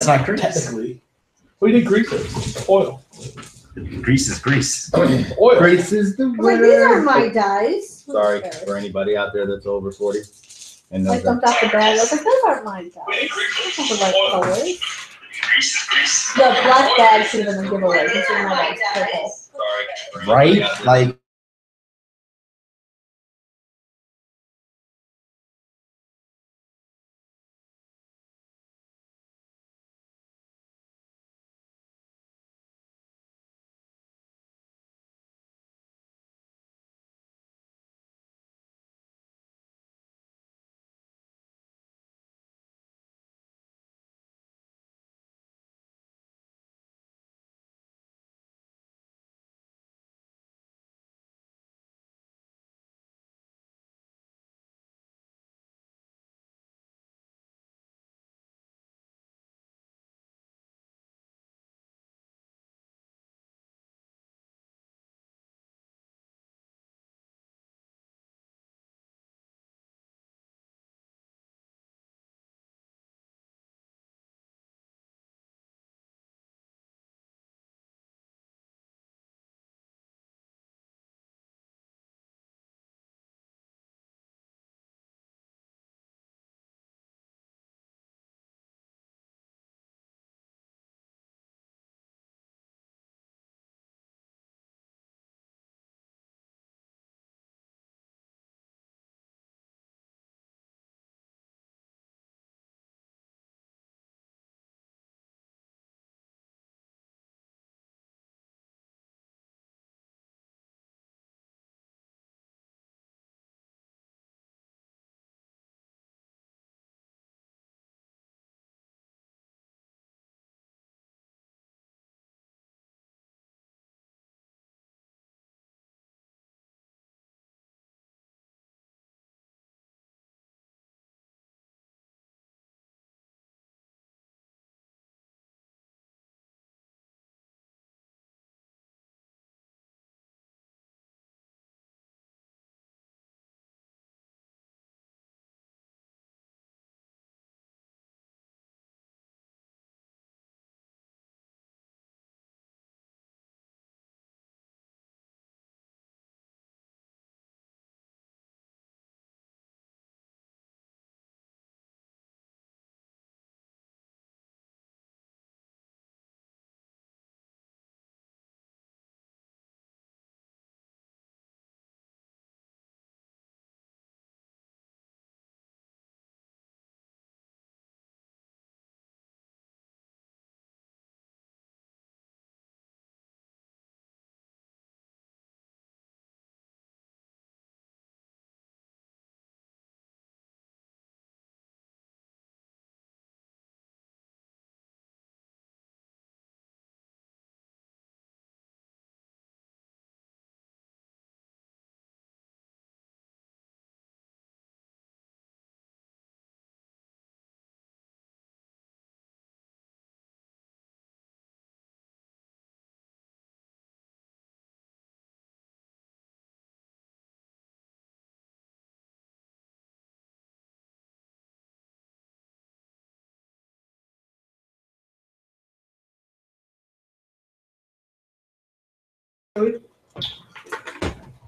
not grease. Technically. We did grease it. It's oil. Grease is grease. Oil. Grease is the Like, these are my dice. Sorry for anybody out there that's over 40. And I jumped off the bag. I was like, those aren't my dice. Those are like colors. The black bag should have been a giveaway. These are my dice. Purple. Right? Like,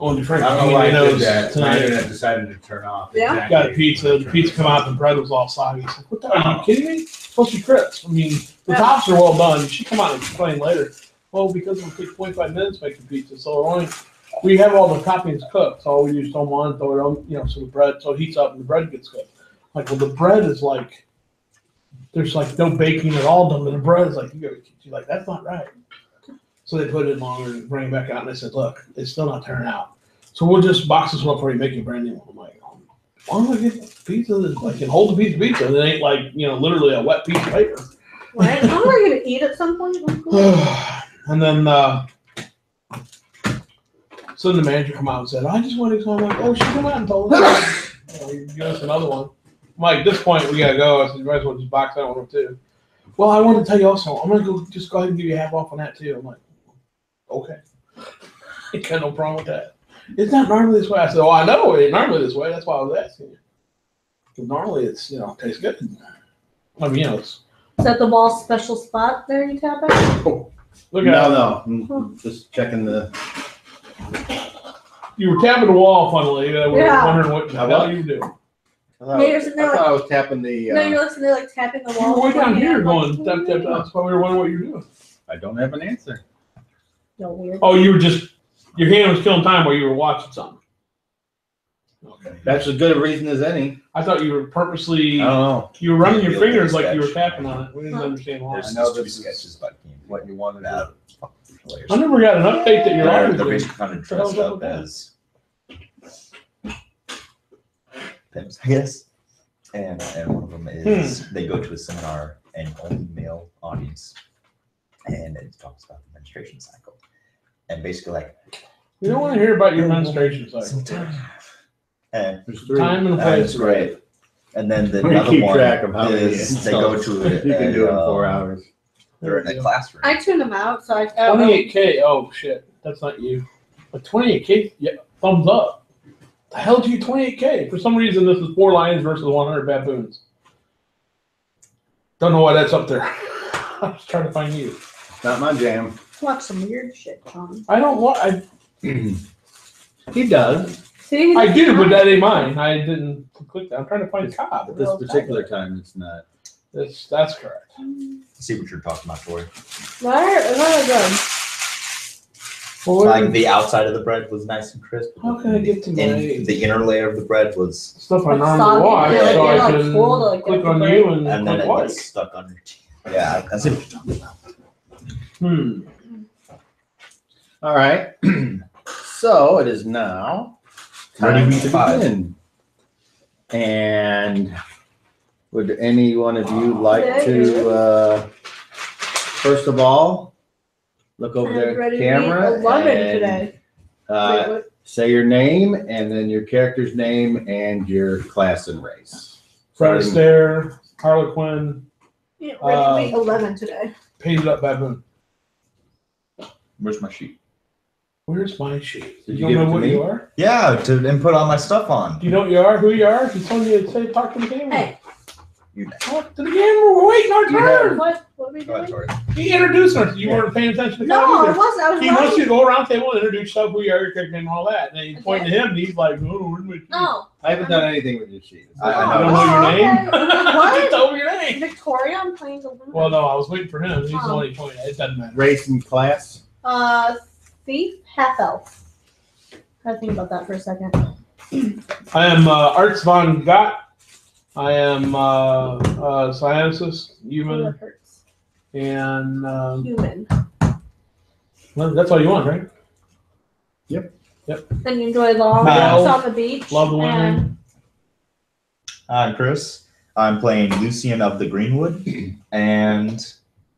On your friend, I don't know why I did knows that. My tonight. internet decided to turn off. Yeah. Exactly. Got a pizza. The pizza come out, the bread was all soggy. It's like, what the? Are you kidding me? It's supposed to be crisp. I mean, the tops are well done. She come out and explain later. Well, because it'll take 25 minutes making pizza, so we have all the toppings cooked. So all we do is throw them on, throw it on, so the bread, so it heats up and the bread gets cooked. Like, well, the bread is like, there's like no baking at all done, but the bread is like, you're like, that's not right. So they put it in longer and bring it back out, and they said, look, it's still not turning out. So we'll just box this one up for you, make you a brand new one. I'm like, why don't I get pizza that like, can hold the piece of pizza? It ain't like, literally a wet piece of paper. Right? I'm not going to eat at some point. And then, so the manager come out and said, I just want to come. I'm like, oh, she come out and told us. You give us another one. I'm like, at this point, we got to go. I said, you might as well just box that one up too. Well, I want to tell you also, I'm going to just go ahead and give you half off on that too. I'm like, okay. Ain't got no problem with that. It's not normally this way. I said, oh, I know it ain't normally this way. That's why I was asking you. Because normally it's, tastes good. I mean, it's Is that the wall special spot there you tap it? Look at No, just checking the. You were tapping the wall, funnily. I was Yeah. wondering what the hell you do. I thought, You're sitting there I thought I was tapping the. No, you're listening to like tapping the You wall. were way down here going, Like, tap, tap, tap. That's why we were wondering what you were doing. I don't have an answer. No, weird. Oh, you were just, your hand was killing time while you were watching something. Okay. That's as good a reason as any. I thought you were purposely, I don't know you were running your Feel the fingers like you were sketch. tapping on it. We didn't Huh. understand why. There's I know two this is sketches by King. what you wanted Now, to. I never got an update that you're They're always doing. basically kind of What the hell's dressed up up with that? as pimps, I guess. And one of them is they go to a seminar and only male audience, and it talks about the menstruation cycle, and basically like We don't want to hear about your menstruation cycle. sometime. And There's three. Time and that's place. great. And then the We other keep one track of how many is they go to you can do it in 4 a, hours. they're in a classroom. I tuned them out, so I. 28K. Oh, shit. That's not you. But 28K, yeah, thumbs up. The hell do you 28K? For some reason, this is 4 lions versus 100 baboons. Don't know why that's up there. I'm just trying to find you. Not my jam. Watch some weird shit, Tom. I don't want. He does. See? I do, but that ain't mine. I didn't click that. I'm trying to find Cobb. At this particular time, it's not. That's correct. See what you're talking about, Tori. Where are good? Well, Like the outside of the bread was nice and crisp. how can I get to my The inner layer of the bread was, stuff I Like normally soggy, watch, yeah, so like I you're, like, can full to, like, click get on the you bread. and and then click it like. gets stuck under. Yeah, that's what you're talking about. All right. So it is now Ready time week to 5. begin. And would any one of you like to, first of all, look over there at the camera 11 and today. say your name and then your character's name and your class and race. Fred Astaire, Harlequin, Yeah, ready to be 11 today. painted up baboon. Where's my sheet? Where's my sheet? Did You you don't give it know to what me? you are? Yeah, to input all my stuff on. Do you know what you are? Who you are? He told you to say, talk to the camera. Hey. You Talk to the camera. We're waiting our turn. What are we Go ahead, doing? Tori. He introduced us. You weren't paying attention to No, I Cobb either. wasn't. I was He wants you to running. go around the table and introduce yourself, who you are, your character name, and all that. And then you point to him, and he's like, "No, where's my sheet?" No. I haven't done anything with your sheet. I You know. don't know your Oh, name? okay. What? He told me your name. Victoria, I'm playing the woman. Well, no, I was waiting for him. He's the Oh. one he pointed at. It doesn't matter. Race and class. Thief, half elf. I think about that for a second. I am Arts von Gott. I am Sciences, Oh, human, that hurts. and Human. well, that's all you want, right? And you enjoy long Male. walks on the beach. Love the women. and I'm Chris. I'm playing Lucien of the Greenwood, and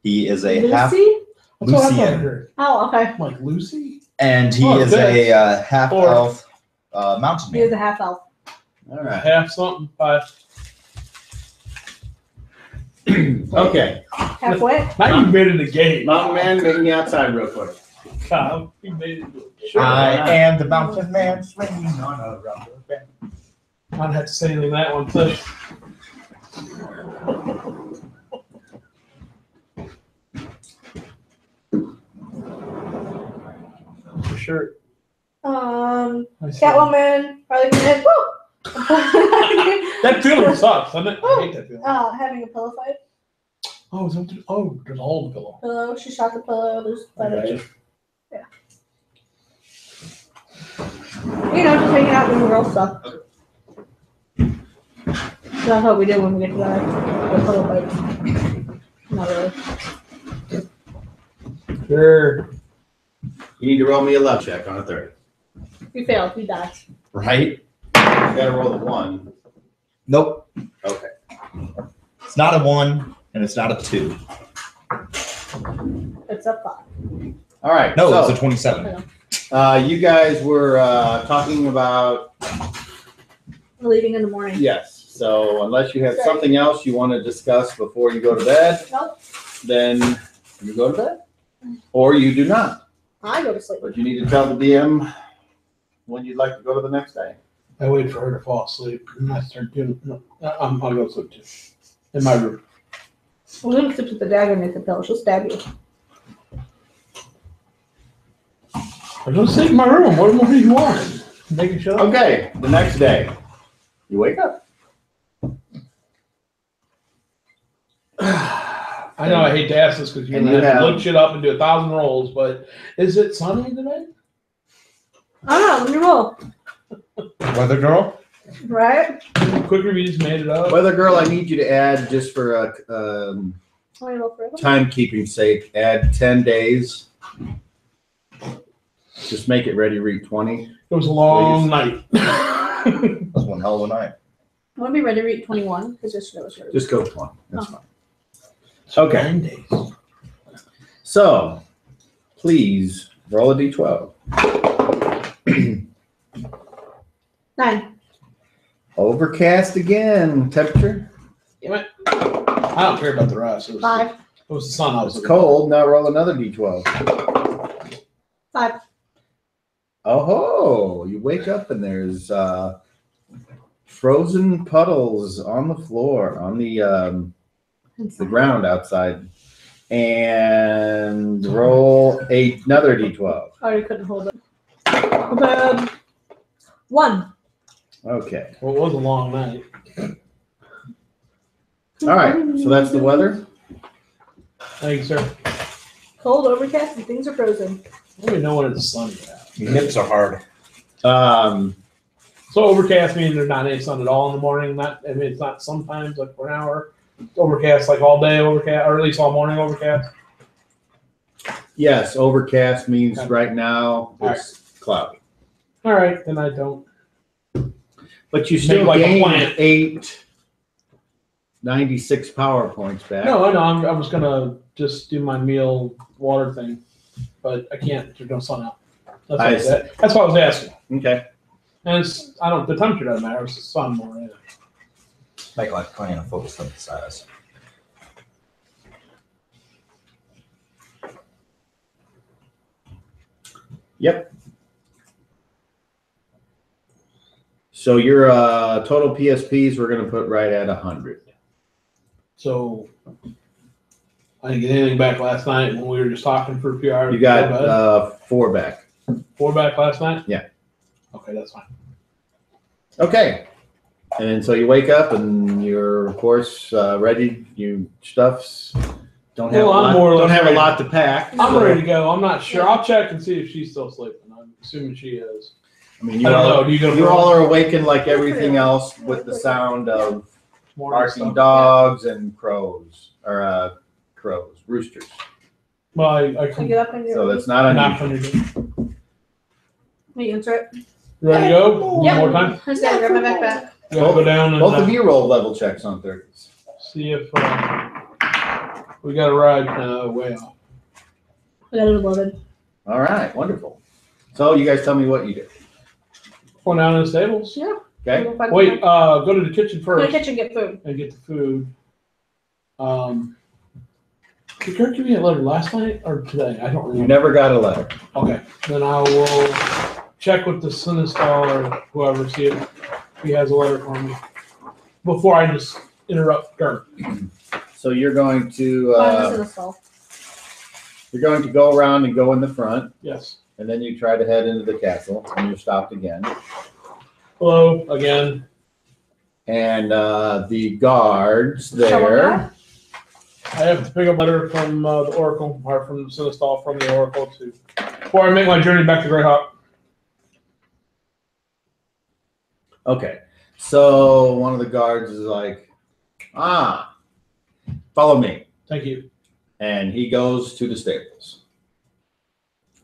he is a half. Lucy? That's what I thought I Lucien. heard. Oh, okay. I'm like, Lucy? And he Oh, is okay. a half Or- elf mountain He is man. a half elf. All right. Half something, but Okay. Halfway? now you made it a game. Mountain Man, meet me outside real quick. God, you made it a sure. I am the mountain man swinging on a rubber band. I don't have to say anything to that one, too. For sure. I see. Catwoman, Harley Quinn. Woo! That feeling sucks, doesn't it? I hate that feeling. Having a pillow fight. Oh, there's a hole in the pillow. Pillow. She shot the pillow. There's Okay. Yeah. You know, just hanging out doing girl stuff. That's what we do when we get to the pillow fight. Not really. Sure. You need to roll me a love check on a 30. You failed. You died. Right? You gotta roll the 1. Nope. Okay. It's not a 1, and it's not a 2. It's a 5. All right. No, so, it's a 27. you guys were talking about, We're leaving in the morning. yes. So unless you have Sorry. something else you want to discuss before you go to bed, Nope. then you go to bed. Or you do not. I go to sleep. But you need to tell the DM when you'd like to go to the next day. I wait for her to fall asleep, and I start doing. No, I'll go to sleep too. In my room. Well, then sticks with the dagger and make the pill. She'll stab you. I'm gonna sit in my room. What more do you want? Making sure. Okay, the next day, you wake up. I know I hate to ask this because you're And gonna you have to have- look shit up and do 1,000 rolls, but is it sunny today? I don't know. Let me roll. Weather girl? Right? Quick reviews made it up. Weather girl, I need you to add, just for Want me to roll for it? timekeeping sake, add 10 days. Just make it ready to read 20. It was a long Please. night. That was one hell of a night. I want to be ready to read 21 because yesterday was yours. Just go 20. That's Oh. fine. Okay. 9 days. So, please roll a d12. 9. Overcast again. Temperature. Damn it. I don't care about the rest. It was, 5. It was the sun I was It's looking cold. Now roll another d12. 5. Oh ho! You wake up and there's frozen puddles on the floor, on the ground outside. And roll another d12. I already couldn't hold it. Too bad. 1. Okay. for. Well, it was a long night. All right. So that's the weather. Thank you, sir. Cold, overcast, and things are frozen. I don't even know when it's sunny out. Nips are hard. So overcast means there's not any sun at all in the morning. It's not sometimes like for an hour. It's overcast like all day overcast, or at least all morning overcast. Yes, overcast means Okay. right now it's cloudy. All right, then I don't. But you Make still like a gain plant. 96 power points back. No, I know. I was gonna just do my meal water thing, but I can't. There's no sun out. That's what I was asking. Okay. And it's, I don't. The temperature doesn't matter. It's the sun more. Yeah. Make like plan a photosynthesize. Yep. So your total PSPs we're going to put right at 100. So I didn't get anything back last night when we were just talking for a few hours. You before bed. got 4 back. 4 back last night. Yeah. Okay, that's fine. Okay. And so you wake up and you're of course ready. You stuffs don't have Well, I'm more or don't less have a ready. lot to pack. I'm so- ready to go. I'm not sure. I'll check and see if she's still sleeping. I'm assuming she is. I mean, you I don't all, know. Do you go you all are awakened like everything else with the sound of morning barking stuff? dogs and roosters. Well, I I can get up and So you're that's not knock unusual. on your door. you answer it. You ready to go? One Yep. more time. I just gotta grab my backpack. You gotta go down and Both of you roll level checks on 30s. see if we got a ride way off. I got it loaded. All right, wonderful. So you guys tell me what you do. Going down in the stables. Yeah. Okay. Wait, go to the kitchen Go to the first kitchen, get food. and get the food. Did Kirk give me a letter last night or today? I don't You remember. never got a letter. Okay, then I will check with the Sinistal or whoever, see if he has a letter for me before I just interrupt Kirk. So you're going to Find this in a stall. go around and go in the front, Yes. and then you try to head into the castle, and you're stopped again. Hello again. And the guards Someone there. got? I have to pick up a letter from the Oracle, or from Sinistal, from the Oracle to before I make my journey back to Greyhawk. Okay. So one of the guards is like, follow me. Thank you. And he goes to the stables.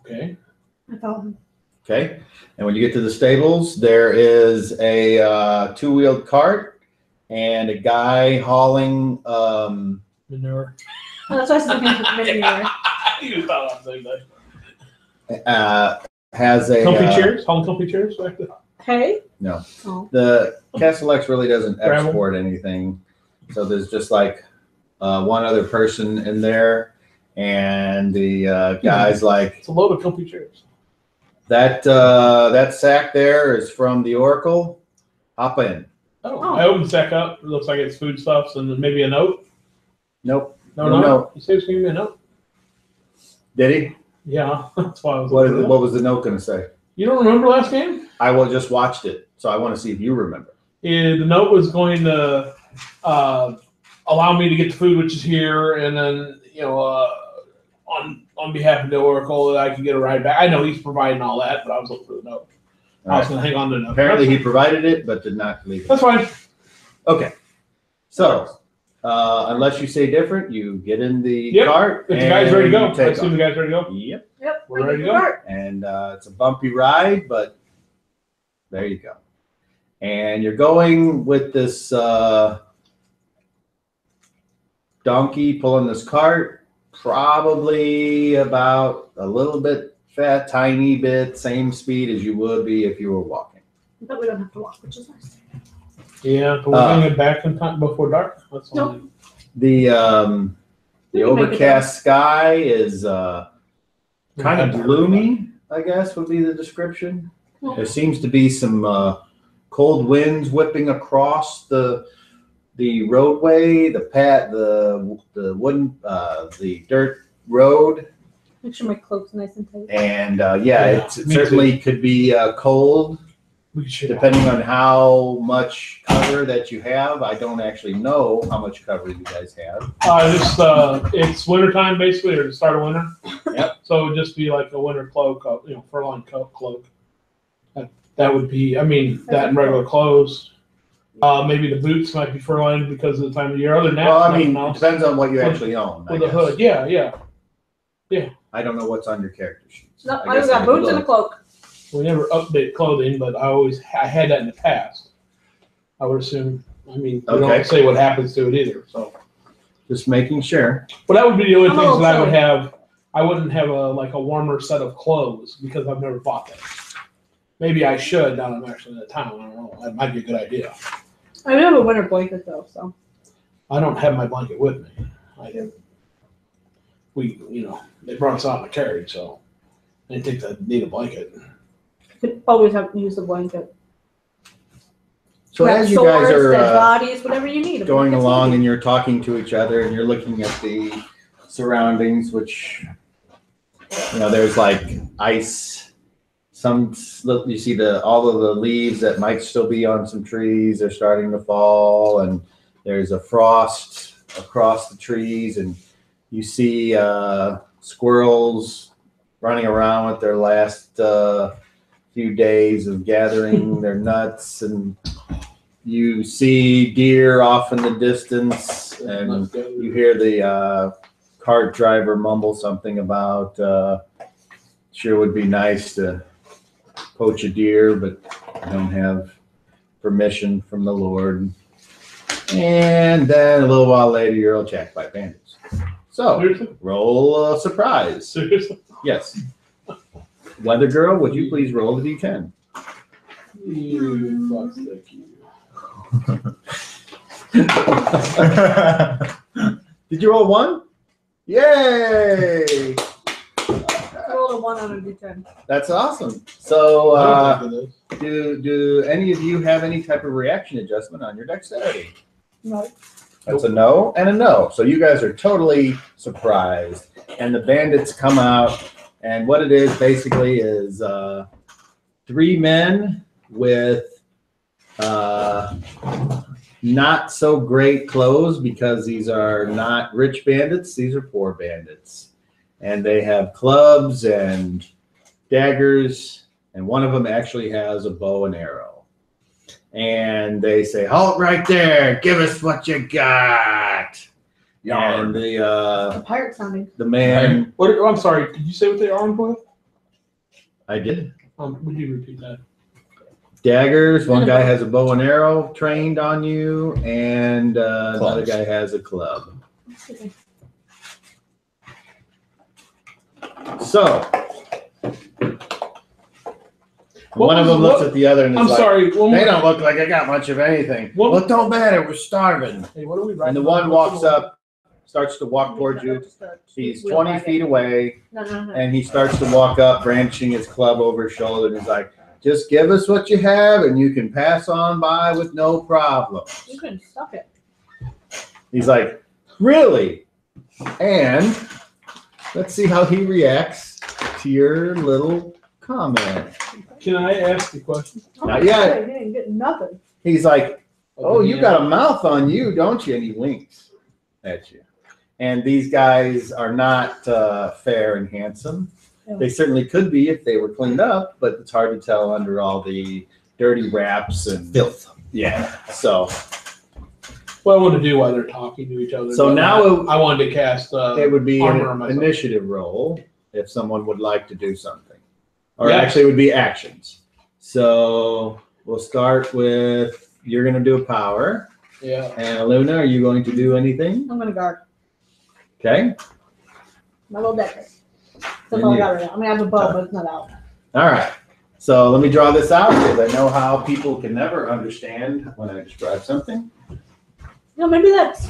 Okay. I found him. Okay. And when you get to the stables, there is a two-wheeled cart and a guy hauling Manure. Oh, that's why I said manure. You thought I was saying that. has a Comfy chairs? Hauling comfy chairs back there? Hey? No. Oh. The Castle X really doesn't Gravel. export anything. So there's just like one other person in there, and the guy's like, It's a load of comfy chairs. that sack there is from the Oracle. Hop in. Oh. I opened the sack up. It looks like it's foodstuffs and then maybe a note. Nope, No. He said he was giving me a note. Did he? Yeah, that's why I was. What was the note going to say? You don't remember last game? I just watched it, so I want to see if you remember. The note was going to allow me to get the food, which is here, and then on behalf of the Oracle, that I can get a ride back. I know he's providing all that, but I was looking for the note. I was going to hang on to the note. Apparently, he provided it, but did not leave it. That's fine. Okay. So, unless you say different, you get in the cart. If the guy's ready to go. I Take assume the guy's ready to go. Yep. We're ready to go. And it's a bumpy ride, but there you go. And you're going with this donkey pulling this cart, probably about a little bit fat, tiny bit, same speed as you would be if you were walking. But we don't have to walk, which is nice. Yeah, but we're going to get back in time before dark. That's all. The overcast sky is kind of gloomy, I guess would be the description. There seems to be some cold winds whipping across the roadway, the wooden, the dirt road. Make sure my cloak's nice and tight. And it certainly could be cold, depending on how much cover that you have. I don't actually know how much cover you guys have. It's wintertime basically, or the start of winter. Yep. So it would just be like a winter cloak, fur-lined cloak. That would be, that and regular clothes. Maybe the boots might be fur-lined because of the time of year. Other than that, it depends on what you actually own. With a hood, yeah. I don't know what's on your character sheets. No, I got boots and a cloak. We never update clothing, but I had that in the past. I would assume. We don't say what happens to it either. So just making sure. But that would be the only things that I would have. I wouldn't have a warmer set of clothes because I've never bought that. Maybe I should now that I'm actually in the town. I don't know. That might be a good idea. I do have a winter blanket though, so. I don't have my blanket with me. I didn't. They brought us out in a carriage, so I didn't think I'd need a blanket. You could always have to use the blanket. So as you guys are bodies, whatever you need. going along and you're talking to each other and you're looking at the surroundings, which, there's like ice. You see all of the leaves that might still be on some trees are starting to fall, and there's a frost across the trees, and you see squirrels running around with their last few days of gathering their nuts, and you see deer off in the distance, and you hear the cart driver mumble something about sure would be nice to poach a deer, but I don't have permission from the Lord. And then a little while later, you're all attacked by bandits. So, roll a surprise. Seriously? Yes. Weather girl, would you please roll the d10? Did you roll 1? Yay! Roll a 1 on a d10. That's awesome. So, do any of you have any type of reaction adjustment on your dexterity? No. That's a no and a no. So you guys are totally surprised. And the bandits come out, and what it is basically is 3 men with not so great clothes, because these are not rich bandits. These are poor bandits. And they have clubs and daggers, and one of them actually has a bow and arrow. And they say, "Halt right there! Give us what you got!" And The pirate sounding. the man, I'm sorry. Did you say what they are armed with? I did. Would you repeat that? Daggers. One guy has a bow and arrow trained on you, and another guy has a club. So, one of them looks at the other and is sorry. They don't look like I got much of anything. Well, don't matter. We're starving. Hey, what are we And the one walks up, starts to walk towards you. He's 20 feet away, No. and he starts to walk up, brandishing his club over his shoulder, and he's like, "Just give us what you have, and you can pass on by with no problem." You can stuff it. He's like, "Really? And let's see how he reacts to your little comment. Can I ask a question? Not yet. He didn't get nothing. He's like, oh, you got a mouth on you, don't you? And he winks at you. And these guys are not fair and handsome. They certainly could be if they were cleaned up, but it's hard to tell under all the dirty wraps and Filth. yeah. So What I want to do while they're talking to each other. So now I wanted to cast. it would be armor on an myself. initiative roll if someone would like to do something, or Yeah. actually it would be actions. So we'll start with you're going to do a power, Yeah. and Aluna, are you going to do anything? I'm gonna guard. Okay. My little decker. That's And all I you. got right now. I mean, I have a bow, but it's not out. All right. So let me draw this out because I know how people can never understand when I describe something. No, maybe that's.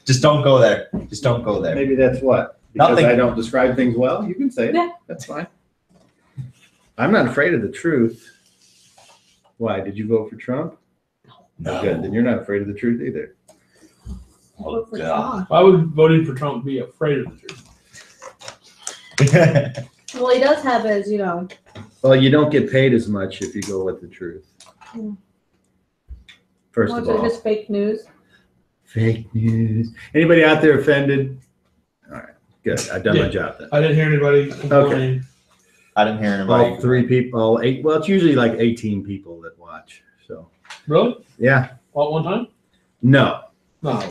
Just don't go there. Just don't go there. Maybe that's what? Because Nothing. I don't describe things well? You can say it. Yeah. That's fine. I'm not afraid of the truth. Why? Did you vote for Trump? No. Good. Then you're not afraid of the truth either. Oh, God. Why would voting for Trump be afraid of the truth? Well, he does have his, Well, you don't get paid as much if you go with the truth. Hmm. First what's of it, all, just fake news. fake news. Anybody out there offended? All right, good. I've done my job then. I didn't hear anybody complain. I didn't hear anybody. All 3 people, all 8. Well, it's usually like 18 people that watch. So Really? yeah, All at one time? no. No.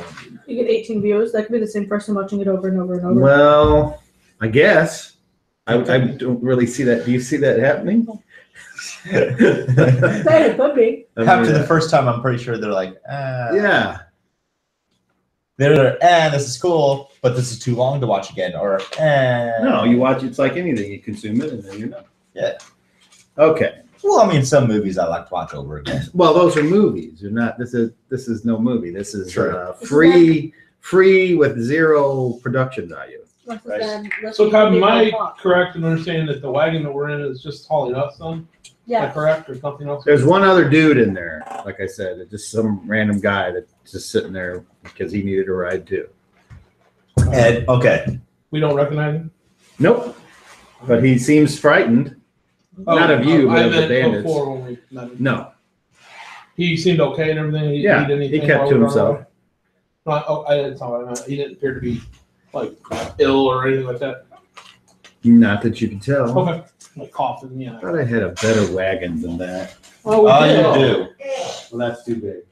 You get 18 views. That could be the same person watching it over and over and over. Well, I guess I don't really see that. Do you see that happening? It could be. After the first time, I'm pretty sure they're like, yeah. They're, this is cool, but this is too long to watch again. Or, No, you watch. It's like anything. You consume it, and then you're done. Yeah. Okay. Well, I mean, some movies I like to watch over again. Well, those are movies. You're not. This is no movie. This is True. free with 0 production value. That's Right. bad. That's So, what Cobb, am people I thought. correct in understanding that the wagon that we're in is just hauling us then? Is Yeah. that correct? There's nothing else? There's one other dude in there. Like I said, it's just some random guy that's just sitting there because he needed a ride too. And okay, We don't recognize him? Nope. But he seems frightened. Not of you, but I of the meant bandits. before when we met him. No. He seemed okay and everything? He Yeah, did anything he kept while to we were himself. away? No, I didn't tell him. He didn't appear to be like ill or anything like that. Not that you can tell. Okay. Like coughing, yeah. I thought I had a better wagon than that. Oh, we did. you do. Well, that's too big.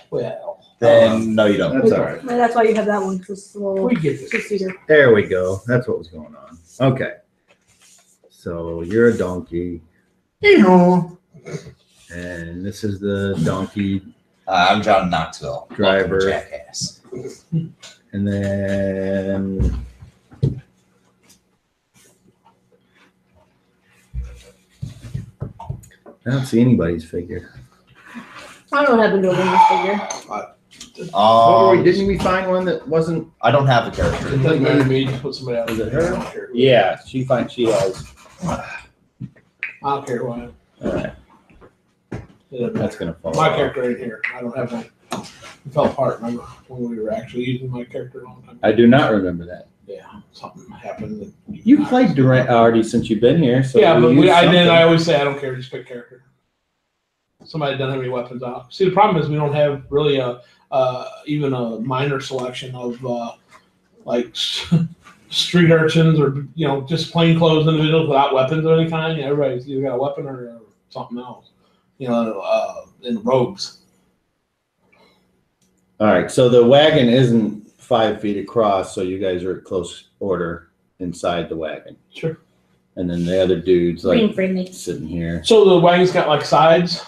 Well, Then no, you don't. That's all right. And that's why you have that one, because it's a little we get this. 2-seater. There we go. That's what was going on. Okay. So you're a donkey. And this is the donkey I'm John Knoxville, Driver. Welcome to Jackass. and then I don't see anybody's figure. I don't know what happened to a this figure. Didn't we find one that wasn't? I don't have a character. It doesn't matter to me. Just put somebody else. Is it I her? don't care. Yeah, she has. I don't care who I am. All right, It doesn't that's matter. gonna fall. My off. character right here. I don't have one. It fell apart when we were actually using my character a long time ago. I do not remember that. Yeah, something happened. That You played Durant already since you've been here, so Yeah, but use something. I always say I don't care, just pick character. Somebody doesn't have any weapons out. See, the problem is we don't have really even a minor selection of like street urchins or just plainclothes individuals without weapons of any kind. Everybody's either got a weapon or something else. In robes. All right, so the wagon isn't 5 feet across, so you guys are at close order inside the wagon, Sure. and then the other dude's Being like friendly. sitting here. So the wagon's got like sides.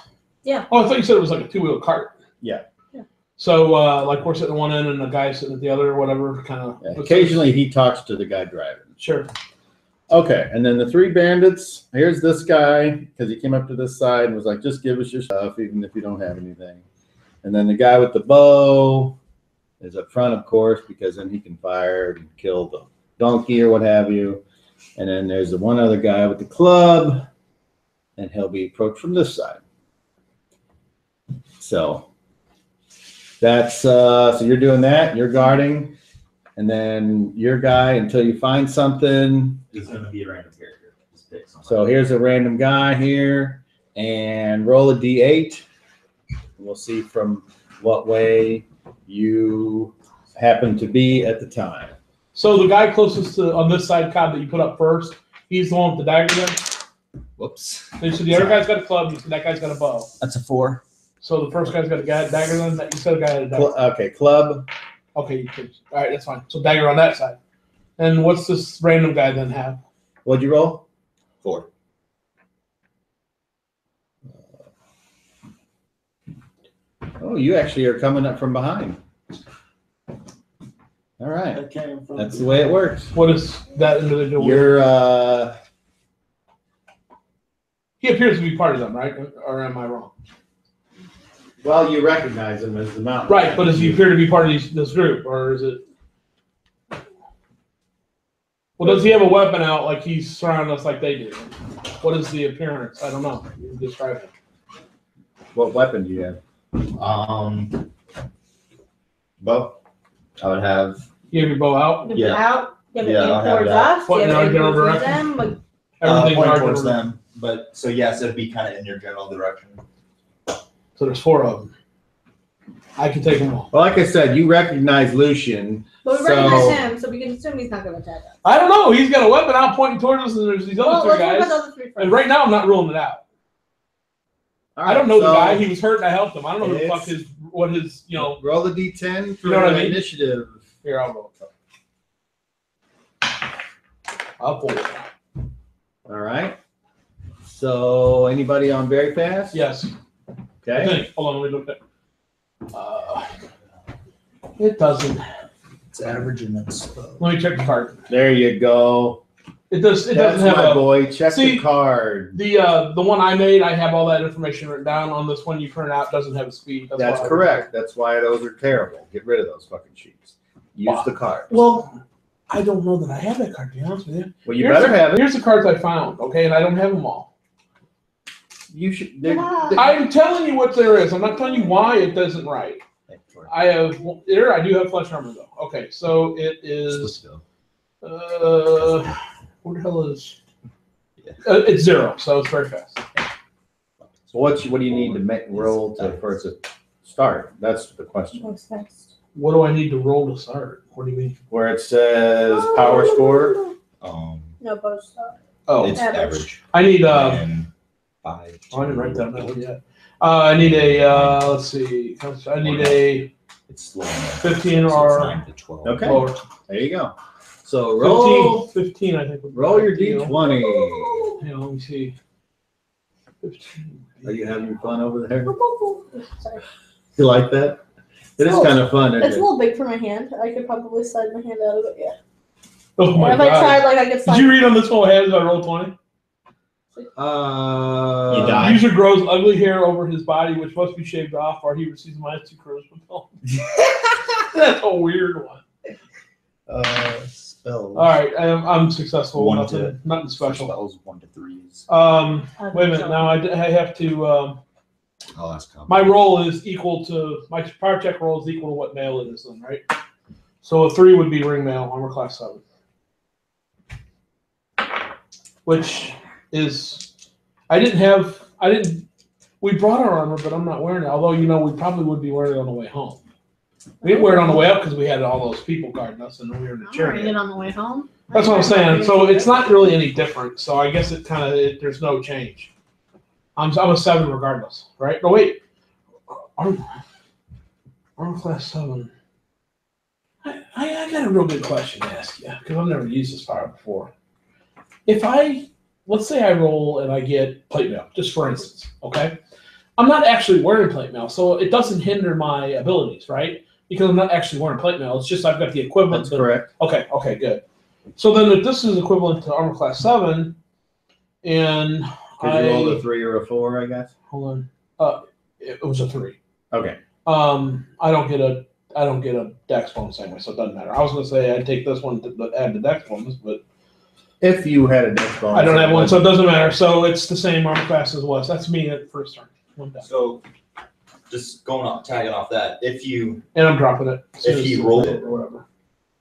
Yeah. Oh, I thought you said it was like a 2-wheel cart. Yeah. So like we're sitting at one end and the guy sitting at the other, or whatever, kind of. Yeah, occasionally he talks to the guy driving. Sure. Okay, and then the 3 bandits. Here's this guy because he came up to this side and was like, "Just give us your stuff, even if you don't have anything." And then the guy with the bow is up front, of course, because then he can fire and kill the donkey or what have you. And then there's the one other guy with the club, and he'll be approached from this side. So That's so you're doing that. You're guarding, and then your guy until you find something. It's going to be a random character. Just pick somebody. So here's a random guy here, and roll a d8. We'll see from what way you happen to be at the time. So the guy closest to on this side, Cobb, that you put up first, he's the one with the dagger gun. Whoops. So the other guy's got a club. You said that guy's got a bow. That's a 4. So the first guy's got a dagger gun. You said a guy had a dagger. Okay, club. Okay, you can. All right, that's fine. So dagger on that side. And what's this random guy then have? What'd you roll? 4. Oh, you actually are coming up from behind. All right. That's the way it works. What is that individual? You're He appears to be part of them, right? Or am I wrong? well, you recognize him as the mountain. Right, but does he appear to be part of this group, or is it? Well, does he have a weapon out like he's surrounding us like they do? What is the appearance? I don't know. You can describe it. What weapon do you have? Bow. I would have. You have your bow out? If Yeah. it's out, you have it Yeah, I'll aimed have towards that. us. What, You in have our it aimed general towards direction? them. Like, Everything Point larger towards than- them. But so yes, it'd be kind of in your general direction. So there's 4 of them. I can take them all. Well, like I said, you recognize Lucien. but we So- recognize him, so we can assume he's not going to attack us. I don't know. He's got a weapon out pointing towards us, and there's these other Well, 3 let's look at guys. the other 3 first. And right now, I'm not ruling it out. All I don't know the so guy. He was hurt, and I helped him. I don't know who the fuck It's- what his, roll the d10 for You know what I mean? initiative. Here, I'll roll it. I'll pull it. All right. So anybody on very fast? Yes. I Okay. think. Hold on, let me look at. It doesn't. It's average and then slow. Let me check the card. There you go. It does. It That's doesn't have my a. boy. Check See, the card. The one I made, I have all that information written down. On this one you print out, doesn't have a speed. That's why I- correct. That's why those are terrible. Get rid of those fucking sheets. Use Wow. the card. Well, I don't know that I have that card. To be honest with you. Well, you Here's better have it. Here's the cards I found. Okay, and I don't have them all. You should. Yeah. I'm telling you what there is. I'm not telling you why it doesn't write. I have there. I do have flesh armor though. Okay, so it is. Where the hell is? It's 0, so it's very fast. So what do you need to make roll for it to start? That's the question. What's next? What do I need to roll to start? What do you mean? Where it says power score. No, both stuff. Oh, It's Average. average. I need And 5. Oh, I didn't write that down yet. I need a let's see. I need a It's slow. 15 So or it's 9 to 12. Okay. lower. There you go. So roll. 15, I think. would be Roll your ideal. d20. Yeah, let me see. 15. Are you having fun over there? Sorry. You like that? It is Oh, kind of fun, It's isn't a little big for my hand. I could probably slide my hand out of it. Yeah. Oh my If I god! tried, like I could Did slide. you read on this whole hand? I roll 20. it? You die. User grows ugly hair over his body, which must be shaved off, or he receives -2 charisma penalty. That's a weird one. Spells. All right, I'm successful. Nothing Special. Spells 1 to 3s. Wait a minute. Now I have to. I'll ask Tom. My roll is equal to my power check roll is equal to what mail it is then, right? So a 3 would be ring mail, armor class 7, which is we brought our armor, but I'm not wearing it. Although we probably would be wearing it on the way home. We didn't wear it on the way up because we had all those people guarding us, and we were in the I'm wearing chariot. it on the way home. That's what I'm saying. So it's not really any different. So I guess there's no change. I'm a 7 regardless, right? No, wait. Armor class 7. I got a real good question to ask you because I've never used this power before. Let's say I roll and I get plate mail, just for instance, okay? I'm not actually wearing plate mail, so it doesn't hinder my abilities, right? Because I'm not actually wearing plate mail. It's just I've got the equivalent. That's correct. Okay, good. So then if this is equivalent to armor class 7, and Could you roll a 3 or a 4, I guess? hold on. It was a 3. Okay. I don't get a dex bonus anyway, so it doesn't matter. I was gonna say I'd take this one to add the dex bonus, but If you had a dex bonus. I don't have one, so it doesn't matter. So it's the same armor class as was. That's me at first turn. One die. So just going off, tagging off that. If you And I'm dropping it. as soon If as you it's roll hit it. or whatever.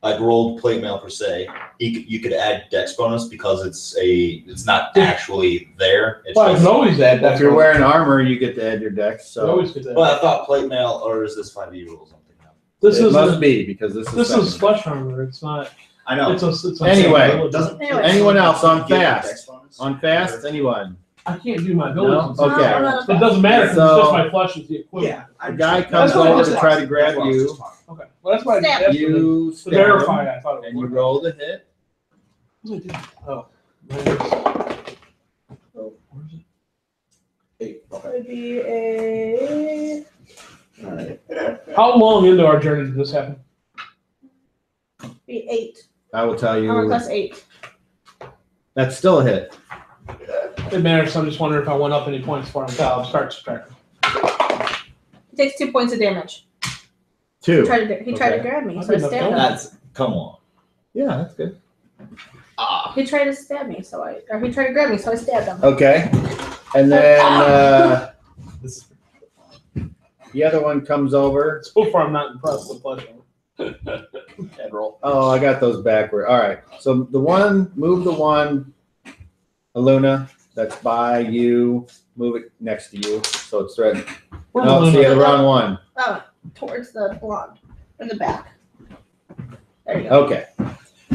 like rolled plate mail per se, you could add dex bonus because it's not actually there. It's Well, I just, can always add If that. you're wearing armor, you get to add your dex. I So always get that. but I thought plate mail, or is this 5e rules? I'm thinking of. This it is must be because this is this is flesh armor. It's not. I know. It's a Anyway, ability. Doesn't Anyway. Anyone else on give you fast? dex bonus? On fast, anyone? I can't do my abilities. No? Okay. It doesn't matter because So- it's just my flesh is the equivalent. A guy comes That's what I over just to thought. try to grab you. Okay. Well, that's why I Stab. asked You to stab him, verify. I thought it and you would. roll the hit. Oh. Minus. Oh, where is it? 8. Okay. Would be a. Alright. How long into our journey did this happen? Be 8. I will tell Armor you, class 8. that's still a hit. It matters. So I'm just wondering if I went up any points for him. I'll start subtracting. He takes 2 points of damage. 2. He tried to Okay. grab me, That's so I enough stabbed him. That's come on. Yeah, that's good. He tried to stab me, or he tried to grab me, so I stabbed him. Okay. And then This is the other one comes over. So far, I'm not impressed with flesh armor. Head roll. Oh, I got those backward. All right. So move the one, Aluna, that's by you. Move it next to you, so it's threatened. Where's No, it's Luna? the wrong one. Oh, towards the blonde. In the back. There you go. Okay.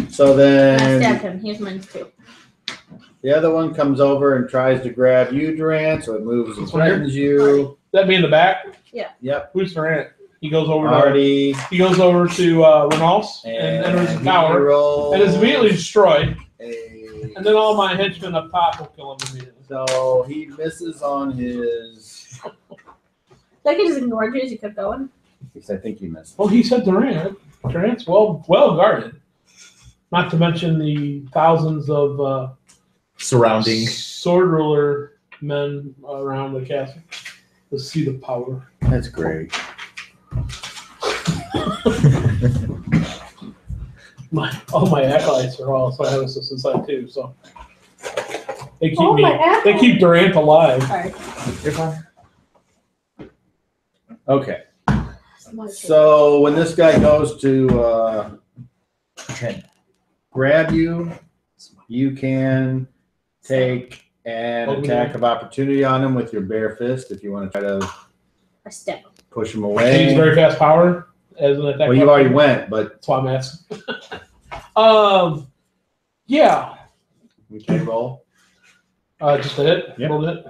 So And I then stabbed him. He's mine too. the other one comes over and tries to grab you, Durant, so it moves and This one here? threatens you. That be in the back. Yep. Who's Durant? He goes over to Artie. Renal's and enters the he tower rolls and is immediately destroyed. a- And then all my henchmen up top will kill him immediately. So he misses on his. Like he just ignored you as you kept going. I think he missed. Well, he said Durant. Durant's well guarded. Not to mention the thousands of surrounding. sword ruler men around the castle. The seat of power. That's great. All my acolytes are also have us inside too, so they keep my they keep Durant alive. Sorry. You're fine. Okay. So when this guy goes to grab you, you can take an attack of opportunity on him with your bare fist if you want to try to I stabbed him. push him He's away. very fast power as an attack. Well, you already went, but That's why I'm asking. Yeah. we can roll. Just a hit. Yep. Roll a hit.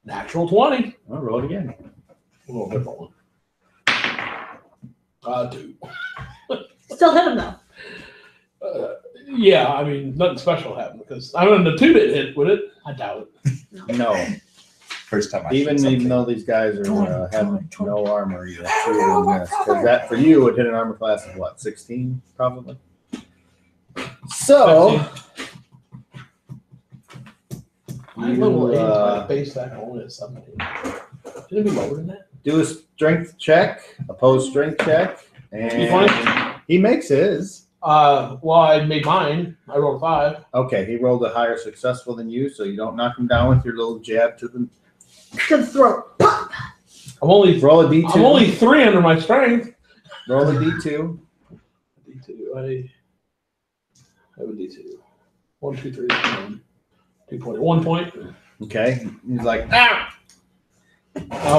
Natural 20. I'll roll it again. A little different one. 2. Still hit him though. Yeah, I mean, nothing special happened because I mean, the 2 didn't hit, would it? I doubt it. No. First time I Even though these guys are have no armor, you have 2 of them miss. Because that for you would hit an armor class of what, 16 probably. So My level 8 is uh, my base attack only at 17. Should it be lower than that? do a strength check, opposed strength check, and he makes his. Well, I made mine. I rolled a 5. Okay, he rolled a higher successful than you, so you don't knock him down with your little jab to the. To the throat. I'm only Roll a d2. I'm only 3 under my strength. Roll a d2. D2. I have a D2. 1, 2, 3, 2 point. 1 point. Okay, he's like, ah!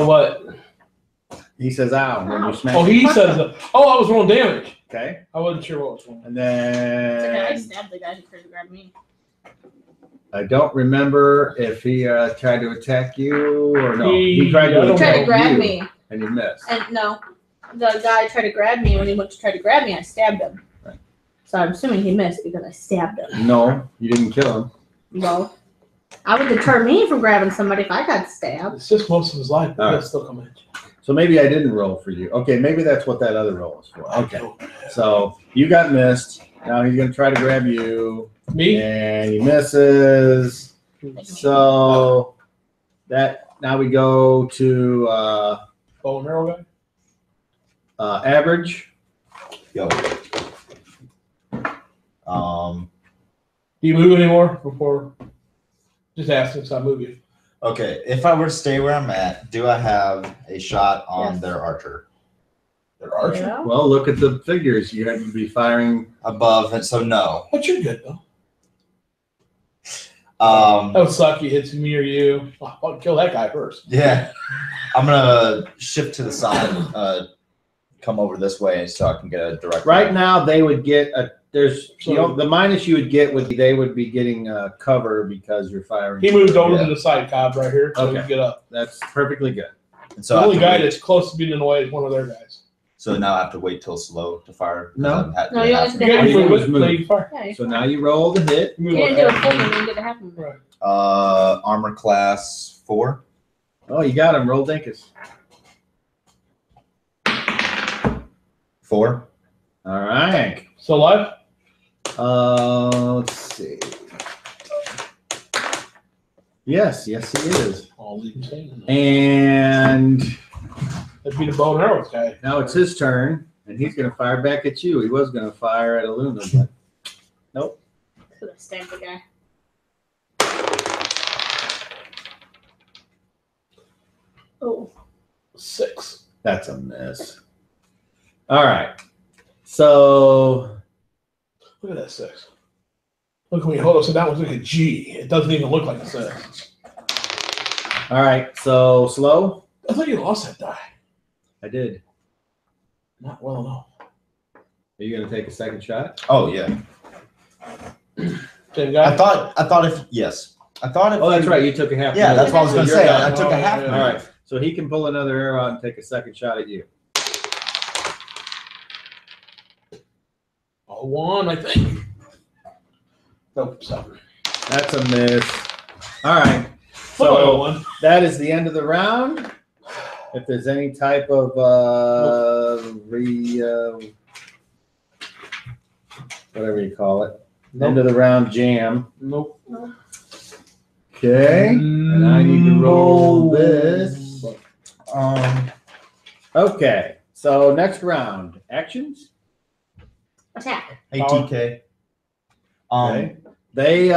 What? He says, ow, when you smack Oh, him. he says, I was rolling damage. Okay, I wasn't sure what was going on. and Okay, I then stabbed the guy who tried to grab me. I don't remember if he tried to attack you or no. He He- tried I to don't He tried attack to grab you, me. and he missed. And no, the guy tried to grab me. When he went to try to grab me, I stabbed him. Right. So I'm assuming he missed because I stabbed him. No, you didn't kill him. Well, I would deter me from grabbing somebody if I got stabbed. It's just most of his life, but All he'll right. still come at you. So maybe I didn't roll for you. Okay, maybe that's what that other roll is for. Okay, so you got missed. Now he's gonna try to grab you, Me? and he misses. So that now we go to Bow and arrow guy? average. Yo. Do you move anymore before? Just asking, so I move you. Okay, if I were to stay where I'm at, do I have a shot on Yes. their archer? Their archer. Yeah. Well, look at the figures. You have to be firing. Above, and so no. But you're good though. Um, That would suck. He hits me or you. I'll kill that guy first. yeah. I'm gonna shift to the side, come over this way so I can get a direct. Right now, they would get a. There's So- the minus you would get would be they would be getting cover because you're firing. He moved over Yeah. to the side cob right here. So Okay. he can get up. That's perfectly good. And so The I have only to guy wait- that's close to being in the way is one of their guys. So now I have to wait till slow to fire. No. No, you have to Yeah, have you him. move was it, moved. so you can fire. Yeah, So now you roll the hit. You you move didn't do a like full that. one, you didn't get to half of them. Right. Armor class 4. Oh, you got him. Roll Dinkus. 4. All right. So live? Let's see. Yes, he is. I'll leave him standing. And That'd be the bow and arrows guy. now it's his turn, and he's going to fire back at you. He was going to fire at Aluna, but Could have stabbed the guy. Oh. 6. that's a miss. All right. So Look at that 6. Look when you hold upside down, it's like a G. It doesn't even look like a 6. all right. So slow. I thought you lost that die. I did. Not well enough. Are you going to take a second shot? Oh yeah. Same guy? I thought if yes. I thought if Oh, that's right. You took a half. Yeah, that's what I was gonna You're say. done. I took a half. yeah. All right. So he can pull another arrow out and take a second shot at you. Oh, 1, I think. Nope, 7. That's a miss. All right. So, So 1. that is the end of the round. If there's any type of whatever you call it, end of the round jam. Nope. Okay. And I need to roll this. Okay. So next round, actions. Attack. Hey TK. Okay. They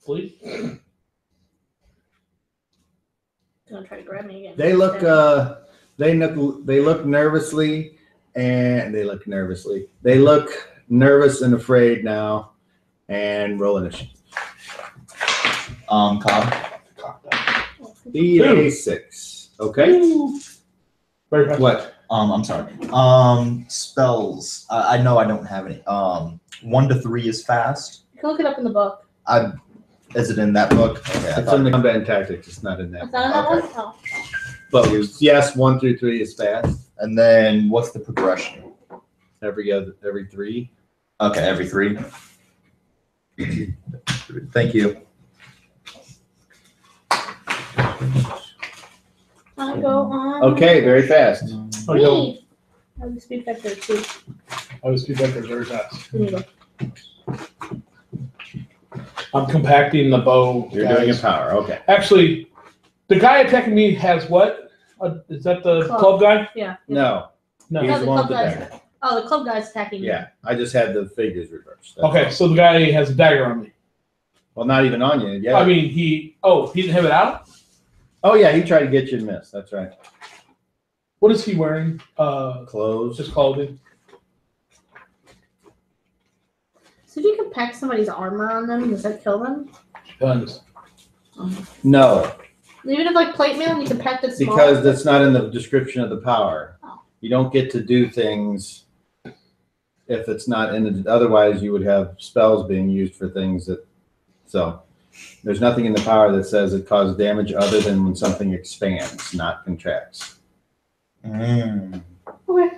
Flee? Gonna try to grab me again. They look nervously, and they look nervous and afraid now, and roll initiative. Cobb. DA6. Okay. Very fast. What? I'm sorry. Spells. I know I don't have any. 1 to 3 is fast. You can look it up in the book. Is it in that book? Okay, I It's thought. in the combat and tactics. It's not in That's that. not Okay. that one? Oh. But yes, 1 through 3 is fast. And then what's the progression? Every 3. Okay, every 3. Thank you. I go on. Okay, very fast. I go. Me. I would speed back there too. I was speed back there very fast. Here you go. I'm compacting the bow. You're guys. doing a power. Okay. Actually, the guy attacking me has what? Is that the club guy? Yeah. No, No. he's No, the the one with club the guys. dagger. Oh, the club guy's attacking me. Yeah, I just had the figures reversed. That's Okay, all. so the guy has a dagger on me. Well, not even on you. Yeah. I mean, he didn't have it out? Oh yeah, he tried to get you to miss. That's right. What is he wearing? Clothes. Just clothing. So if you compact somebody's armor on them, does that kill them? Guns. No, Even if like plate mail and you compact it small? because that's not in the description of the power. Oh. You don't get to do things if it's not in the. Otherwise, you would have spells being used for things that. So, there's nothing in the power that says it causes damage other than when something expands, not contracts. Mm. Okay.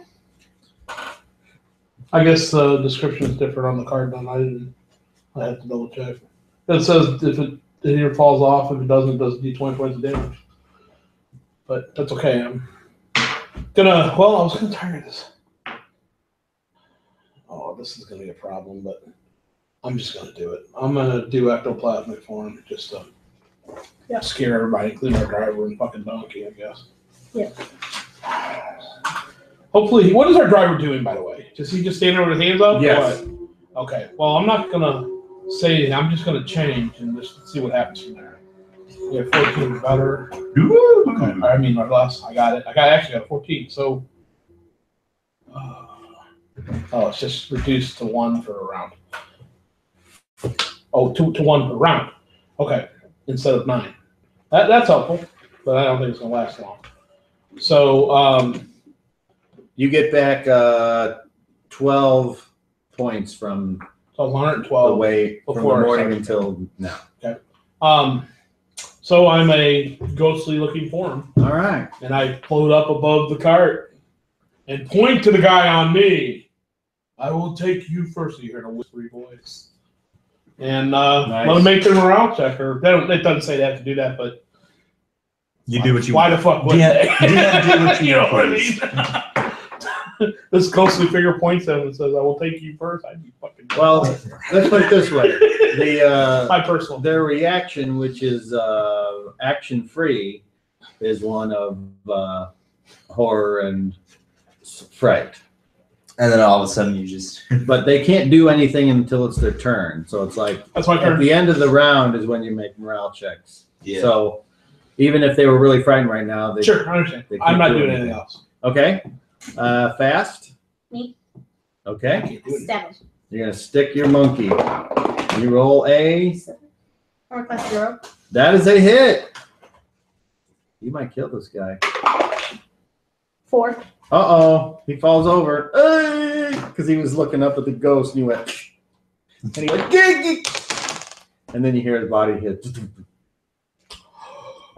I guess the description is different on the card then. I have to double check. It says if it either falls off, if it doesn't, it does D20 points of damage. But that's okay. I'm gonna, well, I was gonna target this. Oh, this is gonna be a problem, but I'm just gonna do it. I'm gonna do ectoplasmic form just to scare everybody, including our driver and fucking donkey, I guess. Yeah. Hopefully, what is our driver doing, by the way? Is he just standing there with his hands up? Yes. Or what? Okay. Well, I'm not gonna say anything. I'm just gonna change and just see what happens from there. We have 14 better. Okay. I mean, or less. I got it. Actually got a 14. So, it's just reduced to 1 for a round. Oh, to 1 per round. Okay, instead of 9. That's helpful, but I don't think it's gonna last long. So, you get back 12 points from 112 the way from the morning until now. Okay. So I'm a ghostly looking form, All right. and I float up above the cart and point to the guy on me. I will take you first. You hear in a whispery voice, and Nice. let them make their morale check. Or it doesn't say they have to do that, but You do what you why want. the fuck would Yeah, they? yeah, do what you know what I please. mean? This ghostly figure points at him and says, "I will take you first." I'd be fucking. Well, let's put it this way: my personal. their reaction, which is action free, is one of horror and fright. And then all of a sudden you just But they can't do anything until it's their turn. So it's like That's my at turn. the end of the round is when you make morale checks. yeah. So even if they were really frightened right now, they Sure, I understand. they I'm can't not do doing anything. anything else. Okay. Fast. Me. I Okay. can't do it. 7. You're gonna stick your monkey. You roll a. Or class 0. That is a hit. You might kill this guy. 4. Uh-oh. He falls over. Because he was looking up at the ghost and he went. And he went. Gig. And then you hear his body hit.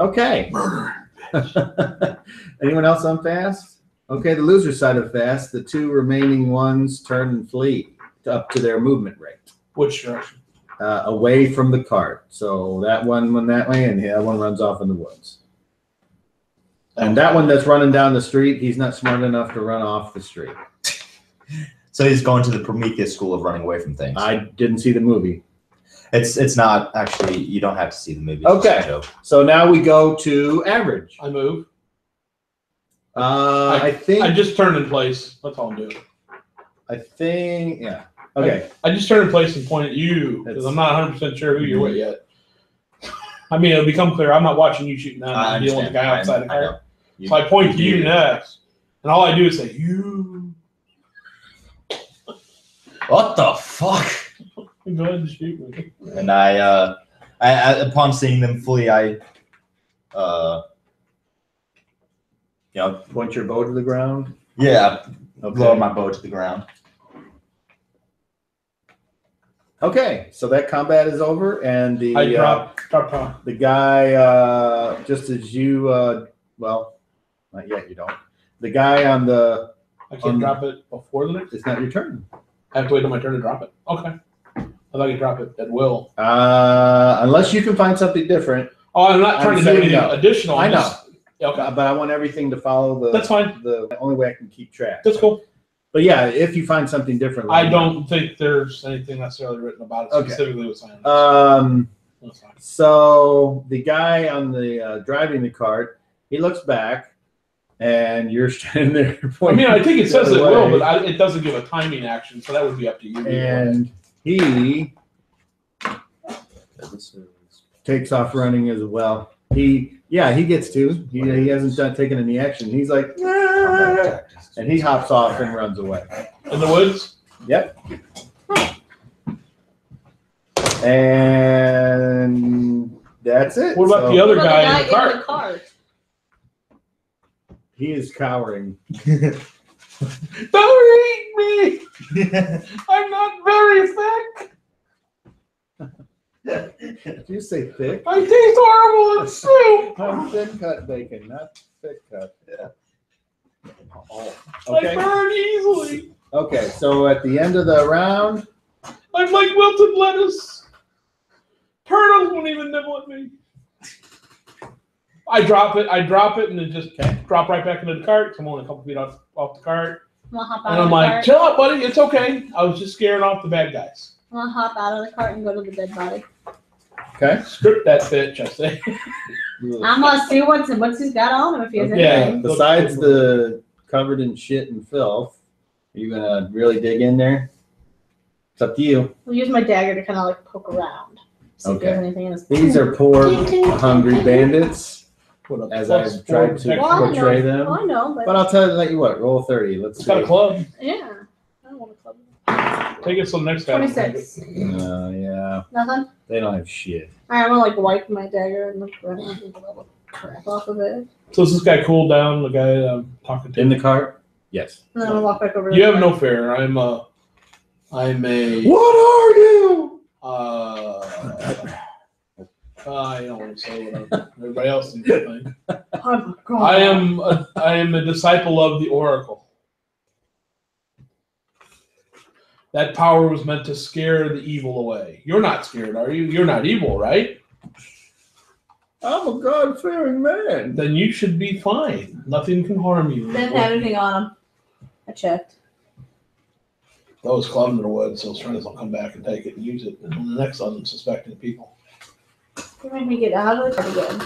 Okay. Anyone else on fast? Okay, the loser side of fast. The 2 remaining ones turn and flee up to their movement rate. Which direction? Away from the cart. So that one went that way, and the other one runs off in the woods. And that one that's running down the street, he's not smart enough to run off the street. So he's going to the Prometheus school of running away from things. I didn't see the movie. It's not actually. You don't have to see the movie. Okay. So now we go to average. I move. I think. I just turned in place. That's all I'm doing. Yeah. Okay. I just turned in place and point at you because I'm not 100% sure who you're with yet. I mean, it'll become clear. I'm not watching you shooting that. I'm dealing with the guy outside the car. So I point to you next, and all I do is say, "You." What the fuck? Go ahead and shoot me. And I upon seeing them flee, Point your bow to the ground. yeah, Okay. lower my bow to the ground. Okay. So that combat is over, and the I drop down. the guy just as you well, not yet. You don't. The guy on the. I can't drop it before the next. It's not your turn. I have to wait till my turn to drop it. Okay. I thought you drop it at will. Unless you can find something different. Oh, I'm not trying to do saying anything no. additional. I I'm know. just- yeah, okay. But I want everything to follow the. That's fine. The only way I can keep track. That's cool. But yeah, if you find something different. I don't think there's anything necessarily written about it Okay. specifically with science. That's fine. So the guy on the driving the cart, he looks back, and you're standing there. I mean, I think it says it the other will, way. but it doesn't give a timing action, so that would be up to you. And he takes off running as well. He gets to. He hasn't taken any action. He's like, "Ah," and he hops off and runs away. In the woods? Yep. And that's it. What about the other guy in the cart? cart? He is cowering. Don't eat me! I'm not very thick. Did you say thick? I taste horrible in soup. I'm thin cut bacon, not thick cut. Yeah. I Okay. burn easily. Okay. So at the end of the round, I'm like wilted lettuce. Turtles won't even nibble at me. I drop it, and then just drop right back into the cart. I'm only a couple feet off the cart. Wanna hop out And of I'm the like, cart? chill out, buddy. It's okay. I was just scaring off the bad guys. Wanna hop out of the cart and go to the dead body? okay. Strip that bitch, I say. I'm gonna see what's he's got on him if he has Yeah. anything. Besides the covered in shit and filth. Are you gonna really dig in there? It's up to you. I'll use my dagger to kind of like poke around. See if there's anything in this. These are poor, hungry bandits, as Plus I've tried to portray them. Well, I know, But I'll let you what. Roll 30. Let's It's see. got a club. yeah. I don't want a club. Take it to the next guy. 26. Yeah. Nothing? They don't have shit. Alright, I'm gonna like wipe my dagger and look around and get all the crap off of it. So is this guy cooled down? The guy I'm talking to In the cart? Yes. And then I'll walk back over to You the have no fear. I'm a. What are you? I don't want to say what everybody else thinks. I think. I'm a god. I am a disciple of the Oracle. That power was meant to scare the evil away. You're not scared, are you? You're not evil, right? I'm a God-fearing man. Then you should be fine. Nothing can harm you. Didn't have anything on him. I checked. Those clubbed in the woods, so his friends will come back and take it and use it on the next unsuspecting people. You make me get out of it again.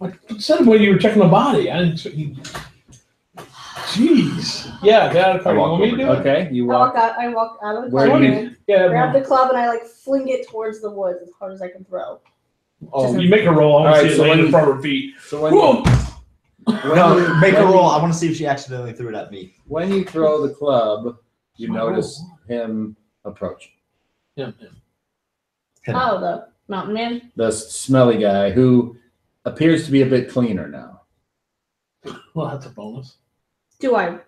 I said when you were checking the body. I didn't expect you. Jeez. Yeah, get out of the car. You want me to do it? Okay, you walk. I walk out of the Where car, do you- grab Yeah. the club, and I like fling it towards the woods as hard as I can throw. Oh, you make a roll. I want to Alright, see it so land when in you- front of her feet. So when Whoa! No, make a when roll. I want to see if she accidentally threw it at me. When you throw the club, you Oh. notice him approaching. Yeah. Oh, the mountain man? The smelly guy who appears to be a bit cleaner now. Well, that's a bonus. Do I?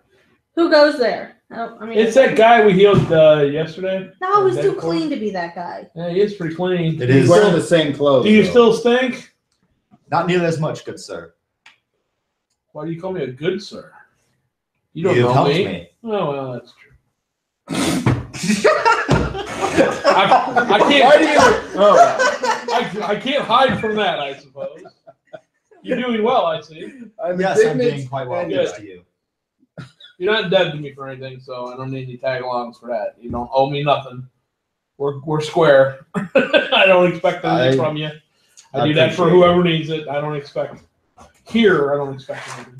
Who goes there? I mean, It's that guy we healed yesterday. No, he's too Deadpool. clean to be that guy. Yeah, he is pretty clean. It He's is. wearing the same clothes. Do you though. still stink? Not nearly as much, good sir. Why do you call me a good sir? You don't You've know helped me. me. Oh, well, that's true. I can't. Why do you? Oh, I can't hide from that, I suppose. You're doing well, I see. I'm Yes, I'm indignant doing quite well and- thanks to you. You're not dead to me for anything, so I don't need any tag-alongs for that. You don't owe me nothing. We're square. I don't expect anything from you. I do that for appreciate whoever needs it. I don't expect. Here, I don't expect anything.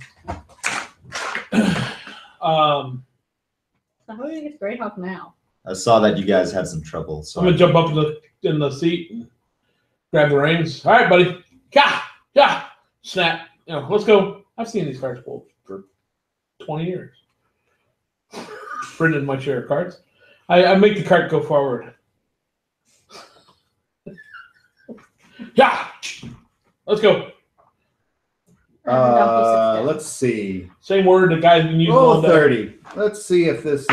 So how do you get Greyhawk now? I saw that you guys had some trouble, so I'm gonna jump up in the seat and grab the reins. All right, buddy. Yeah. Snap. Let's go. I've seen these cards pulled for 20 years. Printed my share of cards. I make the cart go forward. Yeah. Let's go. Let's see. Same word the guy's been using all Roll day. 30. Let's see if this is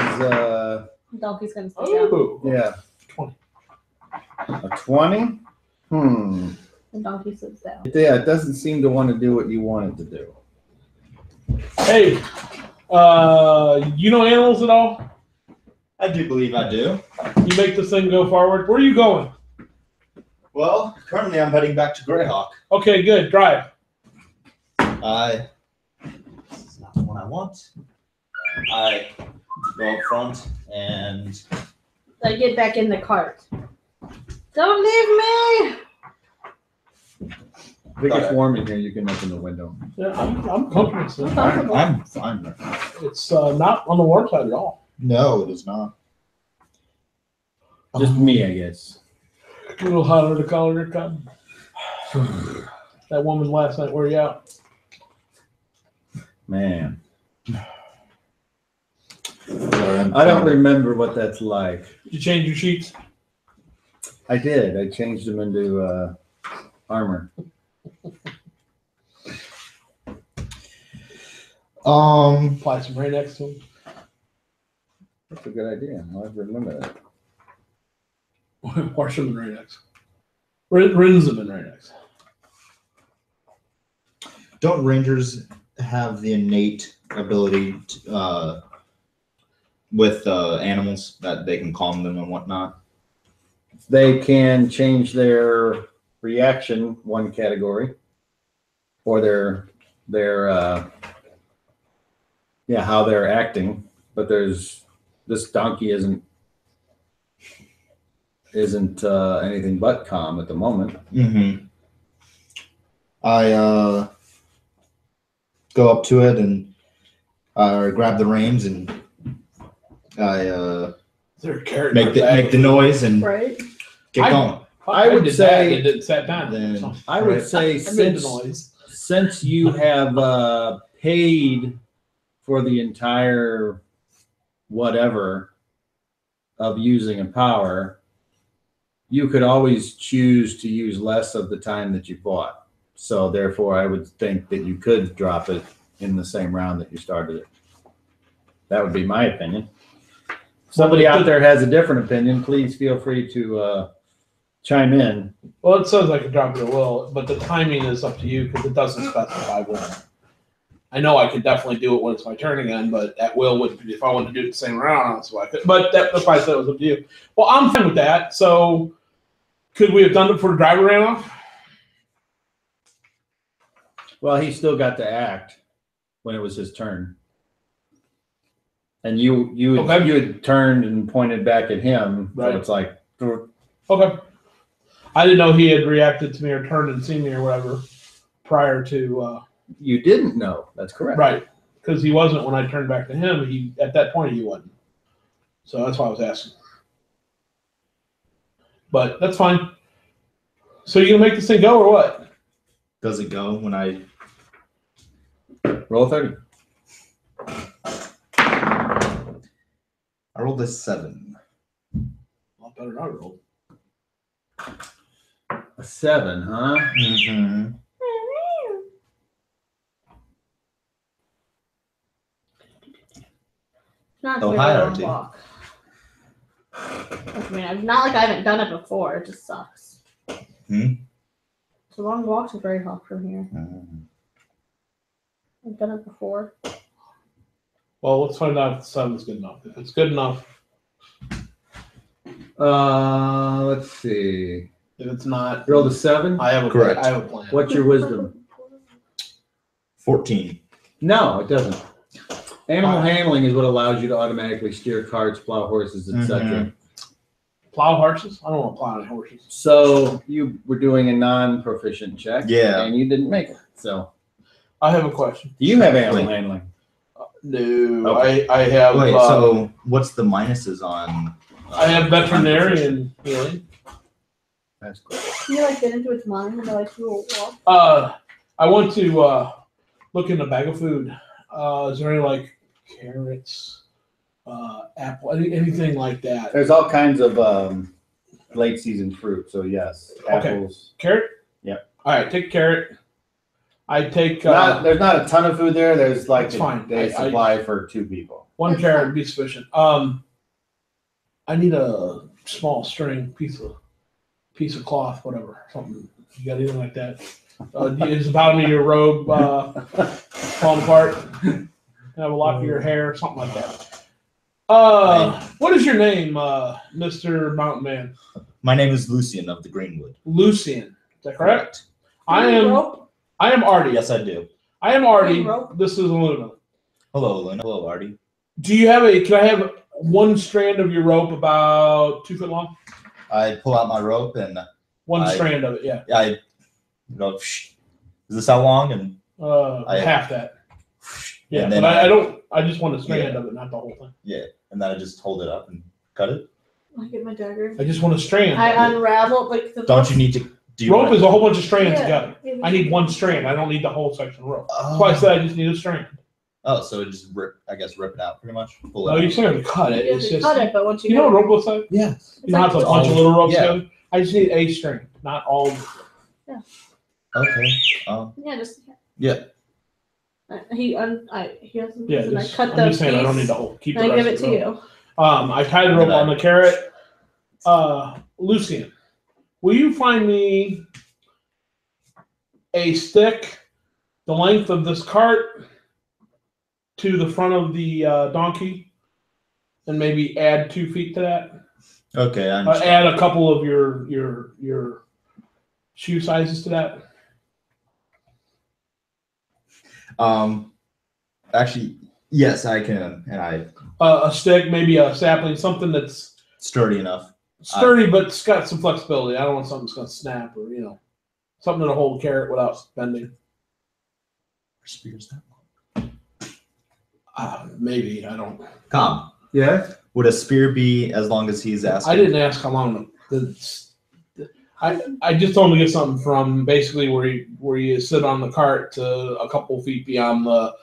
Donkey's gonna stay down. Oh. yeah. 20. A 20? The donkey sits down. Yeah, it doesn't seem to want to do what you want it to do. Hey, you know animals at all? I do believe I do. You make this thing go forward. Where are you going? Well, currently I'm heading back to Greyhawk. Okay, good. Drive. This is not the one I want. I go up front and I get back in the cart. Don't leave me! I think it's warm in here. You can open the window. Yeah, I'm comfortable. Sir. I'm fine with that. It's not on the warm side at all. No, it is not. Just me, I guess. A little hotter to collar your cotton. That woman last night, where you out? Man. I don't remember what that's like. Did you change your sheets? I did. I changed them into armor. Apply some right next to them. That's a good idea. I'll have to remember that. Wash them in right next. Rinse them in right next. Don't rangers have the innate ability to, with animals that they can calm them and whatnot? They can change their reaction one category, or their how they're acting. But this donkey isn't anything but calm at the moment. Mm-hmm. I go up to it and grab the reins and I Is there a carrot? make the noise and Right? get going. I would did say that. it didn't sat down. Then So, I would say I made the since noise. you have paid for the entire whatever of using a power, you could always choose to use less of the time that you bought. So therefore, I would think that you could drop it in the same round that you started it. That would be my opinion. Somebody out there has a different opinion, please feel free to chime in. Well, it says I could drop it at will, but the timing is up to you because it doesn't specify when. I know I could definitely do it when it's my turn again, but at will would if I wanted to do it the same round, that's why I could. But that's why I said it was up to you. Well, I'm fine with that. So could we have done it before the driver ran off? Well, he still got to act when it was his turn. And you had turned and pointed back at him. Right. So it's like, Okay. I didn't know he had reacted to me or turned and seen me or whatever prior to. you didn't know. That's correct. Right. Because he wasn't when I turned back to him. He at that point he wasn't. So that's why I was asking. But that's fine. So you gonna make this thing go or what? Does it go when I Roll 30. I rolled a 7? A lot better than I rolled. A 7, huh? Mm-hmm. Not Oh, very hi, long Artie. walk. I mean, it's not like I haven't done it before. It just sucks. Hmm? It's a long walk to Greyhawk from here. Mm-hmm. I've done it before. Well, let's find out if the 7 is good enough. If it's good enough, Let's see. if it's not, Roll the 7. I have a Correct. I have a plan. What's your wisdom? 14. No, it doesn't. Animal handling is what allows you to automatically steer carts, plow horses, etc. Mhm. Plow horses? I don't want to plow any horses. So you were doing a non-proficient check, Yeah. and you didn't make it. So I have a question. do you have animal Wait. handling? No, Okay. I have. Wait, so what's the minuses on? I have veterinarian healing. That's cool. Can you like get into its mind and like do a walk? I want to look in a bag of food. Is there any like carrots, apple, anything like that? There's all kinds of late season fruit. So yes, Okay. apples. Carrot? Yep. All right, take carrot. I take There's not a ton of food there. There's like That's fine. a supply for 2 people. one That's carrot fine. would be sufficient. I need a small string piece of cloth, whatever, something. You got anything like that? Is the bottom of your robe falling apart? Have a lock of your hair, something like that. What is your name, Mr. Mountain Man? My name is Lucien of the Greenwood. Lucien. Is that correct? I Do you am. rope? I am Artie. Yes, I do. I am Artie. rope? This is Aluna. Hello, Luna. Hello, Artie. Do you have can I have one strand of your rope about 2 foot long? I pull out my rope and One strand of it, yeah. I go, is this how long? And Half that. Yeah, and then but I don't. I just want a strand Yeah. of it, not the whole thing. and then I just hold it up and cut it. I get my dagger. I just want a strand. I unravel like the Don't you need to do Rope is a whole bunch of strands Yeah. together. I need one strand. I don't need the whole section of rope. That's Oh, why I said I just need a strand. so it just rip it out pretty much. Pull No, it you out. still have to cut it. You It's have to just cut it, but once you you know get what rope looks like? Yeah. You know how it's a bunch of little ropes Yeah. together. I just need a string, not all. Okay. yeah, just Yeah. he hasn't. Yeah, and I just, cut I'm the just saying I don't piece, need the whole. Keep the and I rest give it of to the rope. you. I tied the rope on the carrot. Lucien, will you find me a stick the length of this cart to the front of the donkey, and maybe add 2 feet to that? Okay. I Add understand. a couple of your shoe sizes to that. Actually, yes, I can, and I A stick, maybe a sapling, something that's sturdy enough. sturdy but it's got some flexibility. I don't want something that's going to snap or something that'll hold a carrot without bending. Spears that long. Maybe, I don't. Calm. Yes. Would a spear be as long as he's asking? I didn't ask how long. I just told him to get something from basically where you sit on the cart to a couple feet beyond the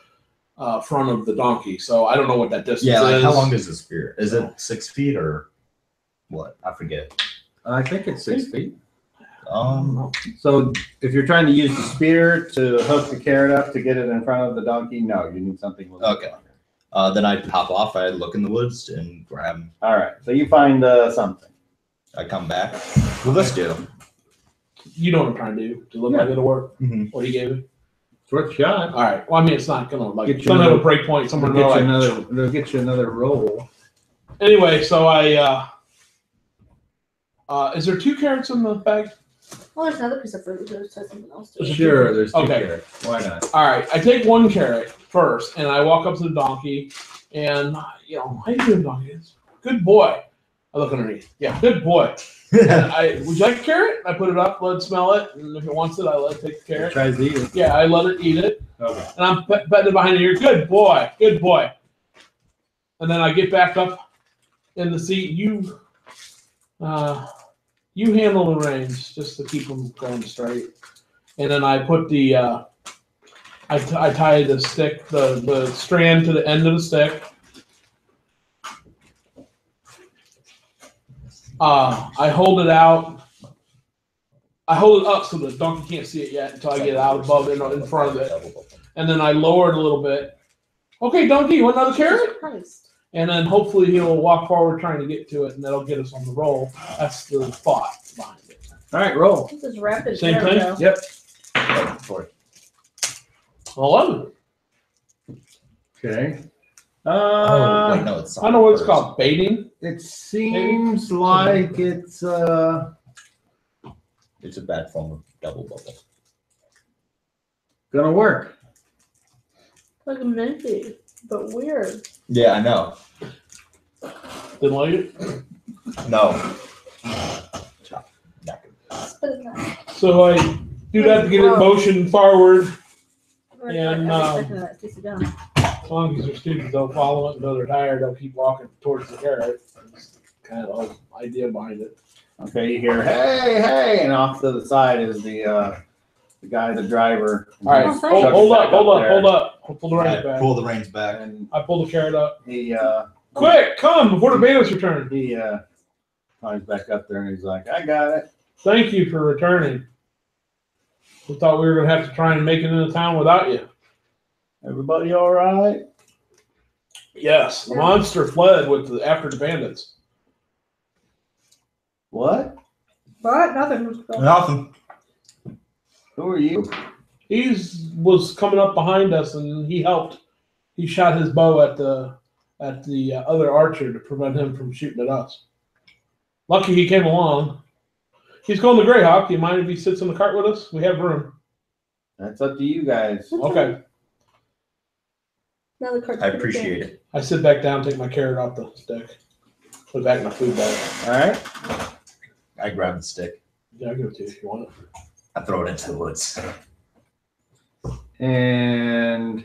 front of the donkey. So I don't know what that distance Yeah, like is. how long is the spear? Is it 6 feet or what? I forget. I think it's 6 feet. So if you're trying to use the spear to hook the carrot up to get it in front of the donkey, no, you need something. Okay. Then I'd hop off. I'd look in the woods and grab him. All right. So you find something. I come back. Well, let's do. You know what I'm trying to do to look like it'll work. Mhm. What he gave it. It's worth a shot. All right. Well, I mean, it's not gonna like Get it's you gonna have a another- break point somewhere. It'll get you another roll. Anyway, so I. Is there 2 carrots in the bag? Well, there's another piece of fruit. There's something else to it. Sure, there's 2 Okay. carrots. Why not? All right. I take 1 carrot first, and I walk up to the donkey, and how you doing, donkey? Good boy. I look underneath. Yeah, good boy. And would you like a carrot? I put it up, let it smell it, and if it wants it, I let it take the It carrot. tries to eat it. Yeah, I let it eat it, Okay. and I'm petting it behind the ear. Good boy, good boy. And then I get back up in the seat. You handle the reins just to keep them going straight. And then I put the I tie the stick, the strand to the end of the stick. I hold it out. I hold it up so the donkey can't see it yet until I get it out above it, in front of it. And then I lower it a little bit. Okay, donkey, you want another carrot? Christ. And then hopefully he'll walk forward trying to get to it, and that'll get us on the roll. That's the thought behind it. All right, roll. This is rapid. Same fire, thing? though. Yep. 11. Okay. Oh, wait, no, it's I don't know what it's called. Baiting? It seems like it's It's a bad form of double bubble. gonna work. Like a minty, but weird. Yeah, I know. Didn't like it? No. Chop. Not good. Spit in that. So I do that to get it motion forward. Right, And, every second of that piece of gum. As long as your students don't follow it until they're tired, they'll keep walking towards the carrot. That's kind of the idea behind it. Okay, you hear hey, hey, and off to the side is the guy, the driver. All right, Oh, thank you. hold up. There. Pull the reins back. Pull the reins back. And I pull the carrot up. he Quick, come before the bailiffs return. he climbs back up there and he's like, I got it. Thank you for returning. We thought we were gonna have to try and make it into town without you. Everybody all right? Yes, the monster fled after the bandits. What? What? Nothing. Nothing. Who are you? He was coming up behind us, and he helped. He shot his bow at the other archer to prevent him from shooting at us. Lucky he came along. He's going to Greyhawk. Do you mind if he sits in the cart with us? We have room. That's up to you guys. Okay. Now the cart's I pretty appreciate big. it. I sit back down, take my carrot off the stick, put it back in my food bag. All right. I grab the stick. Yeah, I'll give it to you if you want it. I throw it into the woods. And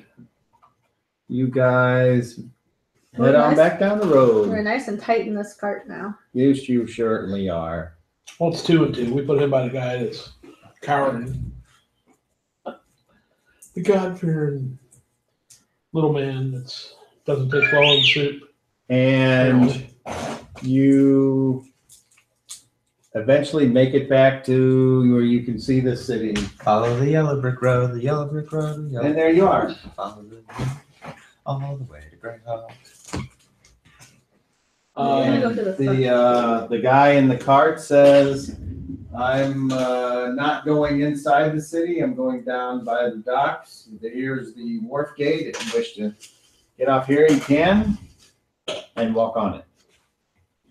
you guys head We're on nice. back down the We're road. nice and tight in this cart now. Yes, you certainly are. Well, it's 2 and 2. We put him by the guy that's cowering. The God-fearing little man that doesn't taste well in soup. And you eventually make it back to where you can see the city. Follow the yellow brick road, the yellow brick road, the yellow And there you are. Follow the all the way to Greyhawk. gonna go And to the front. the guy in the cart says, I'm not going inside the city. I'm going down by the docks. Here's the wharf gate. If you wish to get off here, you can, and walk on it.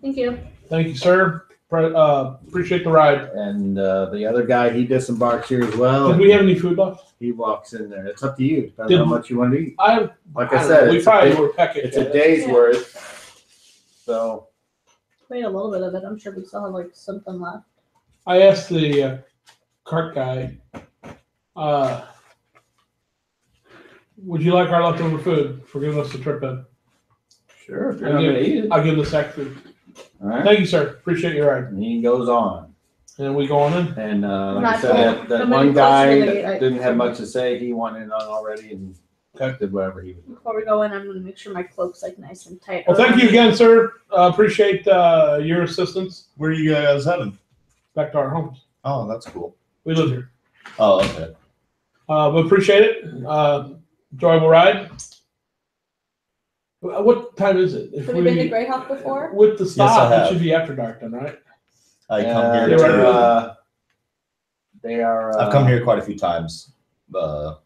Thank you. Thank you, sir. Appreciate the ride. And the other guy, he disembarks here as well. Did we have any food left? He walks in there. It's up to you. Depends Did- how much you want to eat. Like Like I said, we it's probably a, were peckish. it's a at it. day's Yeah. worth. So Wait a little bit of it. I'm sure we still have like something left. I asked the cart guy, Would you like our leftover food for giving us the trip in? Sure, if you're not gonna eat it. I'll give him the sack food. All right. Thank you, sir. Appreciate your ride. And he goes on. And we going in? And like Not I said, cool. that Somebody one guy close to the gate, didn't have much to say. He went in on already and did whatever he was doing. Before we go in, I'm gonna make sure my cloak's like nice and tight. Well, thank you again, sir. Appreciate your assistance. Where are you guys heading? Back to our homes. Oh, that's cool. We live here. Oh, okay. But appreciate it. Enjoyable ride. What time is it? If Have you been to Greyhawk before? With the stop, have. it should be after dark then, right? I come here. They are. I've come here quite a few times,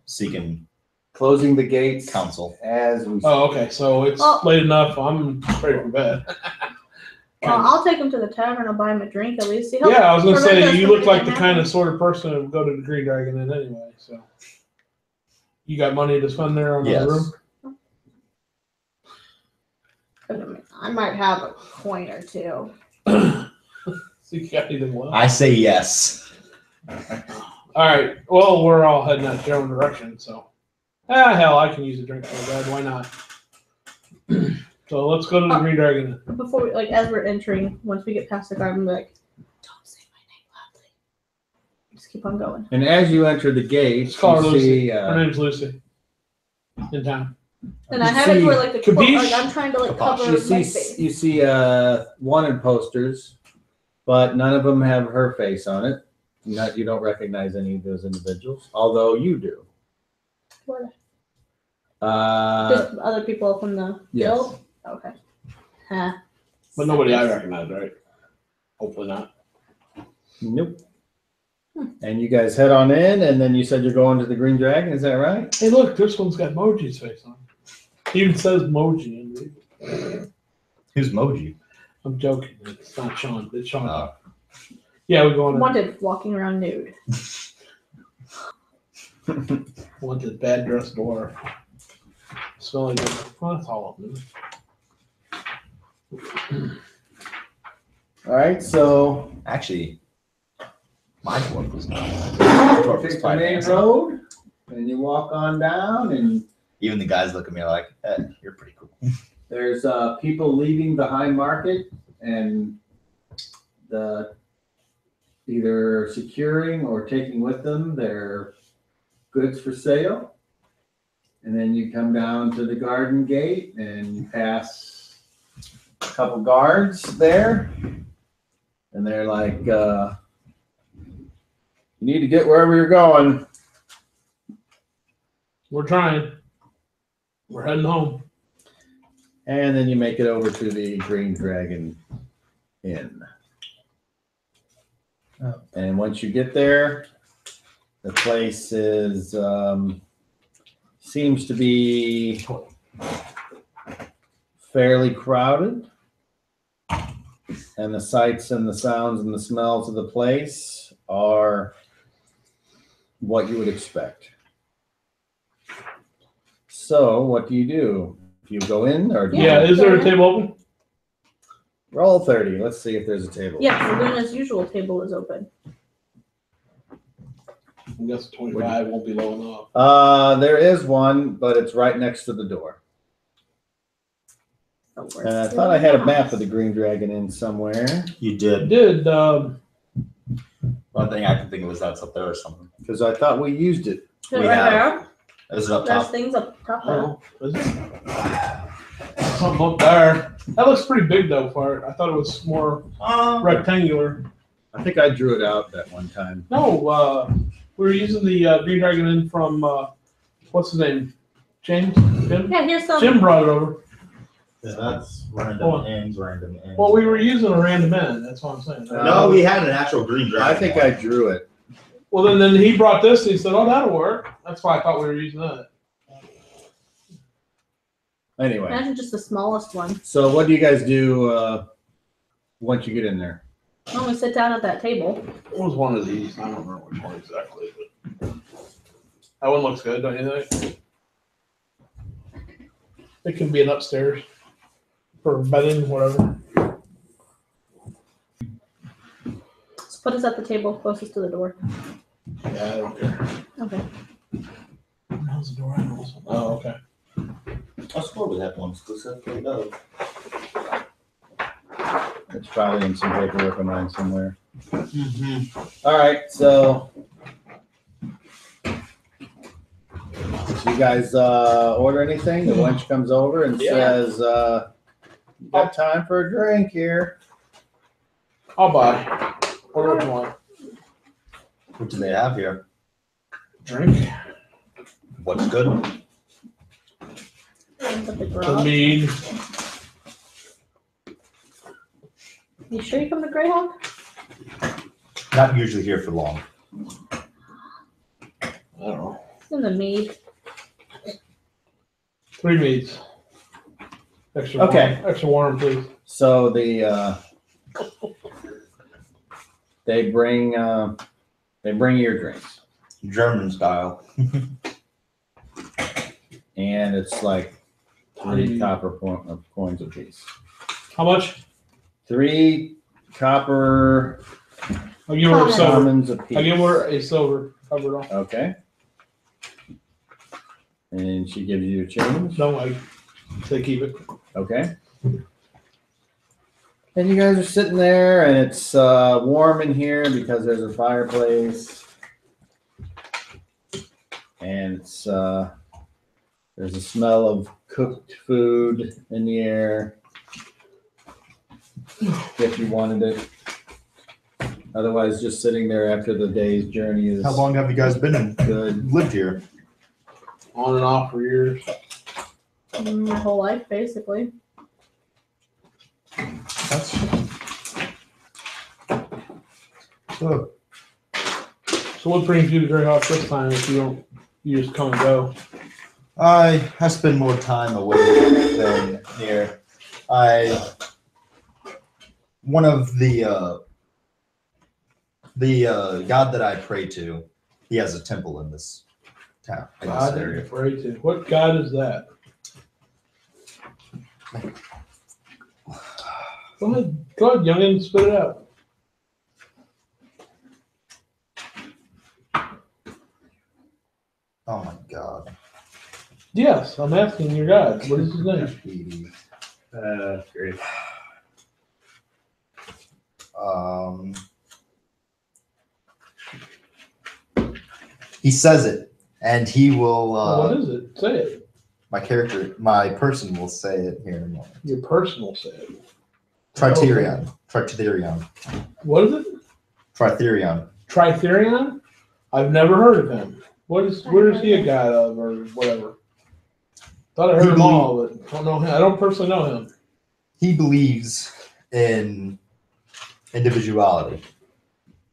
seeking closing the gates counsel. as we. Oh, okay. So it's late enough. I'm ready for bed. Well, I'll take him to the tavern. I'll buy him a drink at least. Yeah, I was gonna prevent say us you from look like the getting kind of happy. sort of person that would go to the Green Dragon Inn anyway. So you got money to spend there on the Yes. room? I might have a coin or two. So you got anything left? I say yes. All right. Well, we're all heading that your own direction, so hell, I can use a drink for bed. Why not? So let's go to the Green Dragon. Before we, like, as we're entering, once we get past the garden, we're like, don't say my name loudly. Just keep on going. And as you enter the gates, Let's call her you Lucy. see. Her name's Lucy. In town. And I have it to where, like, the quote, Capiche? like, I'm trying to, like, cover You my see, face. you see wanted posters, but none of them have her face on it. You don't recognize any of those individuals, although you do. What? Just other people from the yes. guild? Okay. Huh. But nobody I recognize, right? Hopefully not. Nope. And you guys head on in, and then you said you're going to the Green Dragon. Is that right? Hey, look, this one's got Moji's face on it. It even says Moji in it. Who's Moji? I'm joking. It's not Sean. It's Sean. Oh. Yeah, we're going in. Wanted walking around nude. Wanted bad dressed dwarf. Smelling good. Well, that's all of them. All right, so Actually, my dwarf was not. My dwarf was take the quite main handsome. road, and you walk on down, and Even the guys look at me like, "You're pretty cool." there's people leaving the High Market, and the either securing or taking with them their goods for sale. And then you come down to the garden gate, and you pass a couple guards there, and they're like, "You need to get wherever you're going." We're trying. We're heading home. And then you make it over to the Green Dragon Inn. Oh. And once you get there, the place is seems to be fairly crowded. And the sights and the sounds and the smells of the place are what you would expect. So, what do? Do you go in or do Yeah, you is there a table open? roll 30? Let's see if there's a table. Yeah, Luna's usual table is open. I guess 25 won't be low enough. There is one, but it's right next to the door. Oh, we're And I still thought I had a not. map of the Green Dragon Inn somewhere, You I did. did. One thing I can think of was that's up there or something. because I thought we used it. Is it We right have. Is it up there? There's top? things up top there. Oh, is it? Something up there. That looks pretty big though for it. I thought it was more rectangular. I think I drew it out that one time. No, we were using the Green Dragon Inn from what's his name? James? Jim? Yeah, here's some. Jim brought it over. Yeah, that's Hold random on. ends, random ends. Well, we were using a random inn. That's what I'm saying. No, we had an actual green dragon. I think I drew it. Well, then he brought this and he said, "Oh, that'll work." That's why I thought we were using that. Anyway, Imagine just the smallest one. so what do you guys do once you get in there? When we sit down at that table. It was one of these. I don't remember which one exactly, but that one looks good, don't you think? It can be an upstairs for bedding, whatever. Just put us at the table closest to the door. Yeah, I don't care. Okay. How's the door handle? Oh, I swore we had one specifically though. It's probably in some paperwork of mine somewhere. Mm-hmm. All right, so you guys order anything? The wench comes over and says, "You got time for a drink here?" I'll buy. Order what you want. What do they have here? Drink. What's good? The mead. You sure you come to Greyhawk? Not usually here for long. I don't know. It's in the mead. 3 meads. Extra Okay. warm, extra warm, please. So they bring your drinks, German style. and it's like 3 copper coins a piece. How much? 3 copper I'll give her a silver. commons a piece. I'll give her a silver. Cover it all. Okay. And she gives you a change. Don't like. They keep it. Okay. And you guys are sitting there, and it's warm in here because there's a fireplace, and it's there's a smell of cooked food in the air. If you wanted it. Otherwise, just sitting there after the day's journey is How long have you guys been good. lived here? On and off for years. My whole life, basically. That's so. So what brings you to Greyhawk this time if you don't, you just come and go? I spend more time away than here. One of the god that I pray to, he has a temple in this town, in this God, area. pray to. What God is that? Go ahead, youngin, spit it out. Oh my god. Yes, I'm asking your God. What is his name? Great. He says it, and he will. What is it? Say it. My person will say it here in a moment. Your personal say it. Tritherion. Tritherion. What is it? Tritherion. Tritherion? I've never heard of him. Where is he a god of, or whatever? Thought I heard him all, but don't know him. I don't personally know him. He believes in individuality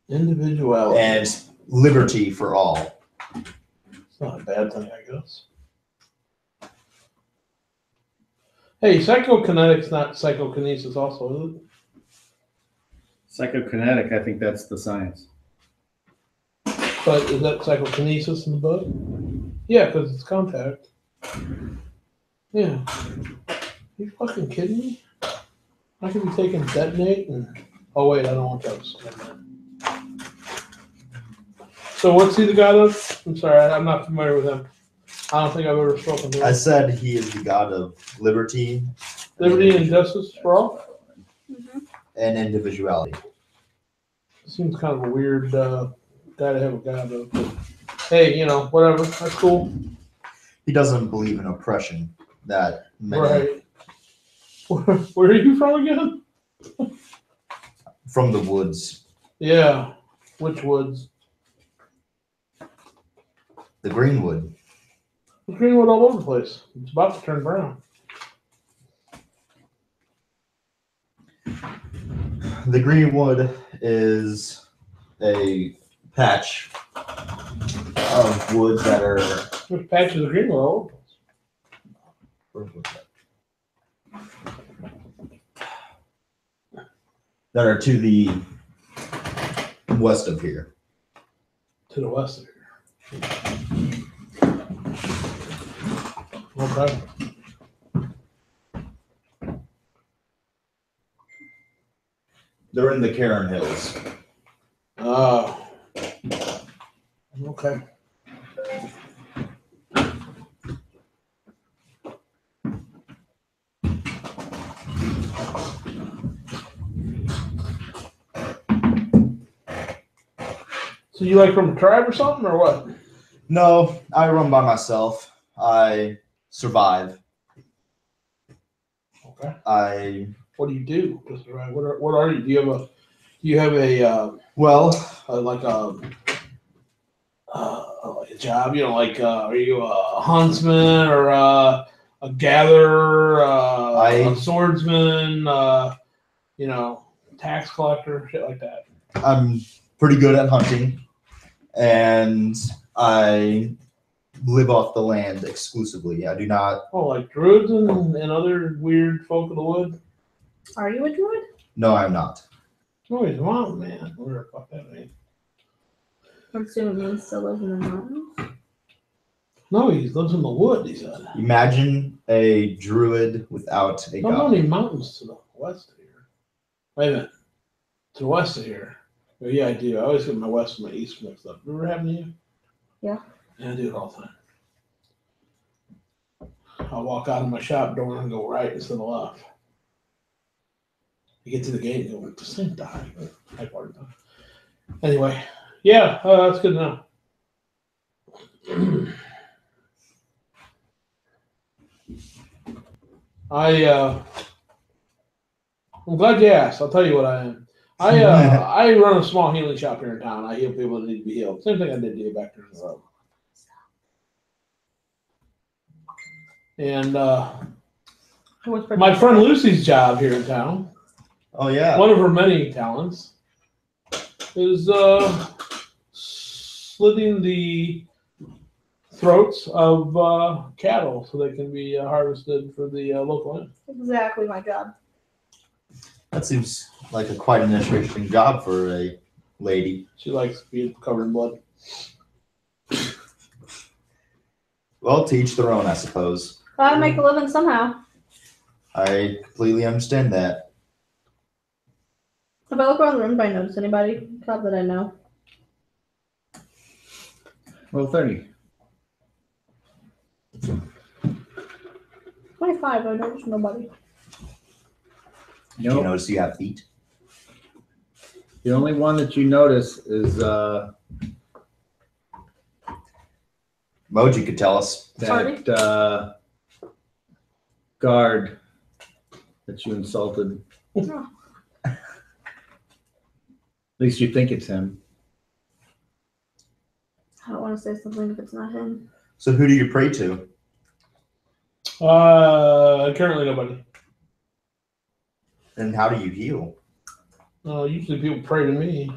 Individuality. and liberty for all. It's not a bad thing, I guess. Hey, psychokinetics, not psychokinesis, also, is it? Psychokinetic, I think that's the science. But is that psychokinesis in the book? Yeah, because it's contact. Yeah. Are you fucking kidding me? I could be taking detonate and. Oh, wait, I don't want those. So, what's he the god of? I'm sorry, I'm not familiar with him. I don't think I've ever spoken to him. I said he is the god of liberty. Liberty and justice for all? Mm-hmm. And individuality. Seems kind of a weird guy to have a god of. But hey, whatever. That's cool. He doesn't believe in oppression. That many, Right. Where are you from again? from the woods, Yeah. Which woods? the greenwood. There's greenwood all over the place. It's about to turn brown. The greenwood is a patch of woods that are. There's patches of greenwood all over the place. That are to the west of here. To the west of here. Okay. They're in the Cairn Hills. Oh. Okay. So you like from a tribe or something, or what? No, I run by myself. I survive. Okay. What do you do? What are you? Do you have a like a job? You know, like are you a huntsman or a gatherer, a swordsman? You know, tax collector, shit like that. I'm pretty good at hunting, and I live off the land exclusively. I do not. Oh, like druids and other weird folk of the wood? Are you a druid? No, I'm not. No, he's a mountain man. Whatever the fuck that means. I'm assuming he still lives in the mountains. No, he lives in the wood, he said. Imagine a druid without a Don't know god. any mountains to the west of here. Wait a minute. To the west of here. Oh, yeah, I do. I always get my west and my east mixed up. Ever happen to you? Yeah. Yeah, I do it all the time. I'll walk out of my shop door and go right instead of left. You get to the gate and go, the same time. Anyway, yeah, that's good to know. I'm glad you asked. I'll tell you what I am. I run a small healing shop here in town. I heal people that need to be healed. Same thing I did to you back there in the road. And my friend Lucy's job here in town, Oh yeah. one of her many talents, is slitting the throats of cattle so they can be harvested for the local inn. Exactly my job. That seems like quite an interesting job for a lady. She likes being covered in blood. Well, to each their own, I suppose. Gotta make a living somehow. I completely understand that. If I look around the room, do I notice anybody? Not that I know. Roll 30. 25, I notice nobody. Do you notice you have feet? The only one that you notice is Moji could tell us. that guard that you insulted. Oh. At least you think it's him. I don't want to say something if it's not him. So who do you pray to? Currently nobody. And how do you heal? Usually people pray to me.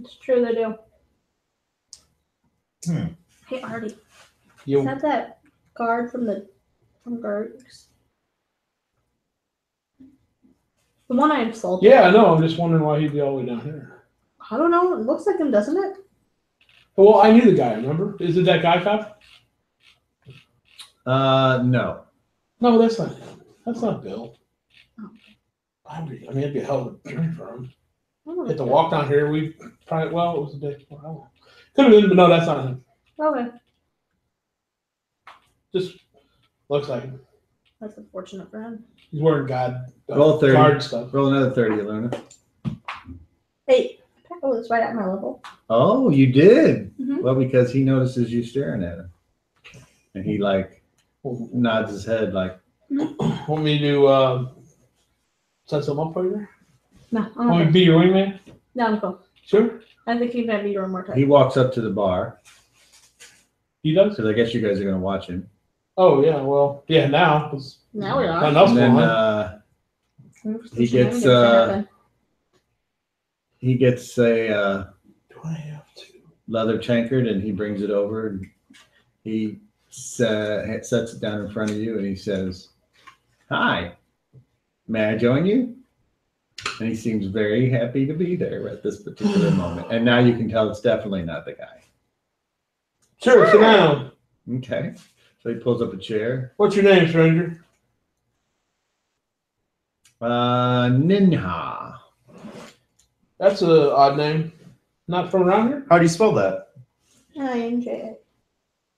It's true, they do. Hmm. Hey, Artie. Is You that guard from Gerg's? The one I insulted? Yeah, I know. I'm just wondering why he'd be all the way down here. I don't know. It looks like him, doesn't it? Well, I knew the guy, remember? Is it that guy, Fab? No. No, that's not him. That's not Bill. Oh. I mean, it'd be a hell of a journey for him. I don't know. Had to walk down here. We probably, well, it was the day before. I don't know. Could have been, but no, that's not him. Okay. Just looks like him. That's unfortunate for him. He's wearing guard Roll 30. guard stuff. Roll another 30, Aluna. Hey, oh, it's right at my level. Oh, you did? Mhm. Well, because he notices you staring at him. And he, like, nods his head, like, Want me to set some up for you? No, Want me to okay. be your wingman? No, I'm cool. Sure. I think you can be your more time. he walks up to the bar. He does? Because I guess you guys are going to watch him. Oh, yeah, well, yeah, now. Now we are. Nothing else And going then on. he gets a Do I have to? leather tankard and he brings it over and he sets it down in front of you and he says, "Hi, may I join you?" And he seems very happy to be there at this particular moment. And now you can tell it's definitely not the guy. Sure, sit down. Okay. So he pulls up a chair. What's your name, stranger? Ninha. That's an odd name. Not from around here? How do you spell that? INJ.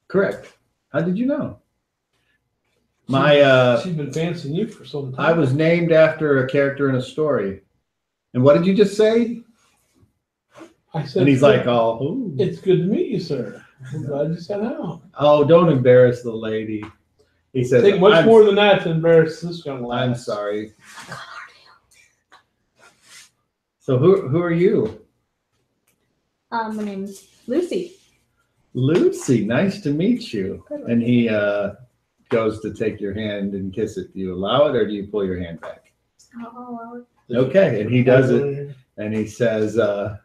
Correct. How did you know? My She's been fancying you for some time. I was named after a character in a story. And what did you just say? I said, And he's like, "Oh, ooh. it's good to meet you, sir. I'm glad you sat down. Oh, don't embarrass the lady." He says, Take much "I'm- more than that to embarrass this young lad. I'm sorry." So who are you? My name's Lucy. Lucy, nice to meet you. And he goes to take your hand and kiss it. Do you allow it or do you pull your hand back? Oh, Okay, and he does it, and he says, "Oh,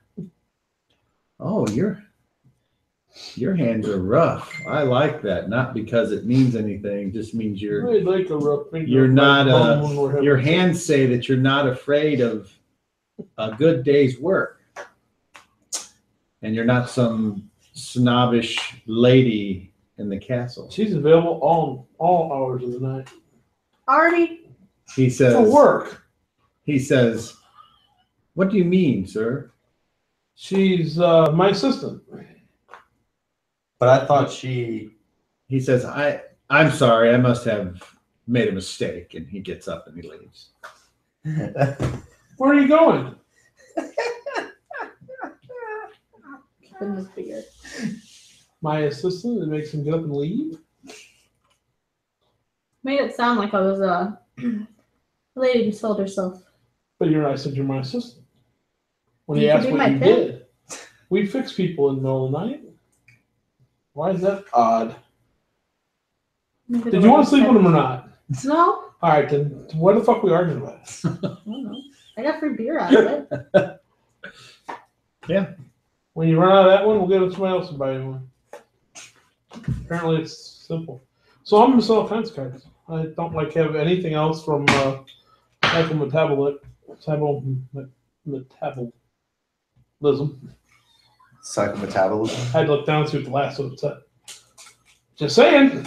your hands are rough. I like that. Not because it means anything, just means I'd like a rough finger you're on my not bum when we're having your sex. hands say that you're not afraid of a good day's work, and you're not some snobbish lady in the castle." She's available all hours of the night. Artie. He says, For work. He says, "What do you mean, sir?" She's my assistant. But I thought she. He says, I'm sorry, I must have made a mistake." And he gets up and he leaves. Where are you going? Keeping this beard. My assistant that makes him get up and leave? Made it sound like I was a lady who sold herself. But I said you're my assistant. When You he could asked be what my you pimp. did, we fix people in the middle of the night. Why is that odd? Did you want to sleep with him or not? No. All right, then what the fuck we arguing about? I don't know. I got free beer out of it. When you run out of that one, we'll get somebody else to buy you one. Apparently, it's simple. So I'm gonna sell fence cards. I don't like have anything else from metabolism. Psychometabolism. I had to look down and see what the last one said. Just saying.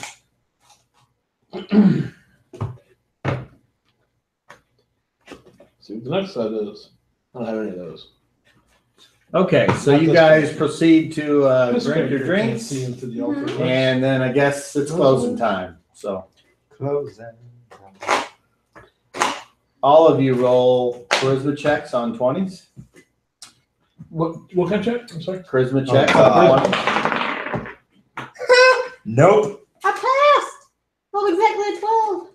See what the next side is. I don't have any of those. Okay, so Not you this guys one. proceed to This drink your character can't drinks, see into the altar. and then I guess it's closing time. So Closing. all of you roll charisma checks on 20s. What kind of check? I'm sorry. Charisma checks God. on 20s. Nope. I passed. Rolled exactly a 12.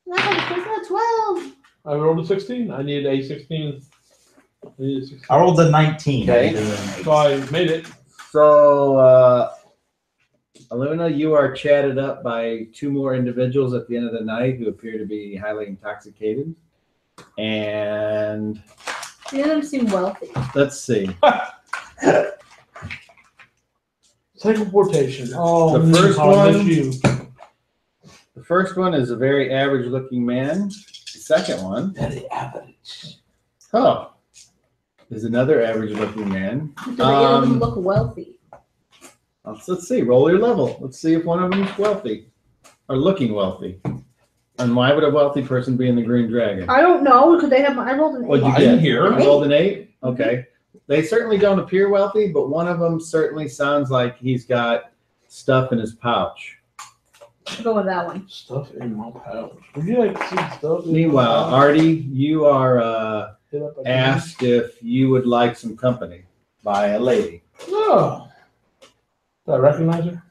And I got a 12. I rolled a 16. I needed a 16. I rolled a 19. Okay. So I made it. So, Aluna, you are chatted up by two more individuals at the end of the night who appear to be highly intoxicated. And None of them seem wealthy. let's see. Teleportation. Oh, The first I miss one- you. The first one is a very average-looking man. The second one, Very average. is another average-looking man. Because any of them look wealthy. Let's see. Roll your level. Let's see if one of them is wealthy or looking wealthy. And why would a wealthy person be in the Green Dragon? I don't know. Could they have? I rolled an 8. What'd you I get? didn't hear. You rolled an 8? Okay. They certainly don't appear wealthy, but one of them certainly sounds like he's got stuff in his pouch. I'll go with that one. Stuff in my pouch. Would you like to see stuff? In my Meanwhile, pouch? Artie, you are Hit up a- asked if you would like some company by a lady. Oh. Do I recognize her?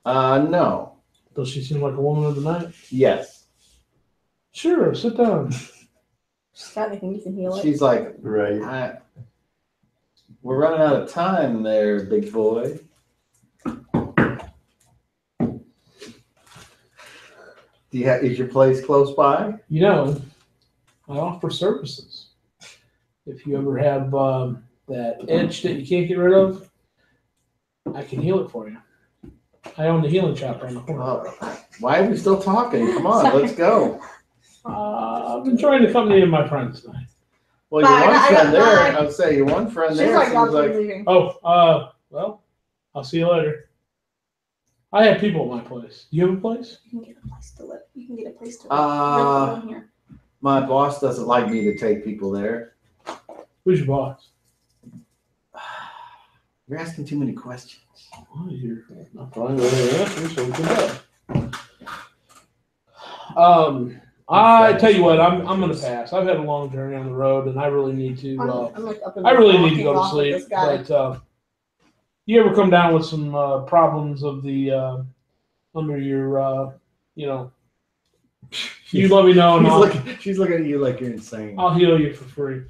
No. Does she seem like a woman of the night? Yes. Sure, sit down. She's got anything you can heal it. She's like, Right. we're running out of time there, big boy. Is your place close by? You know, I offer services. If you ever have that edge that you can't get rid of, I can heal it for you. I own the healing shop around the corner. Oh, why are we still talking? Come on, let's go. I've been trying to accompany my friends tonight. Well, your Bye, one I friend got there, bye. I would say your one friend She's there like, seems like leaving. Oh, well, I'll see you later. I have people at my place. You have a place? You can get a place to live. You can get a place to live. Uh, Right here. my boss doesn't like me to take people there. Who's your boss? You're asking too many questions. Oh, you're not trying to answer, so we can go. I tell you what, I'm gonna pass. I've had a long journey on the road, and I really need to. I'm like up in I the really need to go to walking off with sleep. this guy. But you ever come down with some problems of the under your, you let me know, and She's looking at you like you're insane. I'll heal you for free.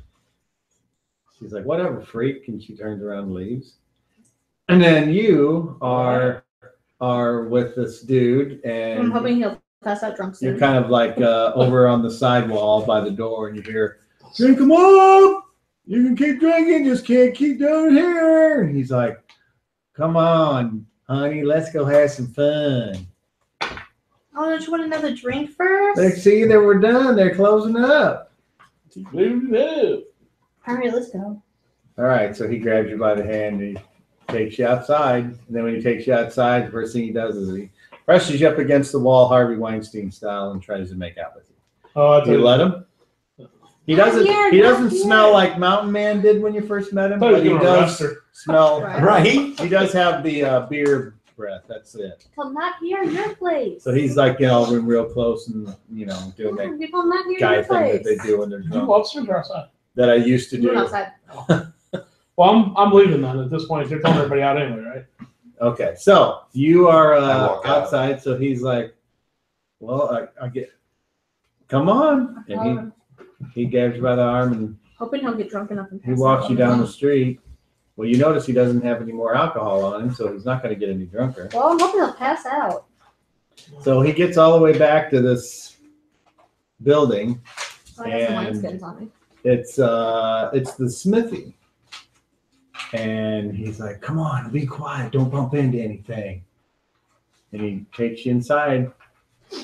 She's like, whatever, freak. And she turns around and leaves. And then you are with this dude, and I'm hoping he'll pass out drunk soon. you're kind of like over on the sidewall by the door, and you hear, drink them up. You can keep drinking, just can't keep down here. And he's like, come on, honey, let's go have some fun. Oh, don't you want another drink first? They see that we're done. They're closing up. All right, let's go. All right, so he grabs you by the hand and he takes you outside. And then when he takes you outside, the first thing he does is he presses you up against the wall, Harvey Weinstein style, and tries to make out with you. Oh, Do you let him? He doesn't. Not here, He not doesn't here. smell like Mountain Man did when you first met him, but he does smell. Right. He does have the beer breath. That's it. Come not here, your place. So he's like, real close and doing that People not here, guy your thing that place. they do when they're You drunk. upstairs or outside? That I used to Doing do. outside. Well, I'm leaving then. At this point, you're telling everybody out anyway, right? Okay, so you are I walk out. outside. So he's like, "Well, I get, come on," and he grabs you by the arm and Hoping he'll get drunk enough and he pass walks out you on down the the street. Well, you notice he doesn't have any more alcohol on him, so he's not going to get any drunker. Well, I'm hoping he'll pass out. So he gets all the way back to this building. I got some And- wineskins on me. It's the smithy, and he's like, "Come on, be quiet, don't bump into anything." And he takes you inside.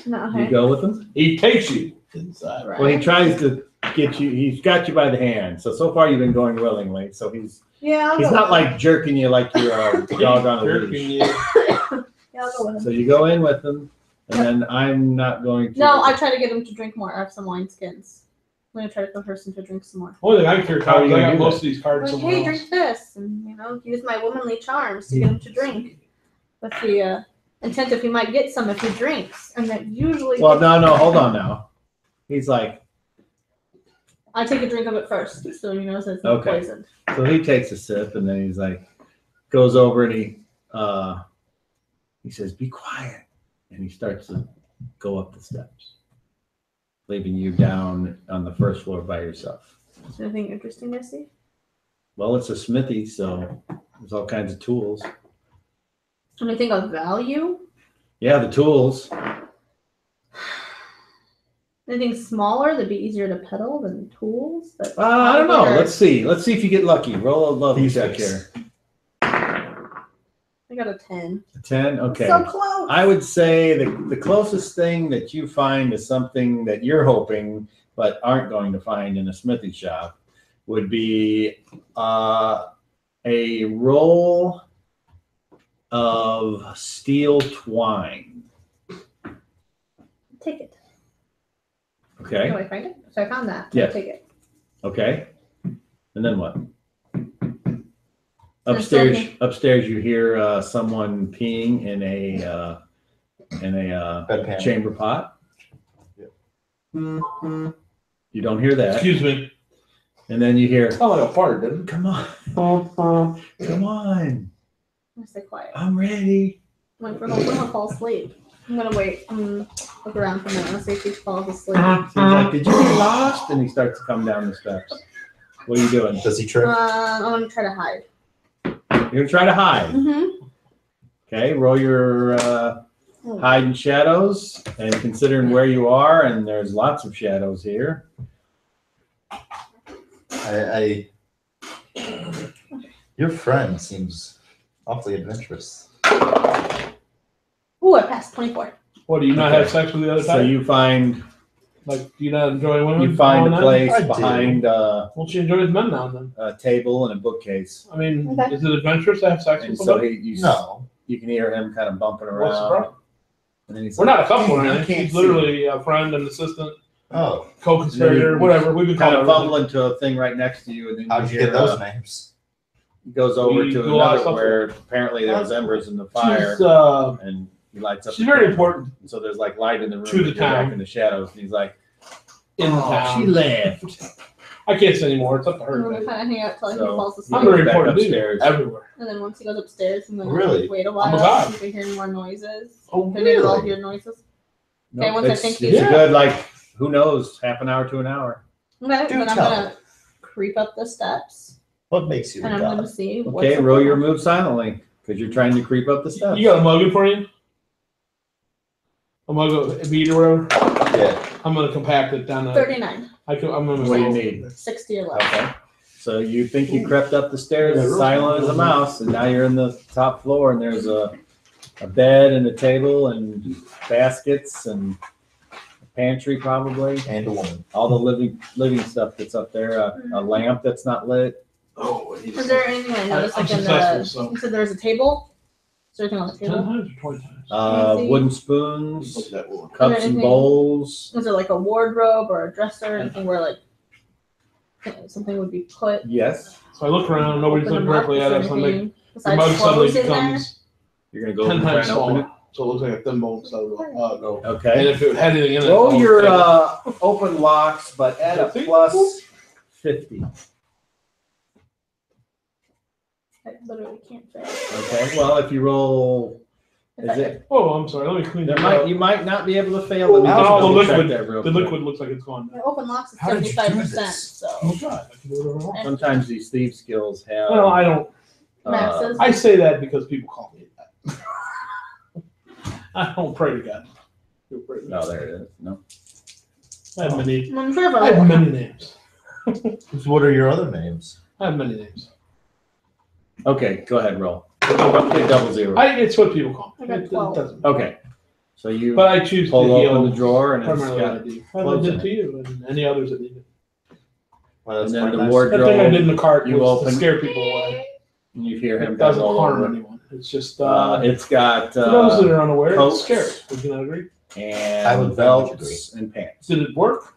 No, You okay. go with him. He takes you inside. Right. Well, he tries to get you. He's got you by the hand. So far you've been going willingly. So he's Yeah, I'll he's go not with like jerking you like you're a dog on a Jerking leash. you. him. Yeah, I'll go with him. So you go in with him, and then I'm not going to. No, I try to get him to drink more. I have some wineskins. I'm gonna try to coerce him to drink some more. Only thing I can carry How are cards. you I gonna got do most that? of these cards Like, somewhere hey, else. drink this, and use my womanly charms to get him to drink, with the intent if he might get some if he drinks, and that usually. Well, no, hold on now. He's like, I take a drink of it first, so he knows it's not Okay. poisoned. so he takes a sip, and then he's like, goes over and he says, "Be quiet," and he starts to go up the steps, leaving you down on the first floor by yourself. Is there anything interesting I see? Well, it's a smithy, so there's all kinds of tools. Anything of value? Yeah, the tools. Anything smaller that'd be easier to peddle than tools? But I don't know. probably are- Let's see. Let's see if you get lucky. Roll a love D6. check here. I got a 10. A 10? Okay. So close. I would say the closest thing that you find is something that you're hoping but aren't going to find in a smithy shop would be a roll of steel twine. Take it. Okay. Do I find it? So I found that. Yes. Take it. Okay. And then what? There's Upstairs, something- upstairs, you hear someone peeing in a Bedpan. chamber pot. Yep. You don't hear that, Excuse me. and then you hear, Sound like a fart, didn't "Come on, come on, I'm gonna stay quiet. I'm ready." I'm gonna fall asleep. I'm gonna wait. I'm gonna look around for a minute and see if he falls asleep. So he's like, "Did you get lost?" And he starts to come down the steps. What are you doing? Does he trip? I'm gonna try to hide. You're gonna try to hide. Mm-hmm. Okay, roll your hide in shadows, and considering where you are, and there's lots of shadows here. Your friend seems awfully adventurous. Ooh, I passed 24. What, do you not Okay. have sex with the other So type? you find Like, do you not enjoy women? you find now a and then? place I do. behind Well, she enjoys men now and then. a table and a bookcase, Oh, I mean, Okay. is it adventurous to have sex and with so somebody? No. you can hear him kind of bumping What's the around. problem? And then he's We're like, not a couple or "I anything. can't She's see." literally a friend, an assistant, Oh, co-conspirator, whatever. We can call kind it of fumbling to a thing right next to you, and then how'd you get those names? He goes over We to do a lot of another stuff. where apparently there was embers in the fire, She's and he lights up. she's the very candle. important. And so there's like light in the room. To the but you're back town. in the shadows. And he's like, in town. She left. I can't say anymore. It's up to And her. we're kind of hang out till he So, falls asleep. I'm very Back important dude. upstairs. Everywhere. And then once he goes upstairs, and then Really? wait a Oh while, my God. you can hear more noises. Oh, Can you all really? hear noises? Nope, Okay, once I it's, think it's he's- a good, like, who knows, half an hour to an hour. Okay, Do then I'm tell. gonna creep up the steps, What makes you and a I'm gonna god? see what's Okay, up roll there. your move silently because you're trying to creep up the steps. You got a mug in front of you? A mug of bead or whatever? Yeah. I'm going to compact it down to. 39, I'm going to What do you need? 60 or less. Okay. So you think you crept up the stairs Yeah, as real silent small. as a mouse, and now you're in the top floor, and there's a bed and a table and baskets and a pantry probably. And a woman. All the living stuff that's up there. A lamp that's not lit. Oh, Is there anything I noticed I'm like in successful, the? so. You said there's a table. Is there anything on the 10 table? times or 20 times? Fancy. Wooden spoons, That will- cups and anything- bowls. Is there like a wardrobe or a dresser, anything where like something would be put? Yes. So I look around, nobody's Open looking them up, directly is at there us. I'm like, anything the besides mug suddenly clothes in there? becomes You're gonna go 10 over and times try and open smaller. So it looks like a thin bowl instead of a no. it. Okay. And if it had anything in it, Roll I'll your take it. open locks, but add a 50? plus 50. I literally can't fit. Okay. Well, if you roll, If is I- it? Oh, I'm sorry. Let me clean There that up. you might not be able to fail. Let me Oh, just the double check liquid- that real The quick. liquid looks like it's gone. My open locks is How did you do 75%. this? So Oh, God. I can do whatever I want. Sometimes these thief skills have. Well, I don't. Maxes. I say that because people call me that. I don't pray to God. Don't pray to No, God. there it is. No. I have many. I'm sure if I I have look, many names. What are your other names? I have many names. Okay, go ahead, roll. Get double zero. It's what people call me. I got It 12. doesn't. Okay. So you But I choose to pull heal open the drawer and it's primarily what I got, do. clothes I did in to you and any others that need it. Well, and that's then quite the nice. That thing I wardrobe. did in the cart You was to open- scare people away. And you hear him It doesn't all harm over. anyone. It's just It's got for those that are unaware, coats. it's scary. Would you not agree? I would and very much belts and pants. Did it work?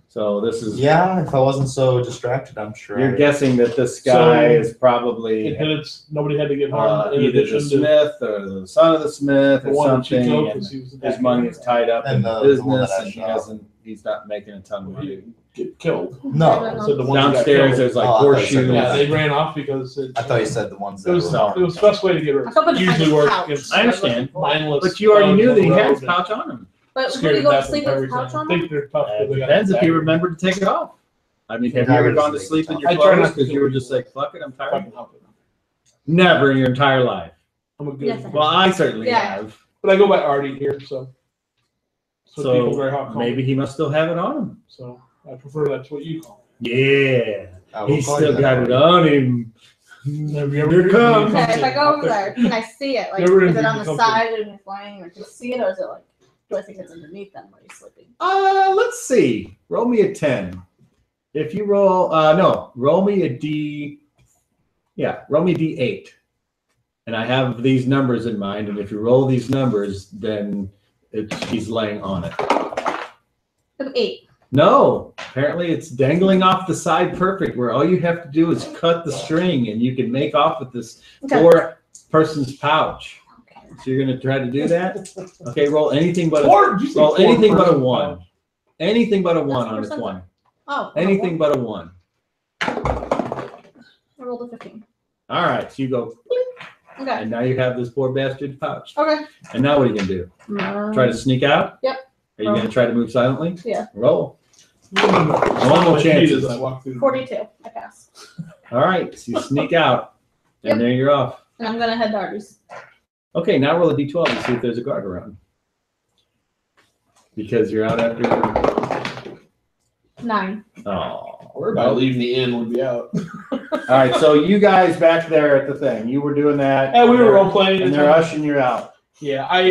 So this is. Yeah, if I wasn't so distracted, I'm sure. You're I- guessing that this guy So- is probably It did its. Nobody had to get harmed. In either addition the to Smith or the son of the Smith the or one that she something. killed And because he was his money is tied up in And the the one business, that I and he shot. hasn't. He's not making a ton of money. He get killed. No, So the one that got Downstairs, killed. there's like Oh, I thought you said horseshoes. the Yeah, one. they ran off because it, I thought you said the ones it that was were. it was the best way to get rid I thought of it it. was Usually like a work couch. against I understand. mindless. But you already dogs knew on that the he had road his pouch on him. But when scared you to go to death sleep of with a pouch everything. on I them? think they're tough. It because they got depends if attacked. you remember to take it off. I mean, have you I ever would gone to sleep sleep in with your I try not clothes to because you kill were people. just like, fuck it, I'm tired? Fucking help it. Never in your entire life. I'm a good. Yes, I have. Well, I certainly Yeah. have. But I go by Artie here, so. So people Greyhawk call Maybe me. he must still have it on him. So I prefer that's what you call Yeah. I will He's call still you got that. it on him. me. Have you ever Here it comes. Okay, if I go over there, can I see it? Like, Never is it on the something. side and it's lying, or can I see it, or is it like, do I think it's underneath them when he's sleeping? Let's see. Roll me a 10. If you roll, no, roll me a D. Yeah, roll me D8. And I have these numbers in mind. And if you roll these numbers, then he's laying on it. I have 8. No, apparently it's dangling off the side perfect, where all you have to do is cut the string and you can make off with this Okay. 4-person's pouch. Okay. So you're going to try to do that? Okay, roll anything but a, Or did you say roll four anything but a person 1. pouch? Anything but a 1 on That's this 4%. one. Oh. Anything but a 1. I rolled a 15. All right, so you go, Okay. and now you have this poor bastard pouch. Okay. And now what are you going to do? Try to sneak out? Yep. Are you going to try to move silently? Yeah. Roll. Normal chances. I walk through. 42. I pass. All right, so you sneak out, and Yep. there you're off. And I'm gonna head to Artie's. Okay, now roll a d12 and see if there's a guard around. Because you're out after. 9. Oh, We're about leaving the inn. Would be out. All right, so you guys back there at the thing, you were doing that. Yeah, we were role playing. And they're ushering you out. Yeah, I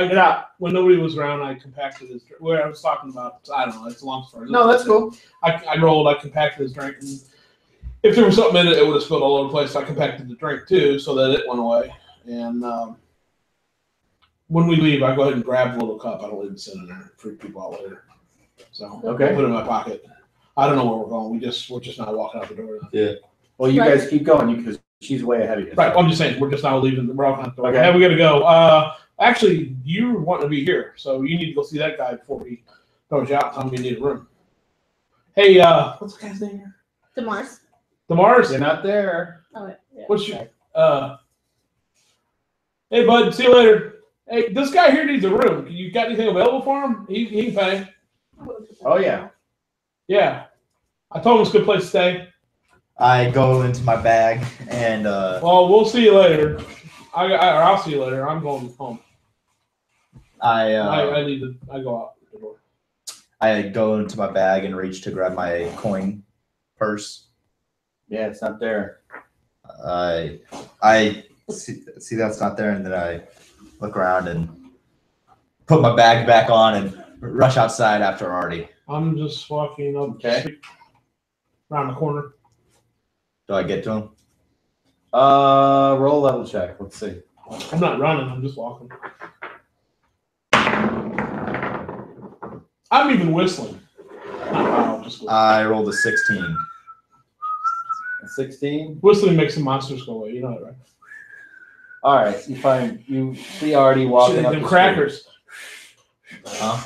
Get out. when nobody was around, I compacted his drink. Where I was talking about, I don't know. It's a long story. No, that's cool. I rolled. I compacted his drink, and if there was something in it, it would have spilled all over the place. So I compacted the drink too, so that it went away. And when we leave, I go ahead and grab the little cup. I don't leave it sitting there and freak people out later. So Okay. I put it in my pocket. I don't know where we're going. We're just not walking out the door. Well, you Right. guys keep going because she's way ahead of you. Right. I'm just saying we're just now leaving. We're walking out the door. Okay. Hey, we got to go. Actually, you want to be here, so you need to go see that guy before we Throw you out, tell me you need a room. Hey, what's the guy's name here? Demar's. Demar's? You're not there. Oh, wait. Yeah. What's your, hey, bud, see you later. Hey, this guy here needs a room. You got anything available for him? He can pay. Oh, yeah. Yeah. I told him it's a good place to stay. I go into my bag and Well, we'll see you later. I'll see you later. I'm going home. I go out the door. I go into my bag and reach to grab my coin purse. Yeah, it's not there. I see that's not there, and then I look around and put my bag back on and rush outside after Artie. I'm just walking up around the corner. Do I get to him? Roll level check. Let's see. I'm not running. I'm just walking. I'm even whistling. Not just whistling. I rolled a 16. 16. Whistling makes the monsters go away. You know that, right? All right. You see Artie walking up them the crackers. Huh?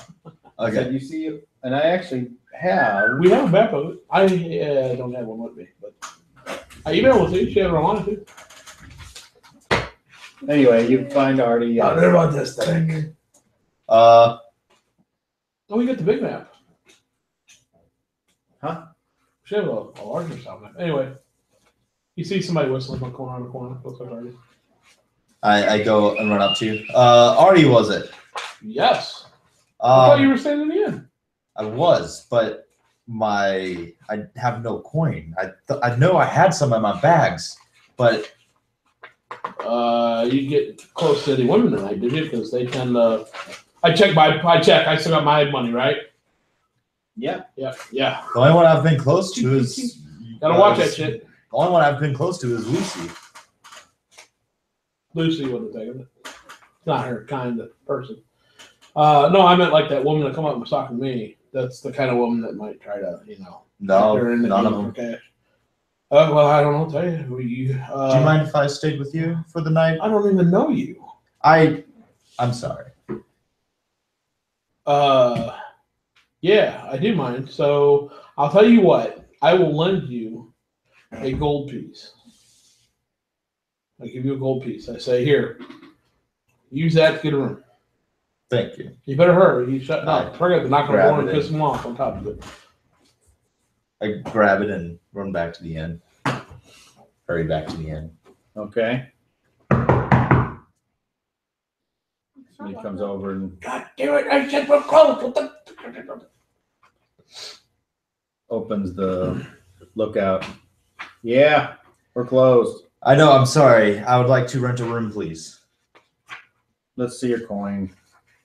Okay. Okay. You see, and I actually have. We have a map of it. I don't have one with me, but I emailed it to you. She had it wanted to. Anyway, you find Artie. about this thing. Uh, Oh, we got the big map. Huh? She have a larger size map. Anyway, you see somebody whistling from corner to corner. Looks like Artie. I go and run up to you. Artie, was it? Yes. I thought you Um, were standing in. I was, but I have no coin. I know I had some in my bags, but You get close to any women tonight, did you? Because they tend to. I check. I still got my money, right? Yeah. Yeah. the only one I've been close to is. Gotta watch that shit. The only one I've been close to is Lucy. Lucy wouldn't have taken it. Not her kind of person. No, I meant like that woman that come up and was talking to me. That's the kind of woman that might try to, No, get her in the none of game them. for cash. Well, I don't know. Tell you, Do you mind if I stayed with you for the night? I don't even know you. I'm sorry. Yeah, I do mind. So I'll tell you what. I will lend you a gold piece. I give you a gold piece. I say, here, use that to get a room. Thank you. You better hurry. You shut up. Forget to knock on the Grab door and it piss him off on top of it. I grab it and run back to the inn. Hurry back to the inn. Okay. He comes over and God damn it! I said we're closed. What the? opens the lookout. Yeah, we're closed. I know. I'm sorry. I would like to rent a room, please. Let's see your coin.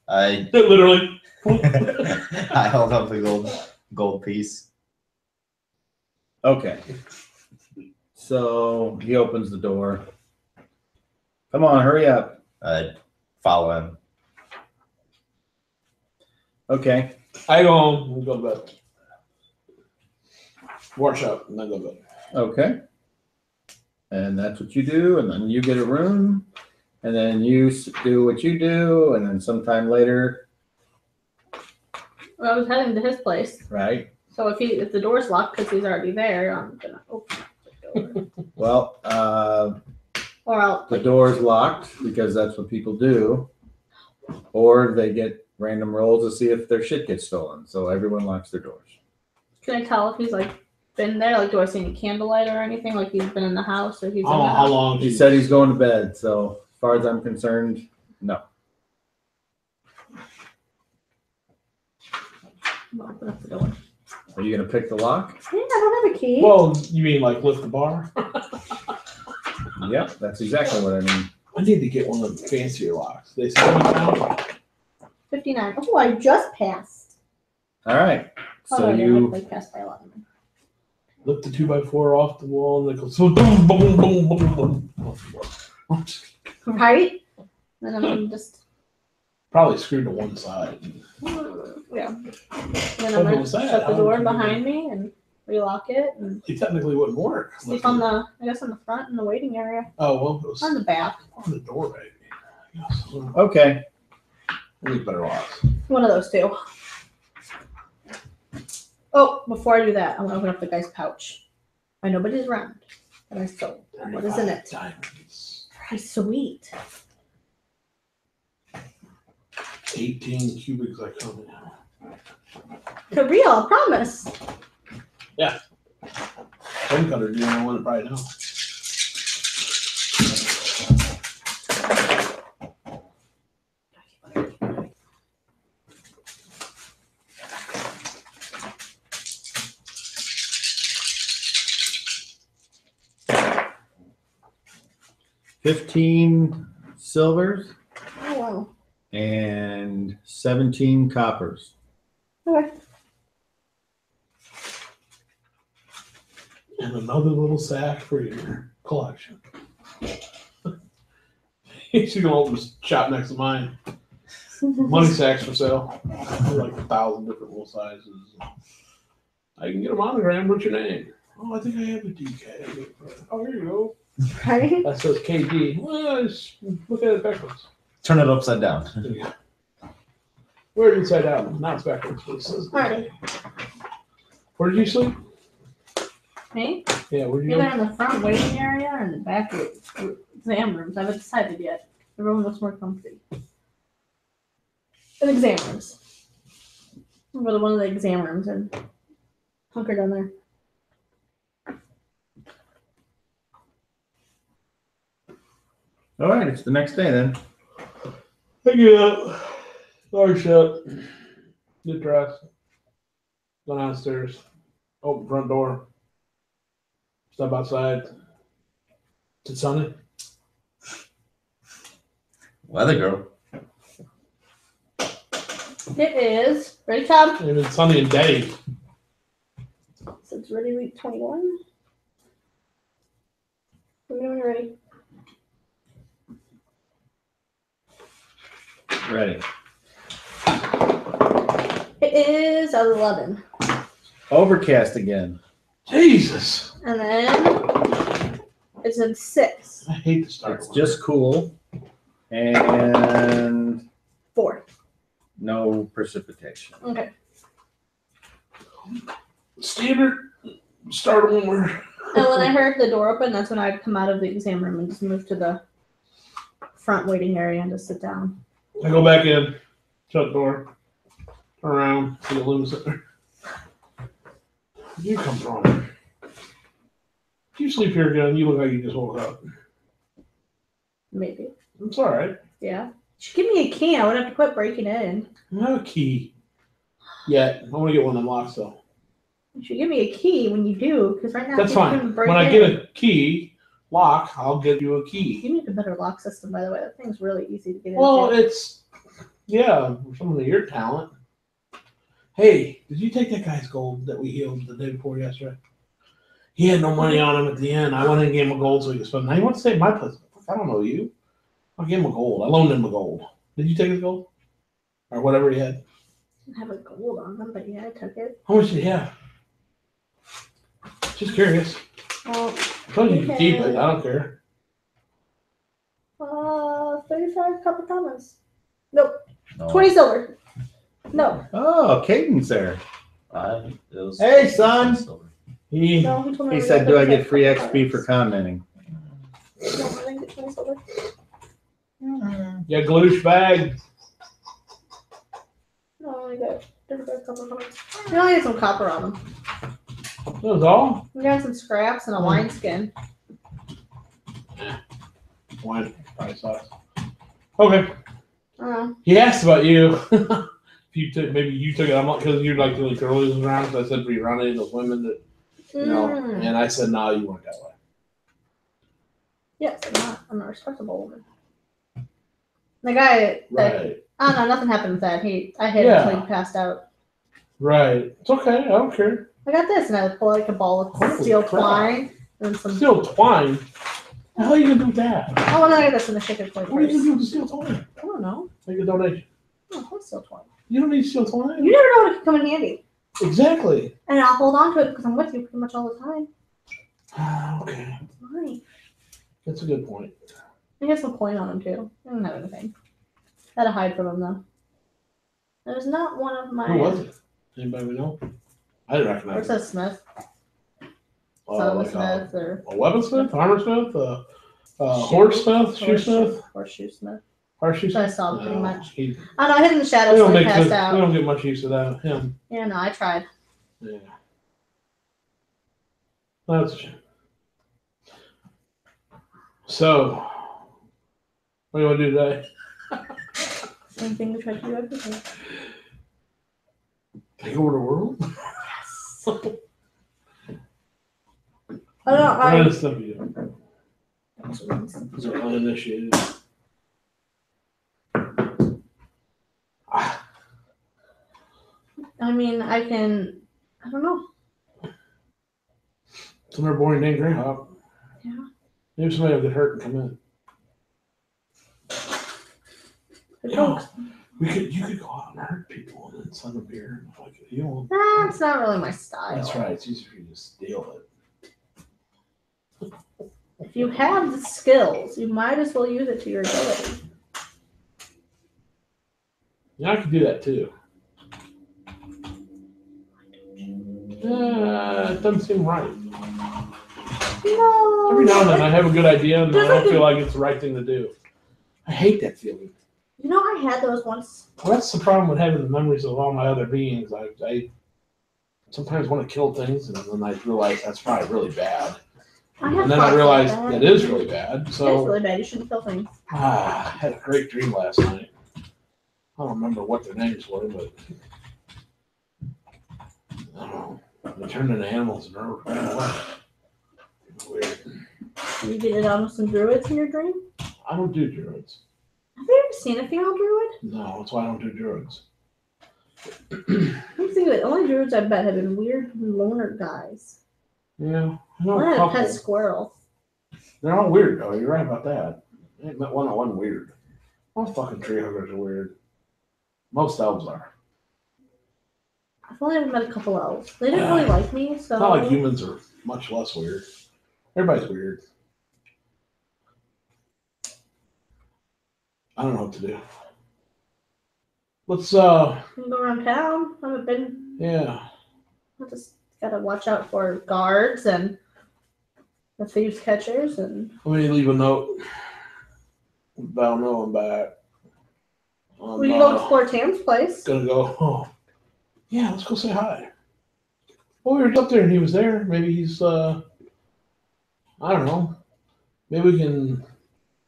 I Literally. I held up the gold piece. Okay. So he opens the door. Come on, hurry up. I follow him. Okay. I go home and go to bed. Wash up and then go to bed. Okay. And that's what you do, and then you get a room, and then you do what you do, and then sometime later, Well, I was heading to his place. right? So if the door's locked because he's already there, I'm gonna open the door. Well, Or I'll the door's locked because that's what people do, or they get random rolls to see if their shit gets stolen. So everyone locks their doors. can I tell if he's like been there? Like, do I see any candlelight or anything? Like he's been in the house or he's How in the how house? long? He said he's going to bed, so as far as I'm concerned, no. I'll open up the door. Are you gonna pick the lock? Yeah, I don't have a key. Well, you mean like lift the bar? Yep, that's exactly what I mean. I need to get one of the fancier locks. They sell them now. 59. Oh, I just passed. All right. Oh, So I didn't you like passed by a lot. Lift the 2x4 off the wall and it goes boom, boom, boom, boom, boom. Right? And then I'm just Probably screwed to one side. yeah. And then What I'm gonna was that? shut the How door did you do behind me and relock it and It technically wouldn't work. sleep on the I guess on the front in the waiting area. Oh well, it was On the back. on the door, baby. Yes. okay? We need better locks. One of those two. Oh, before I do that, I want to open up the guy's pouch. I nobody's around. And I stole. What is in it? Diamonds. Very sweet. 18 cubic zirconia. For real, I promise. Pen cutter, do I want it right now? $15 silvers Oh, wow. and 17 coppers. Okay. And another little sack for your collection. She's gonna open a shop next to mine. Money sacks for sale. They're like 1,000 different little sizes. I can get a monogram. What's your name? Oh, I think I have a DK. Oh, here you go. Right? That says KD. Well, just look at it backwards. Turn it upside down. We're inside out. Now it's backwards. But it says Alright. Where did you sleep? Me? Yeah, where did you Either go? in the front waiting area or in the back exam rooms. I haven't decided yet. Everyone looks more comfy. In exam rooms. I'll go to one of the exam rooms and hunker down there. All right, it's the next day then. I get up. Wash up. Get dressed. Go downstairs. Open front door. Step outside. It's sunny. Weather girl. It is. Ready, Tom? And it's sunny and day. So it's ready week 21. Let me know when you're ready. Ready. It is 11. Overcast again. Jesus. And then it's at 6. I hate the start. It's just cool. And 4. no precipitation. Okay. Standard start when we're. And when I heard the door open, that's when I'd come out of the exam room and just move to the front waiting area and just sit down. I go back in, shut the door, turn around, see the Luna sitting there. Where'd you come from? Did you sleep here again? You look like you just woke up. Maybe. It's all right. Yeah. Just give me a key. I would have to quit breaking in. I don't have a key yet. I want to get one of them locks though. You should give me a key when you do, because right now That's you fine. can break When I in. get a key lock, I'll give you a key. You need a better lock system, by the way. That thing's really easy to get Well, into. it's some of your talent. Hey, did you take that guy's gold that we healed the day before yesterday? He had no money on him at the end. I went and gave him a gold so he could spend. Now he wants to stay at my place. I don't know you. I gave him a gold. I loaned him a gold. Did you take his gold? Or whatever he had? I didn't have a gold on them, but yeah, I took it. How much did he have? Just curious. Well, I told you you could keep it. I don't care. 35 couple comments. Nope. No, 20 silver. No. Oh, Caden's there. it was- Hey, son. He No, he told me He to said, go do I 35 get free couple XP for comments. commenting? No, I didn't get 20 silver. yeah, gloosh bag. No, I only got 35 couple comments. You only had some copper on them. That was all. We got some scraps and a wine skin. Wine probably sauce. Okay. Oh, He asked about you. If you took, maybe you took it. I'm not because you're like the only girls around. So I said, "Were you running into those women that you know?" Mm. And I said, "No, you weren't that way." Yes, I'm a respectable woman. The guy that Right. oh no, nothing happened with that. I hit Yeah. until he passed out. Right. It's okay. I don't care. I got this, and I pull like a ball of Holy steel crap. twine and some. Steel twine. The hell are you gonna do with that? Oh, and then I got this in the chicken point What are you first. gonna do with the steel twine? I don't know. Make a donation. Oh, what's steel twine? You don't need steel twine. You never know when it can come in handy. Exactly. And I'll hold on to it because I'm with you pretty much all the time. Okay. It's mine. That's a good point. I got some coin on him too. I don't have anything. I had to hide from him though. It was not one of my. Who was it? Anybody we know? I didn't Or recognize it says Smith. Son like Smith or a weaponsmith, armorsmith, horsesmith, shoesmith, Horseshoe Smith. horseshoe So I smith. saw him pretty much. He, I know, I hid in the we shadows don't so he make passed we out. don't get much use of that. Him. Yeah, no, I tried. Yeah. That's a shame. So, what do you want to do today? Same thing we tried to do everything. Take over the world? Yes. I don't know. What kind of stuff you do? So uninitiated. I mean, I don't know. Somewhere boring named Greyhawk. Yeah. Maybe somebody will get hurt and come in. The Yeah. folks. You could go out and hurt people and then send them beer. Like, you know, That's not really my style. that's right. It's easy for you to steal it. If you have the skills, you might as well use it to your ability. Yeah, I could do that too. It doesn't seem right. No. Every now and then I have a good idea and I Doesn't don't feel like it's the right thing to do. I hate that feeling. You know, I had those once. Well, that's the problem with having the memories of all my other beings. I sometimes want to kill things and then I realize that's probably really bad. And then I realized that is really bad. It's So really bad. You shouldn't kill things. I had a great dream last night. I don't remember what their names were, but I don't know. They turned into animals and ran away. Weird. You get it on with some druids in your dream? I don't do druids. Have you ever seen a female druid? No, that's why I don't do druids. Let me think of it. The only druids I bet have been weird loner guys. Yeah, I know One a had a couple. pet squirrel. They're all weird though. You're right about that. I ain't met one that wasn't weird. Most fucking tree huggers are weird. Most elves are. I've only ever met a couple elves. They didn't really like me, so. It's not like humans are much less weird. Everybody's weird. I don't know what to do. Let's We can go around town. I haven't been. yeah. I just gotta watch out for guards and the thieves catchers and. Let me leave a note. Val know I'm back. We can go explore Tam's place. Gonna go. Oh, yeah. Let's go say hi. Well, we were up there and he was there. Maybe he's. I don't know. Maybe we can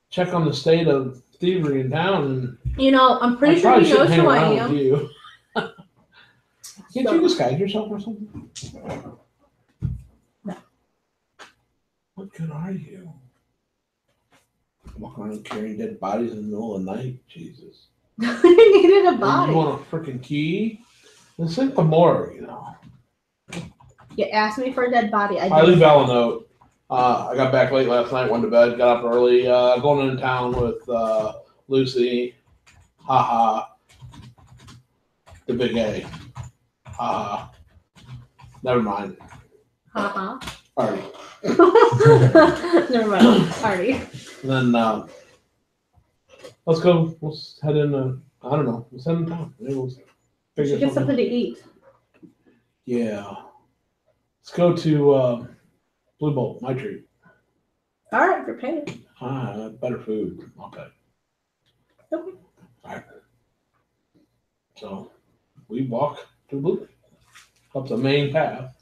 check on the state of thievery in town. And You know, I'm pretty I sure probably he shouldn't knows hang who I around with am. you. Can't So- you disguise yourself or something? No. What good are you? Walk around carrying dead bodies in the middle of the night? Jesus. He needed a You body. want a freaking key? This ain't the morgue, you know. You asked me for a dead body. I leave Val a note. I got back late last night, went to bed, got up early, going into town with Lucy. Haha. The big A. Haha. Never mind. Uh-huh. Artie. Never mind. Artie. And then let's go. Let's head in. I don't know. Let's head in town. Maybe we'll You figure should get something to eat. Yeah. Let's go to Blue Bowl, my treat. All right, you're paying. Better food. Okay. Okay. All right. So we walk to Blue Bowl, up the main path,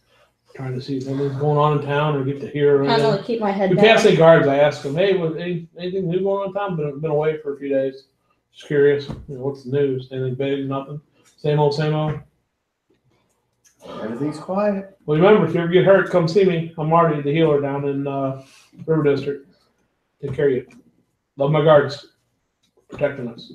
trying to see if anything's going on in town or get to hear. Kind of like keep my head We down. pass the guards. I ask them, "Hey, was anything new going on in town? Been away for a few days. Just curious. What's the news? Anything big? Nothing. Same old, same old." Everything's quiet. Well, remember, if you ever get hurt, come see me. I'm Artie, the healer down in River District. Take care of you. Love my guards. Protecting us.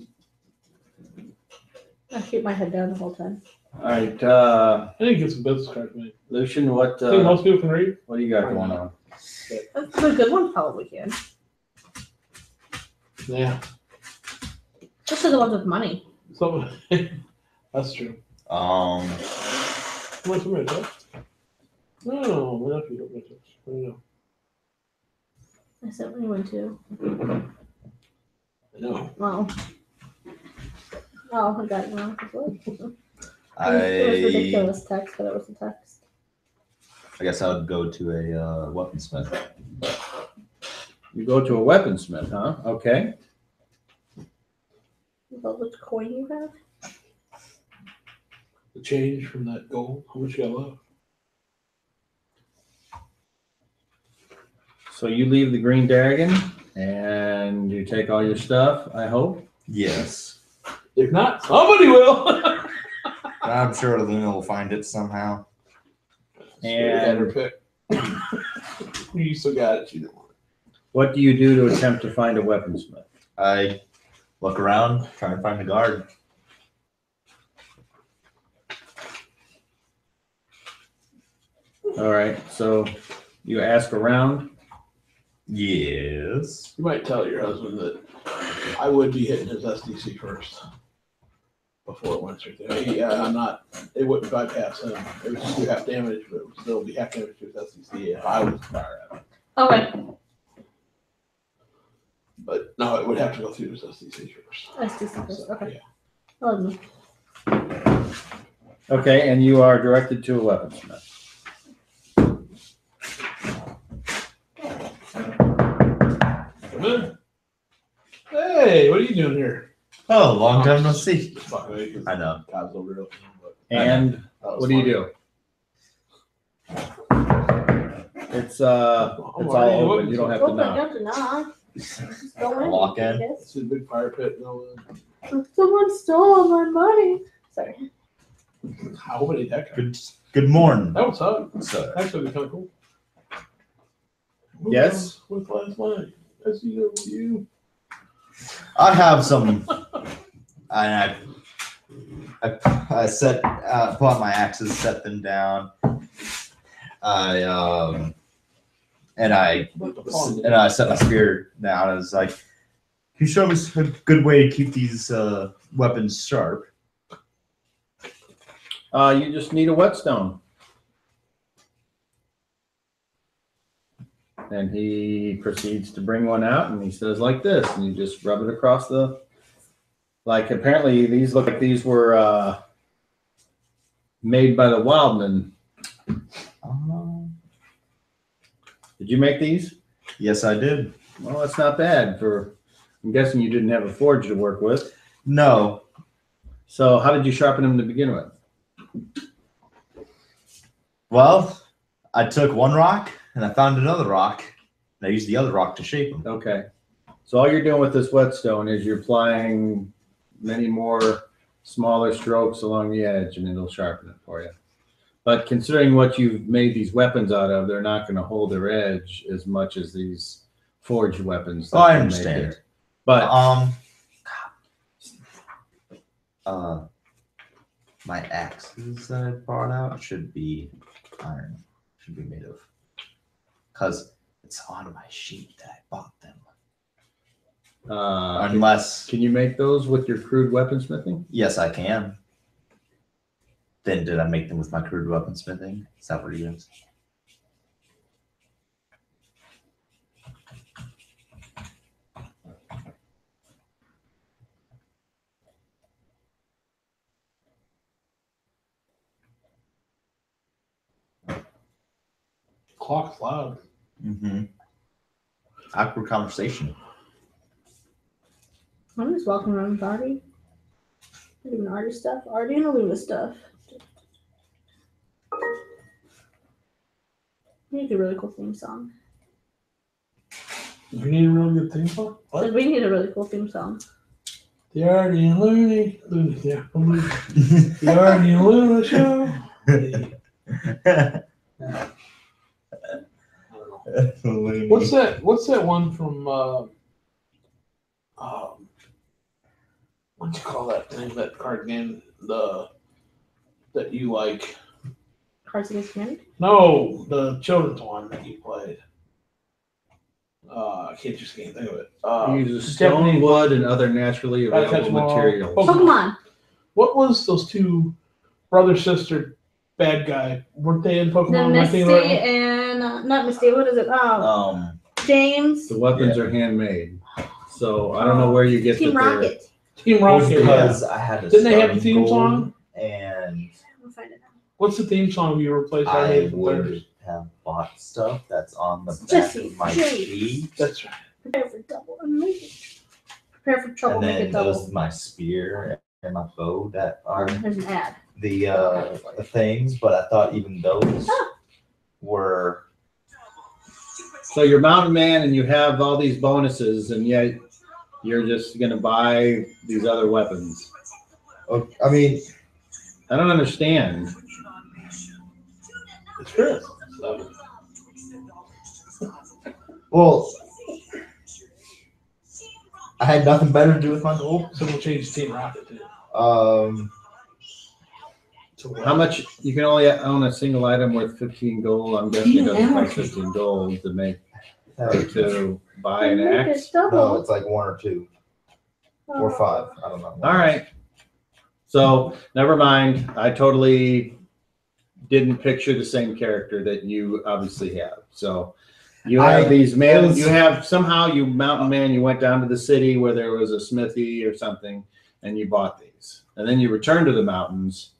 I keep my head down the whole time. All right, I need to get some business cards made. Lucian, what I think most people can read. what do you got going on? That's a good one, probably can. Yeah. Especially the ones with money. So that's true. What's the matter? No, we're not people. I know. I sent me one too. I know. Well. Oh, I got it wrong. It was I ridiculous text, but it was a text. guess I would go to a weaponsmith. You go to a weaponsmith, huh? Okay. About which coin you have? The change from that gold. How much you got left? So you leave the Green Dragon and you take all your stuff, I hope. Yes. If not, somebody will. I'm sure Aluna will find it somehow. And her pick. You still got it. She didn't want it. what do you do to attempt to find a weaponsmith? I look around, try and find a guard. All right, so you ask around. Yes. You might tell your husband that I would be hitting his SDC first before it went through there. Yeah, I'm not. It wouldn't bypass him. It would just do half damage, but it would still be half damage to his SDC if I was to fire at him. Okay. But no, it would have to go through his SDC first. SDC first. Okay. Yeah. Oh, no. Okay, and you are directed to a weaponsmith. Come in. Hey, what are you doing here? Oh, long time no see. Fuck me, 'cause I know. Cobb's over real clean, but And that was what do you fun. do? It's all open. You don't have to Open, knock. you have to knock. Just go in. Walk in. Yes. It's a big fire pit going. Someone stole my money. Sorry. How many that guy? Good morning. That was up. So, Actually, kind of cool. Yes? With last night. I see that with you. I have some. I set pull out my axes, set them down. I set my spear down. I was like, "Can you show me a good way to keep these weapons sharp?" You just need a whetstone. And he proceeds to bring one out, and he says like this, and you just rub it across the. Like apparently these look like these were made by the Wildman. Did you make these? Yes, I did. Well, that's not bad for. I'm guessing you didn't have a forge to work with. No. So how did you sharpen them to begin with? Well, I took one rock and I found another rock, and I used the other rock to shape them. Okay. So all you're doing with this whetstone is you're applying many more smaller strokes along the edge, and it'll sharpen it for you. But considering what you've made these weapons out of, they're not going to hold their edge as much as these forged weapons. Oh, I you made understand. here. But my axes that I brought out should be iron. Should be made of, because it's on my sheet that I bought them. Unless, can you make those with your crude weaponsmithing? yes, I can. Then did I make them with my crude weaponsmithing? Is that what it is? Clock's loud. Mm-hmm. Awkward conversation. I'm just walking around with Artie. Doing Artie stuff. Artie and Aluna stuff. We need a really cool theme song. You need a really good theme song? Because we need a really cool theme song. The Artie and Looney. Yeah. The Artie and Luna show. What's that one from what you call that thing, that card game, that you like? Cards Against Humanity? No, the children's one that you played. I can't think of it. Use stone, wood, and other naturally available materials. Pokemon. What was those two brother sister bad guy? Weren't they in Pokemon? Then Misty and not Misty. What is it? James. The weapons are handmade, so I don't know where you get Team that they're- Rocket. Team Rocket. Because I had a Didn't they have the starting theme gold, song? and What's the theme song you replaced? I would have bought stuff that's on the back Jesse, of my Jesse. sheet. That's right. Prepare for double and make it. Prepare for trouble, And make then it double. those my spear and my bow that are There's an ad. the things, but I thought even those were So you're mountain man and you have all these bonuses, and yet you're just gonna buy these other weapons. I mean, I don't understand. It's true. well, I had nothing better to do with my gold. So we'll change Team Rocket too. How much? You can only own a single item worth 15 gold. I'm guessing it doesn't cost 15 gold to make to buy an Make axe. it double. No, it's like 1 or 2 or 5. I don't know. All right. So never mind. I totally didn't picture the same character that you obviously have. So you have these man. You have somehow you mountain man. You went down to the city where there was a smithy or something, and you bought these, and then you returned to the mountains.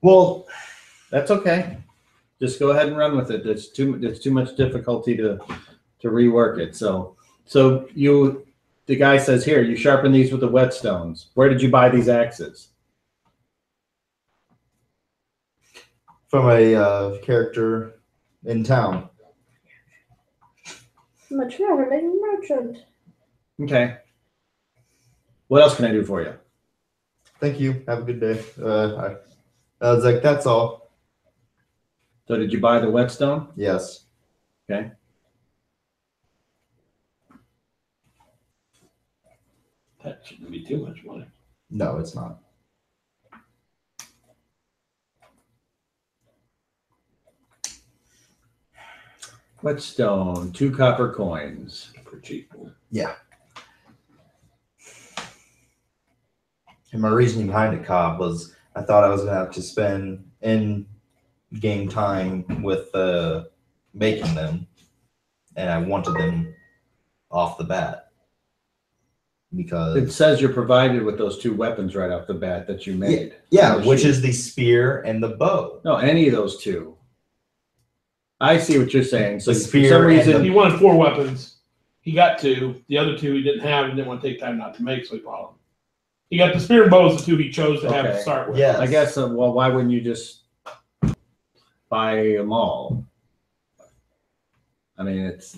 Well, That's okay. Just go ahead and run with it. It's too much difficulty to rework it. So the guy says here, you sharpen these with the whetstones. Where did you buy these axes? from a character in town. I'm a traveling merchant. Okay. What else can I do for you? Thank you. Have a good day. I was like, that's all. So did you buy the whetstone? Yes. Okay. That shouldn't be too much money. No, it's not. Whetstone, 2 copper coins. For cheap. Yeah. And my reasoning behind it, Cobb, was I thought I was gonna have to spend in-game time with making them, and I wanted them off the bat because It says you're provided with those 2 weapons right off the bat that you made. yeah, On the which sheet. is the spear and the bow. No, any of those 2. I see what you're saying. So The for spear some and reason, He wanted 4 weapons. He got 2. The other 2 he didn't have and didn't want to take time not to make, so he bought them. He got the spear and bow is the 2 he chose to have Okay. to start with. Yes. I guess, well, why wouldn't you just buy them all? I mean, it's,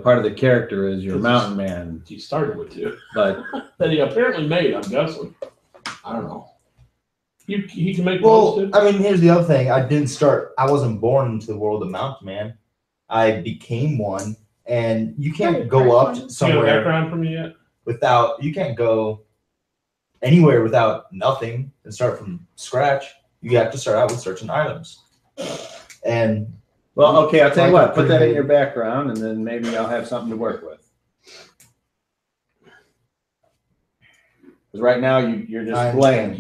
part of the character is you're a mountain man, He started with 2. but That he apparently made, I'm guessing. I don't know. He can make Well, bows too? I mean, here's the other thing. I wasn't born into the world of Mountain Man. I became one, and you can't go up You got a somewhere background from you yet? you can't go anywhere without nothing and start from scratch. You have to start out with certain items. And well, okay, I'll tell you Like what, put that in pretty- your background and then maybe I'll have something to work with. Because right now you're I just understand. blank.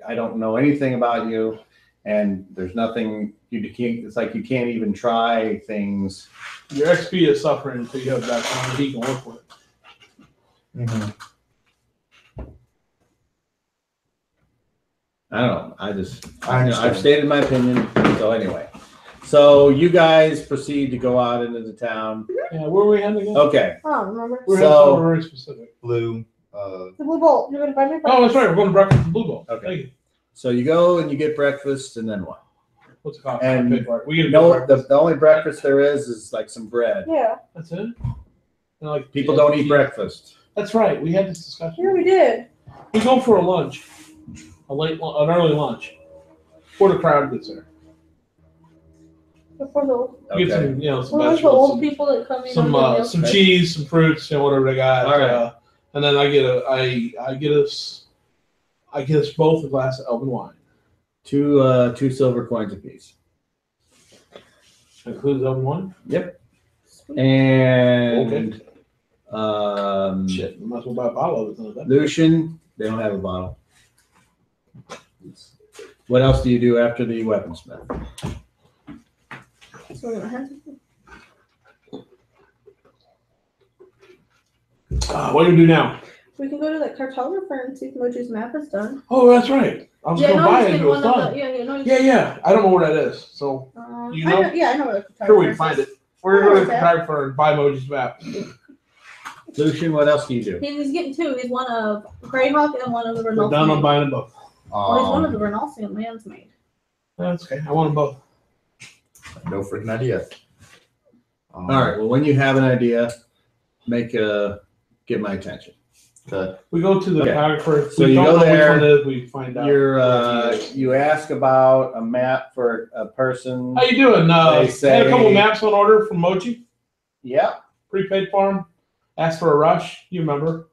I don't know anything about you, and there's nothing it's like you can't even try things. Your XP is suffering until you have background that he can work with. I don't know. I understand. I've stated my opinion. So anyway, so you guys proceed to go out into the town. Yeah, where are we heading again? Okay. Oh, remember? We're heading So- somewhere very specific. blue. The Blue Bolt. You're going to buy me Oh, that's right. We're going to breakfast in Blue Bowl. Okay. Thank you. So you go and you get breakfast, and then what? What's it cost? And I pay for it. We get a No, good breakfast. the only breakfast there is like some bread. Yeah. That's it? And like, People don't eat breakfast. That's right. We had this discussion. Yeah, we did. We go for a lunch, an early lunch, before the crowd gets there. Before the We get Okay. some, some well, the vegetables, old some, people that come in on the meal. some cheese, some fruits, whatever they got. All right. And then I get us both a glass of Elven wine. 2 silver coins apiece. Includes Elven wine? Yep. And Okay. Shit, we might as well buy a bottle of it. Then. Lucien, they don't have a bottle. What else do you do after the weaponsmith? So I have to- What do we do now? We can go to that cartographer and see if Moji's map is done. Oh, that's right. I was Yeah, gonna no, buy he's it if been it was one of done. the, Yeah. I don't know where that is. So you know? I know where the cartographer sure we can find it. We're Oh, going to okay. try for buy Moji's map. Lucien, what else do you do? He's getting two. He's one of Greyhawk and one of the We're Renault. done on buying them both. Well, he's one of the Renault lands made. That's okay. I want them both. No freaking idea. All right. Well, when you have an idea, get my attention. Okay. We go to the Okay. photographer. If So we you don't go know there, which one it is, we find out. You ask about a map for a person. How you doing? They I had a couple say- maps on order from Moji. Yep. Prepaid farm. Asked for a rush. You remember?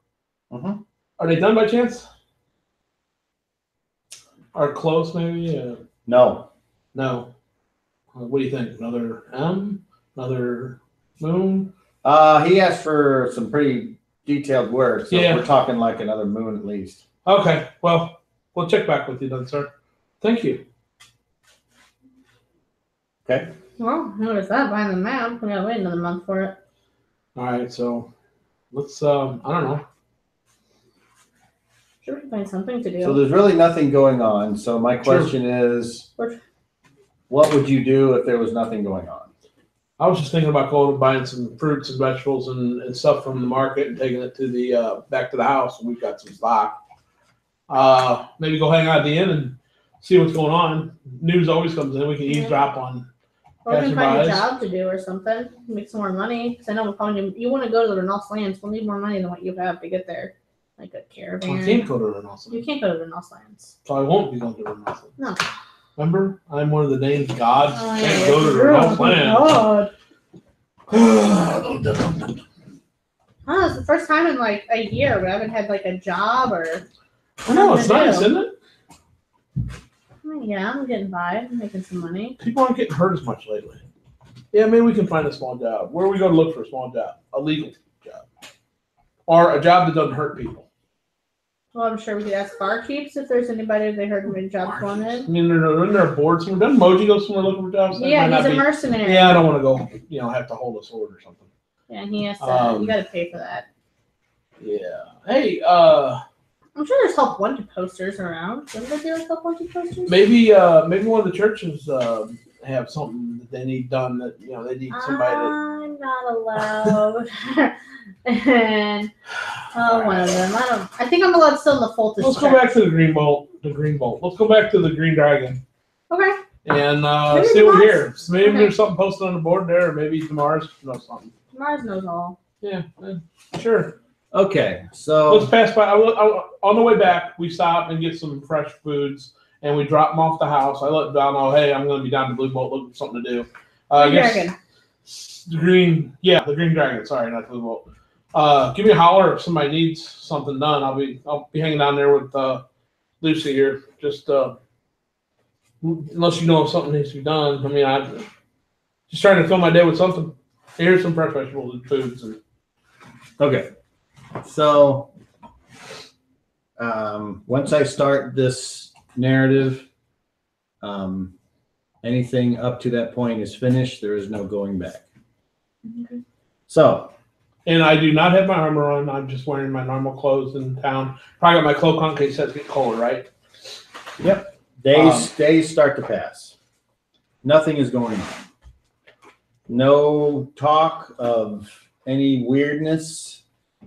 Mhm. Are they done by chance? Or close, maybe? No. No. What do you think? Another M? Another moon? He asked for some pretty detailed work, so Yeah. we're talking like another moon at least. Okay. Well, we'll check back with you then, sir. Thank you. Okay. Well, notice that buying the map. We gotta wait another month for it. All right. So let's, I don't know. Sure, we can find something to do. So there's really nothing going on. So my question is, Which- what would you do if there was nothing going on? I was just thinking about going and buying some fruits and vegetables and stuff from the market and taking it to the back to the house. We've got some stock. Maybe go hang out at the inn and see what's going on. News always comes in. We can eavesdrop on. Or we can find a passerbys. job to do or something. Make some more money. Because I know we'll probably you want to go to the Renault lands. We'll need more money than what you have to get there. Like a caravan. I can't go to Renault. You can't go to the Renault lands. So I won't be going to Renault. No. Remember? I'm one of the named gods. Oh, Can't yeah, go to the true. Renault land. God. Oh, it's the first time in like a year where I haven't had like a job or. I know, it's nothing to nice, do. isn't it? Yeah, I'm getting by. I'm making some money. People aren't getting hurt as much lately. Yeah, maybe we can find a small job. Where are we going to look for a small job? A legal job. Or a job that doesn't hurt people. Well, I'm sure we could ask barkeeps if there's anybody they heard of jobs going I in. mean, they're there board somewhere. Doesn't Moji go somewhere looking for jobs? That might Yeah, not he's a be- mercenary. Yeah, I don't want to go, have to hold a sword or something. Yeah, he has to. You got to pay for that. Yeah. Hey, I'm sure there's help wanted posters around. Don't they do like help wanted posters? maybe one of the churches have something that they need done that, they need somebody to. I'm not allowed. And one of them. I think I'm allowed still in the Fulton. Let's go back to the green bolt. Let's go back to the green dragon Okay. and Maybe see what we Mars- hear. So maybe okay. there's something posted on the board there, or maybe Mars knows something. Mars knows all. Yeah, sure. Okay. So Let's pass by. On the way back, we stop and get some fresh foods, and we drop them off the house. I let Val know, hey, I'm going to be down to Blue Bolt looking for something to do. I guess Dragon. the green dragon. Sorry, not Blue Bolt. Give me a holler if somebody needs something done. I'll be hanging down there with Lucy here. Just unless you know if something needs to be done. I mean, I'm just trying to fill my day with something. Here's some fresh vegetables and foods. And okay. So once I start this narrative, anything up to that point is finished. There is no going back. Okay. So And I do not have my armor on. I'm just wearing my normal clothes in town. Probably got my cloak on in case it gets colder, right? yep, days start to pass. Nothing is going on. No talk of any weirdness.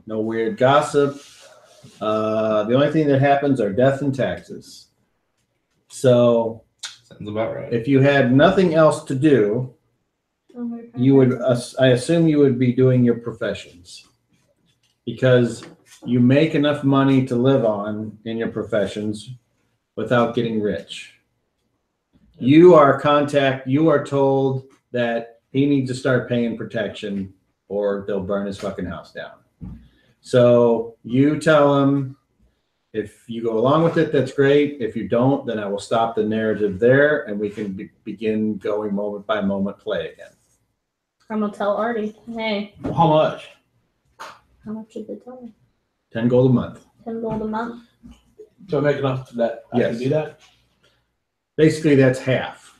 No weird gossip. The only thing that happens are death and taxes. So Sounds about right. if you had nothing else to do, you would, I assume you would be doing your professions, because you make enough money to live on in your professions without getting rich. You are told that he needs to start paying protection or they'll burn his fucking house down. So you tell him, if you go along with it, that's great. If you don't, then I will stop the narrative there and we can begin going moment by moment play again. I'm gonna tell Artie, hey, How much? how much did they tell me? 10 gold a month. 10 gold a month. Do I make enough for that? I Yes. can do that. Basically, that's half.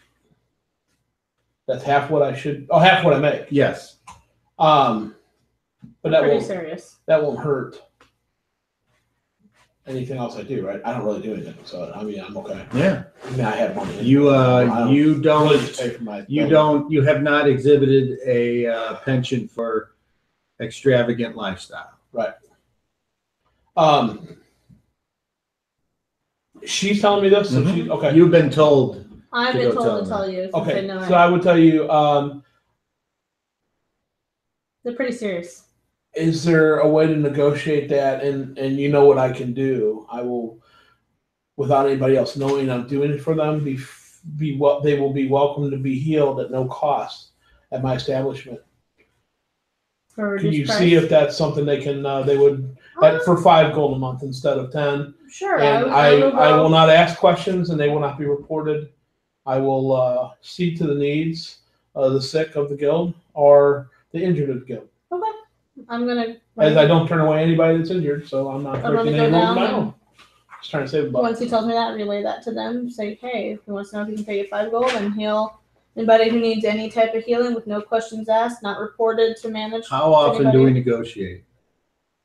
That's half what I should. Oh, half what I make. Yes. But that Pretty won't. serious. That won't hurt. anything else I do, right? I don't really do anything, so I mean, I'm okay. Yeah. I mean, I have money. You really don't just pay for my you have not exhibited a penchant for extravagant lifestyle. Right. She's telling me this, so she's okay. You've been told. I've been told to tell you. Since Okay, I know so I would tell you. They're pretty serious. Is there a way to negotiate that? And you know what I can do? I will, without anybody else knowing, I'm doing it for them. They will be welcome to be healed at no cost at my establishment. Can you see if that's something they can? They would for $5 gold a month instead of 10. Sure. And I will not ask questions, and they will not be reported. I will see to the needs of the sick of the guild or the injured of the guild. Okay. I'm gonna. As I don't turn away anybody that's injured, so I'm not breaking any rules of my own. Just trying to save a buck. Once he tells me that, relay that to them. Say, hey, if he wants to know if he can pay you $5 gold and heal anybody who needs any type of healing with no questions asked, not reported to manage. How often do we negotiate?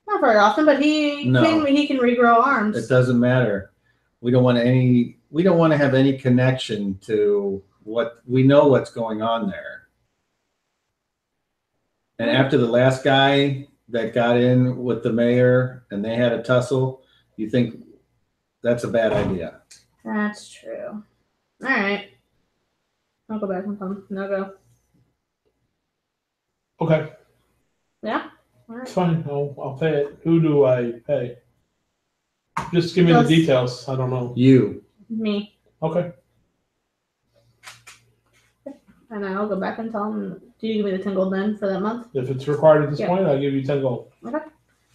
Not very often, but he can regrow arms. It doesn't matter. We don't want to have any connection to what we know what's going on there. And after the last guy that got in with the mayor and they had a tussle, you think that's a bad idea. That's true. All right. I'll go back and come. No go. Okay. Yeah? All right. Fine. I'll pay it. Who do I pay? Just give me the details. I don't know. You. Me. Okay. And I'll go back and tell him, do you give me the 10 gold then for that month? If it's required at this point, I'll give you 10 gold. Okay.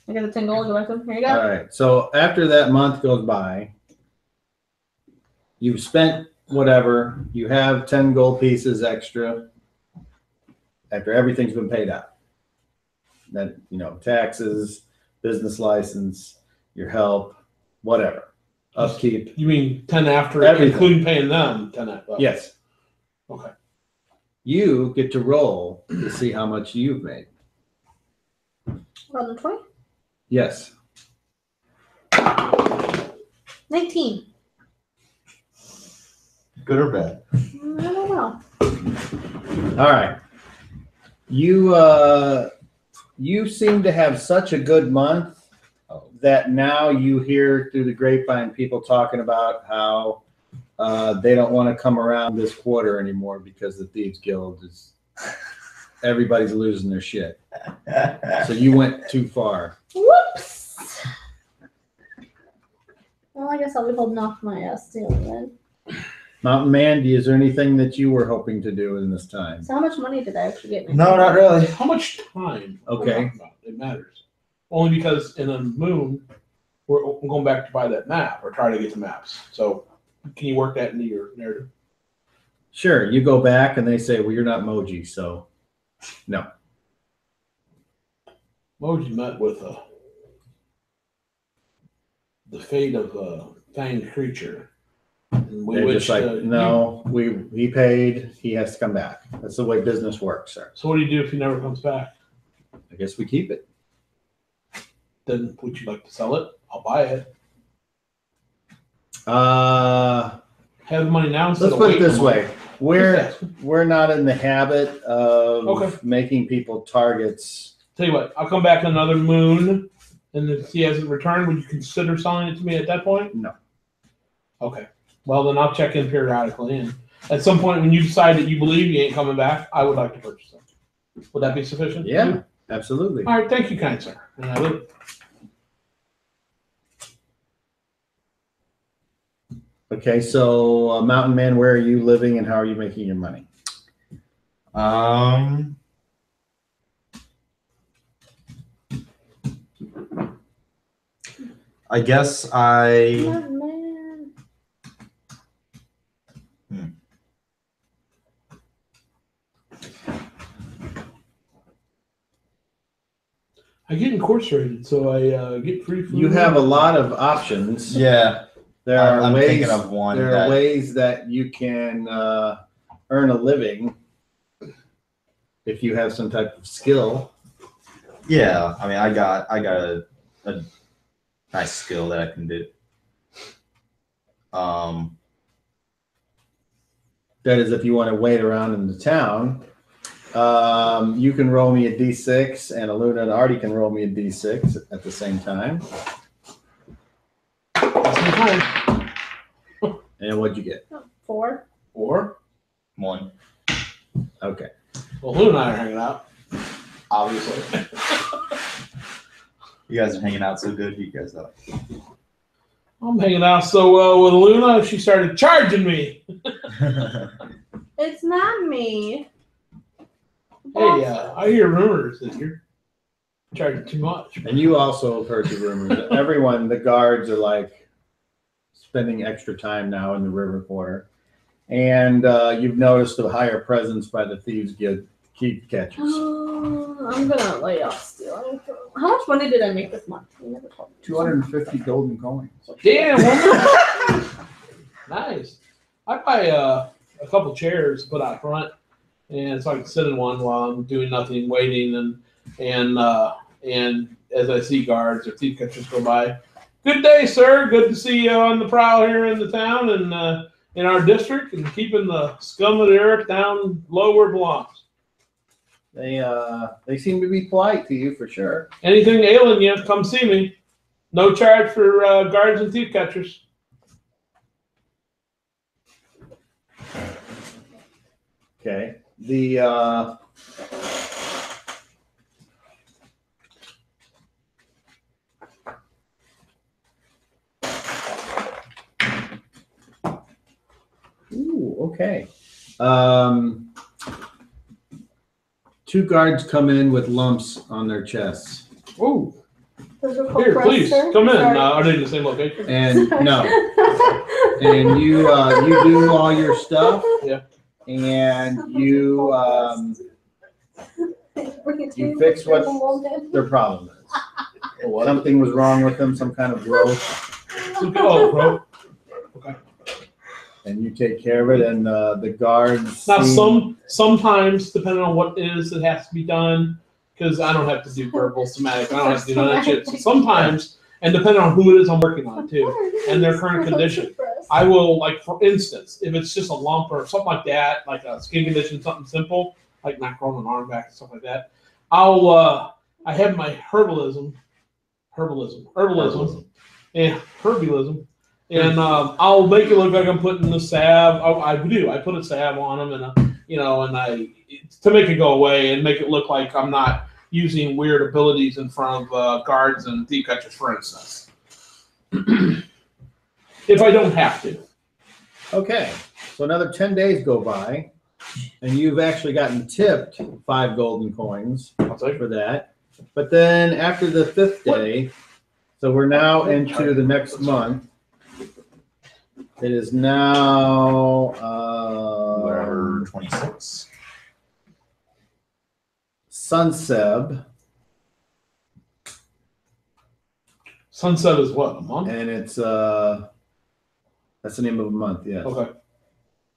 I get the 10 gold, go back to him. Here you go. All right. So after that month goes by, you've spent whatever, you have 10 gold pieces extra after everything's been paid out. That, taxes, business license, your help, whatever, upkeep. You mean 10 after, everything, including paying them 10 after? Yes. Okay. You get to roll to see how much you've made. 20? Yes. 19. Good or bad? I don't know. All right. You seem to have such a good month that now you hear through the grapevine people talking about how they don't want to come around this quarter anymore because the Thieves Guild everybody's losing their shit. So you went too far. Whoops. Well, I guess I'll be holding off my ass too then. Mountain Mandy, is there anything that you were hoping to do in this time? So how much money did I actually get? No, not really. How much time? Okay. It matters. Only because in a moon, we're going back to buy that map or try to get the maps. So can you work that into your narrative? Sure. You go back and they say, well, you're not Moji, so no. Moji met with the fate of a fanged creature. And we They're just like, no, he paid, he has to come back. That's the way business works, sir. So what do you do if he never comes back? I guess we keep it. Then would you like to sell it? I'll buy it. Have the money now instead Let's of put it waiting this a way. month. We're not in the habit of making people targets. Tell you what, I'll come back another moon, and if he hasn't returned, would you consider selling it to me at that point? No. Okay. Well, then I'll check in periodically, and at some point when you decide that you believe he ain't coming back, I would like to purchase it. Would that be sufficient? Yeah, absolutely. All right. Thank you, kind sir. And I will. Okay, so Mountain Man, where are you living and how are you making your money? I guess I. Oh, man. I get incarcerated, so I get free food. You have a lot of options. Yeah. There are I'm ways. thinking of one. There are ways that you can earn a living if you have some type of skill. Yeah, I mean, I got a nice skill that I can do. That is, if you want to wait around in the town, you can roll me a d6, and Aluna and Artie can roll me a d6 at the same time. And what'd you get? 4. 4. 1. Okay. Well, Lou and I are hanging out, obviously. You guys are hanging out so good. You guys are. I'm hanging out so well with Luna, she started charging me. It's not me. Hey, I hear rumors that you're charging too much. And you also have heard the rumors that everyone, the guards, are like spending extra time now in the river quarter. And you've noticed a higher presence by the thieves guild keep catchers. I'm gonna lay off stealing. How much money did I make this month? You never told me. 250 golden coins. Damn, nice. I buy a couple chairs to put out front, and so I can sit in one while I'm doing nothing, waiting, and as I see guards or thief catchers go by. Good day, sir. Good to see you on the prowl here in the town and in our district, and keeping the scum of the earth down low where it belongs. They seem to be polite to you for sure. Anything ailing you, come see me. No charge for guards and thief catchers. Okay. The ooh, okay. 2 guards come in with lumps on their chests. Ooh. Here, Please, come in. Are they in the same location? And no. And you do all your stuff. Yeah. And you fix what their problem is. Something was wrong with them, some kind of growth. Oh, bro. Okay. And you take care of it, and the guards. Now, sometimes, depending on what it is that has to be done, because I don't have to do verbal, somatic, I don't have to do none of that shit. So sometimes, and depending on who it is I'm working on too, and their current condition, I will, like, for instance, if it's just a lump or something like that, like a skin condition, something simple, like not growing an arm back and stuff like that, I have my herbalism, and I'll make it look like I'm putting the salve. I put a salve on them, and to make it go away and make it look like I'm not using weird abilities in front of guards and thief catchers, for instance. If I don't have to. Okay, so another 10 days go by, and you've actually gotten tipped 5 golden coins for that. But then after the 5th day, so we're now into the next month. It is now Whatever, 26. Sunseb. Sunset is what, a month? And it's that's the name of a month, yes. Okay.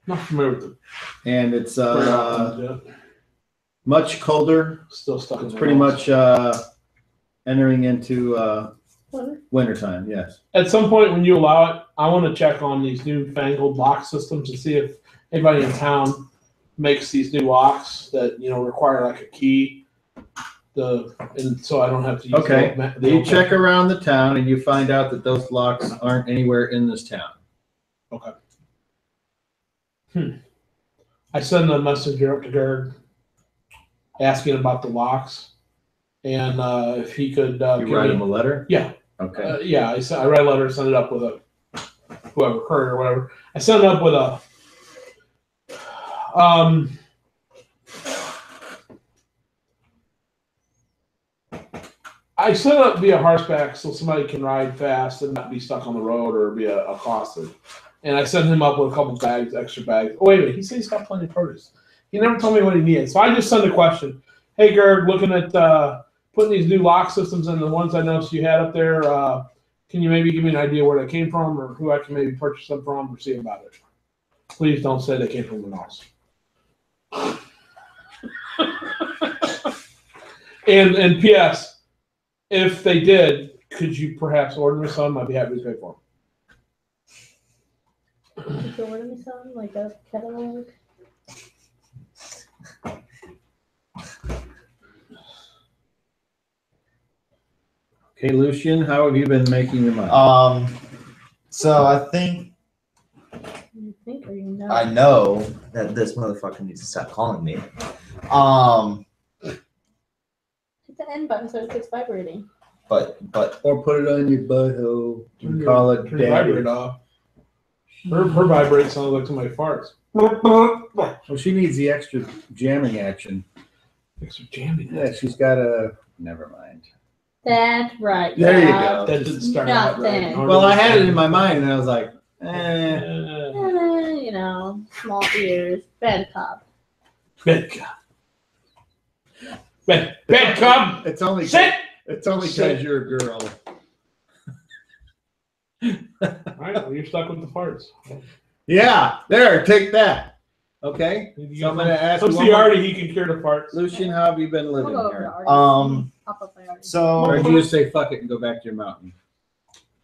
Not familiar with it. And it's much colder. Still stuck in It's the pretty walls. much entering into wintertime, yes. At some point when you allow it, I want to check on these newfangled lock systems and see if anybody in town makes these new locks that require like a key. And so I don't have to use Okay. You check around the town and you find out that those locks aren't anywhere in this town. Okay. I send a messenger up to Gerd asking about the locks, and if he could You write him a letter? Yeah. Okay. I write a letter, send it up with a whoever, courier or whatever. I send it up with a I set it up via horseback so somebody can ride fast and not be stuck on the road or be accosted. And I send him up with a couple bags, extra bags. Oh, wait a minute. He said he's got plenty of produce. He never told me what he needed. So I just send a question. Hey, Gerd, looking at putting these new lock systems in, the ones I noticed you had up there, can you maybe give me an idea where they came from or who I can maybe purchase them from or see about it? Please don't say they came from the house. And P.S., if they did, Could you perhaps order me some? I'd be happy to pay for them. Could you order me something like a catalog? Okay, Lucien, how have you been making your money? So I think You think or you know? I know that this motherfucker needs to stop calling me. Hit the end button so it keeps vibrating. But Or put it on your butthole and call it Turn your daddy. vibrate off. Her vibrate sounds like somebody farts. Well, she needs the extra jamming action. Extra jamming. Yeah, she's got a. Never mind. That's right. There you yeah. go. That didn't start out right. Nothing. Well, I had it in my mind, and I was like, You know, small ears, bed cop. Bed cub. Bed cub. It's only Sit. It's only Sit. because you're a girl. All right, well, you're stuck with the farts. Yeah, there, take that. Okay. So I'm gonna ask Let's you see one more- Artie. He can cure the farts. Lucien, how have you been We'll living go over to here? Artie's. Pop up by Artie's. Or so do you just say fuck it and go back to your mountain?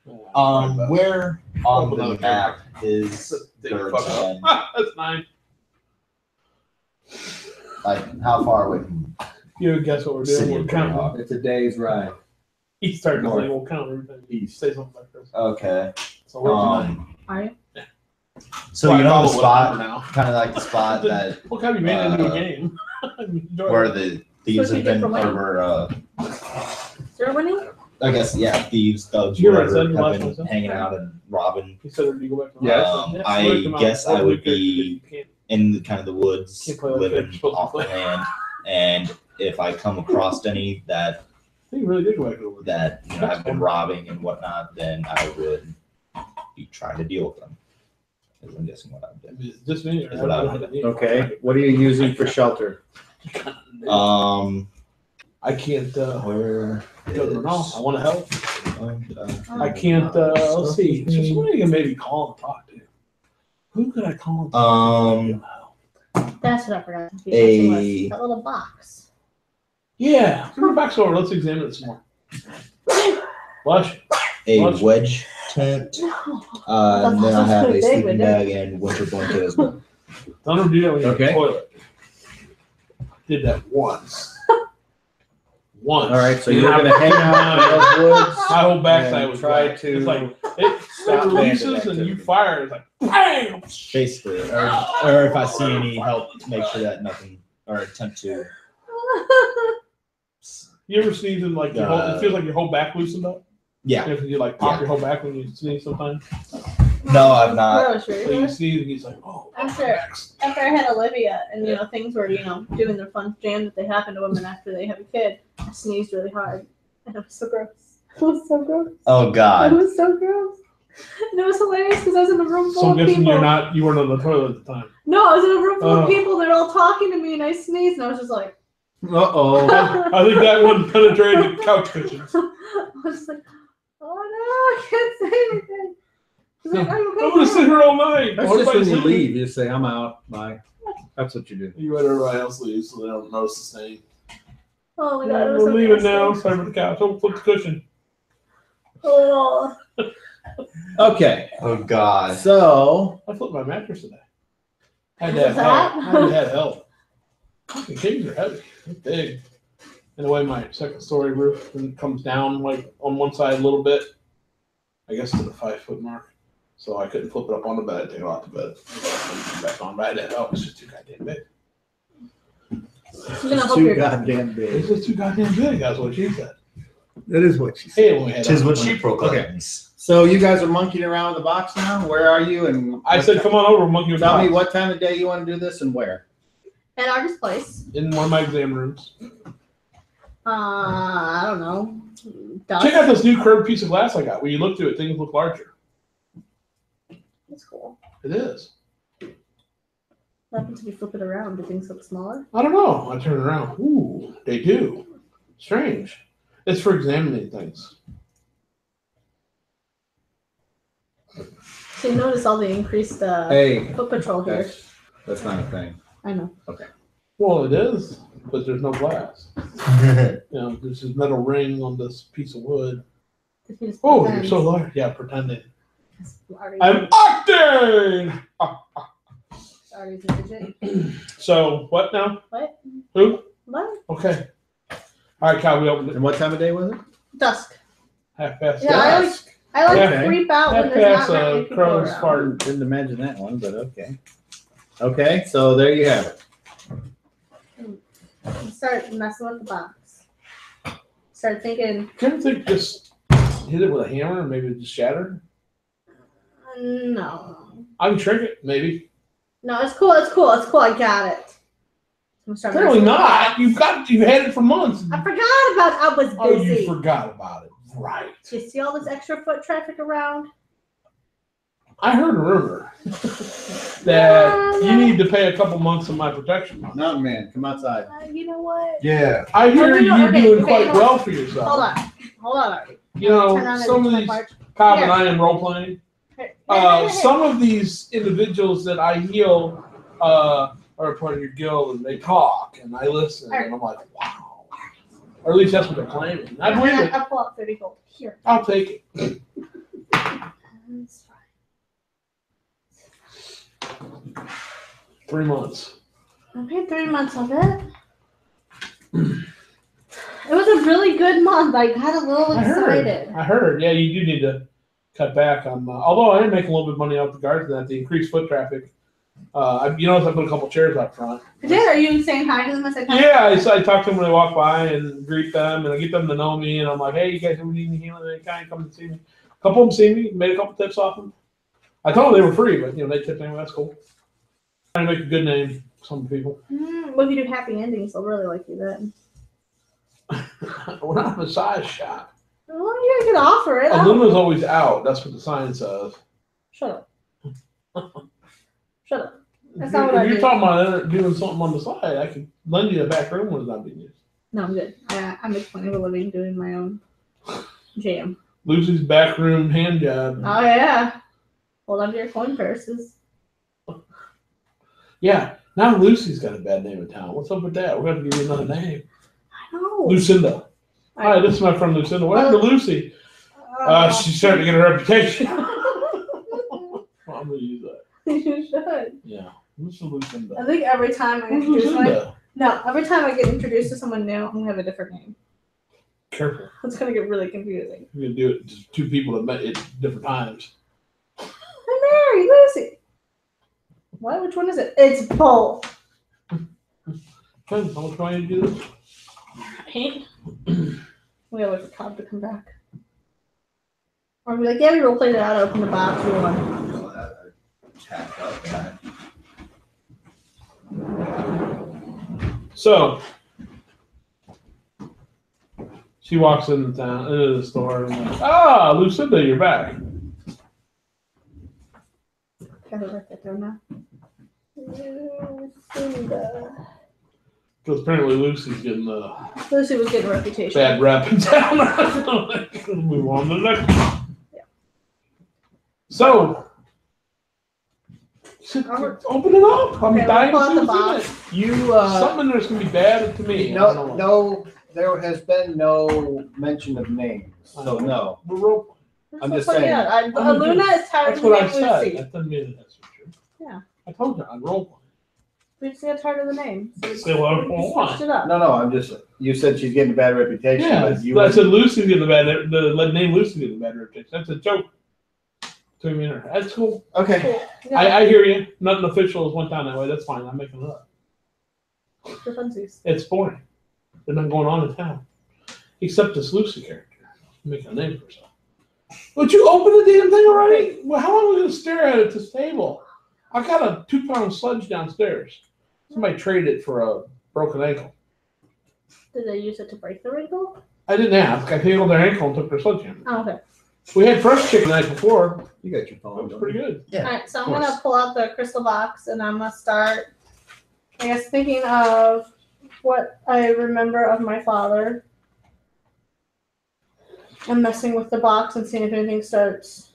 where on the Another map is Take the Bird's fuck Head? up. That's 9. Like how far away from? You guess what we're doing? City We're of counting. Greyhawk. It's a day's ride. He started to North. say, "We'll count everything." He East. say something like this. Okay. So we're at 9. Are you? So Well, you I know the follow spot, now. kind of like the spot that What kind of made it into a uh, game? Enjoy where it. the thieves So have you did been for winning? over. Zero winning? I guess yeah, thieves, thugs, You hear what I whatever, said? have Last been one, sir? hanging out and robbing. He said, "Do you go back to Yeah. I guess I would be You can't- in the, kind of the woods, Can't play like that. living You're supposed to off the play. land, and if I come across any that He really did go back to the woods. have been robbing and whatnot, then I would be trying to deal with them. Is I'm guessing what I've done. Just me. Is what I would Okay. What are you using for shelter? I can't Where go to the mall. I is, want to help. uh, I can't. Let's see. Is there somebody you can maybe call and talk to? Who could I call? And talk to? That's what I forgot to keep. A- That little box. Yeah. Bring it back over. Let's examine it some more. Blush. a Lunch. wedge tent, and then I have a sleeping bag and winter blanket as well. Don't ever do that when you're in Okay. the toilet. Did that once. Once. All right, so you're gonna hang out in those woods. My whole backside and was try wet. to It's like it stop releases bandit and you activity. fire. It's like bam. Basically, or if I see any help, make sure that nothing, or attempt to. You ever sneeze and like your whole, it feels like your whole back loosened up? Yeah, If you like pop your whole back when you sneeze sometimes. no, I'm not. Grocery. So you sneeze and he's like, oh, After- back's- After I had Olivia, and things were doing their fun jam that they happen to women after they have a kid, I sneezed really hard, and it was so gross. It was so gross. Oh It God. was so gross. And it was hilarious because I was in a room full So I'm of guessing people. you weren't on the toilet at the time. No, I was in a room full Oh. of people. They're all talking to me, and I sneezed, and I was just like, Uh-oh. I think that one penetrated the couch cushions. I was like, oh no, I can't say anything. She's like, are you okay? I'm gonna sit here all night. That's What just if I when you sleep? leave. You just say, I'm out. Bye. That's what you do. You let everybody else leave so they don't notice the stain. Oh my god, it was We're so leaving now. nasty. Sorry for the couch. Oh, flip the cushion. Oh. Okay. Oh God. So, I flipped my mattress today. I had Was to have that? help. I had to have help. Fucking cages are heavy. They're big. And the way my second story roof comes down like on one side a little bit, I guess to the 5-foot mark. So I couldn't flip it up on the bed, take it off the bed. Come back on, but I had to have help. It's just too goddamn big. She's gonna it's hope too you're goddamn It's big. just too goddamn big. That's what she said. That is what she said. Hey, when we had Tis what our- she proclaims. So you guys are monkeying around the box now? Where are you? And I said, come on over, monkey with tell me dogs. what time of day you want to do this and where. at Artie's place. In one of my exam rooms. I don't know. Check out this new curved piece of glass I got. When you look through it, things look larger. That's cool. It is. What happens if you flip it around? Do things look smaller? I don't know. I turn it around. Ooh, they do. Strange. It's for examining things. So you notice all the increased Hey, foot patrol here. that's not a thing. I know. Well, it is, but there's no glass. There's this metal ring on this piece of wood. Oh, you're so low. Yeah, pretending. Artie's I'm acting! Artie's a digit. So, what now? What? Who? What? Okay. All right, Kyle, we opened it. And what time of day was it? Dusk. Half past. Yeah, I always Okay. creep out when Half there's past not many people crow's around. fart. Didn't imagine that one, but okay. Okay, so there you have it. Start messing with the box. Start thinking, Can you think just hit it with a hammer and maybe it just shattered? no. I can trick it, maybe. No, it's cool. I got it. I'm starting Apparently messing with the not. box. You've had it for months. I forgot about it. I was Oh, busy. you forgot about it. Right. Do you see all this extra foot traffic around? I heard a rumor that you need to pay a couple months of my protection money. Mountain man, come outside. You know what? Yeah. I hear Okay, you're okay, doing okay, quite hold on. well for yourself. Hold on, Artie. You know, Turn on the some of display these, part. Cobb Here. and I am role playing. Here. Some of these individuals that I heal are a part of your guild, and they talk, and I listen, and I'm like, wow. Or at least that's what they're claiming. I believe it. I'll pull out 30 gold. Here. I'll take it. That's fine. 3 months. I paid 3 months of it. It was a really good month. I got a little excited. I heard. Yeah, you do need to cut back on. Although I did make a little bit of money off the guards and that, the increased foot traffic. You notice I put a couple chairs out front. Are you saying hi to them as I come? Yeah, I talk to them when they walk by and greet them, and I get them to know me. And I'm like, hey, you guys ever need any healing of any kind? Come and see me. A couple of them see me, made a couple tips off them. I told them they were free, but they tipped anyway. That's cool. Trying to make a good name for some people. Well, if you do happy endings, they'll really like you then. We're not a massage shop. Well, you can offer it. Aluna's always out. That's what the sign says. Shut up. Shut up. That's If not what I you're do. talking about doing something on the side, I could lend you the back room when it's not being used. No, I'm good. I make plenty of a living doing my own jam. Lucy's back room hand job. Oh, yeah. Hold on to your coin purses. Yeah, now Lucy's got a bad name in town. What's up with that? We're going to give you another name. I know. Lucinda. Hi, this is my friend Lucinda. What happened to Lucy? She's starting to get a reputation. Well, I'm going to use that. You should. Yeah, Mr. Lucinda. I think every time I Who's introduce Lucinda? every time I get introduced to someone new, I'm gonna have a different name. Careful. It's gonna get really confusing. You're going to do it to two people that met at different times. I'm Mary, Lucy. What? Which one is it? It's both. Ken, how much money did you do this? Paint. We gotta wait for Cobb to come back. Or be like, yeah, we role played it out. Open the box. We won. So she walks into the store, and I'm like, Lucinda, you're back. Gotta write that down now. Lucinda. Because apparently Lucy's getting the Lucy was getting a reputation. bad rep in town. Move on to the next one. Yeah. So, open it up. I'm Okay, dying we'll to pull out see the what's box. in You, it. Something in there's going to be bad to me. I don't know. no, there has been no mention of names, so no. We're role- I'm just So, saying. yeah, Aluna is tired That's of what I the name said. Lucy. That doesn't mean that's for sure. Yeah. I told you, I'm role playing. We just got tired of the name. So Say what I we want. switched it up. No, I'm just, you said she's getting a bad reputation, Yeah, but you I wouldn't- said Lucy's getting the bad. The name Lucy's getting the bad reputation. That's a joke. Between me and her. That's cool. Okay. Cool. Yeah, I hear you. Nothing official has went down that way. That's fine. I'm making it up. for funsies. It's boring. There's nothing going on in town. Except this Lucy character. Making a name for herself. Would you open the damn thing already? Well, how long are we going to stare at it at this table? I got a 2-pound sludge downstairs. Somebody traded it for a broken ankle. Did they use it to break the wrinkle? I didn't ask. I tangled their ankle and took their sledgehammer. Oh, okay. We had fresh chicken the night before. You got your That phone. was don't pretty you? good. Yeah, All right, so of I'm gonna course. pull out the crystal box and I'm gonna start, I guess, thinking of what I remember of my father and messing with the box and seeing if anything starts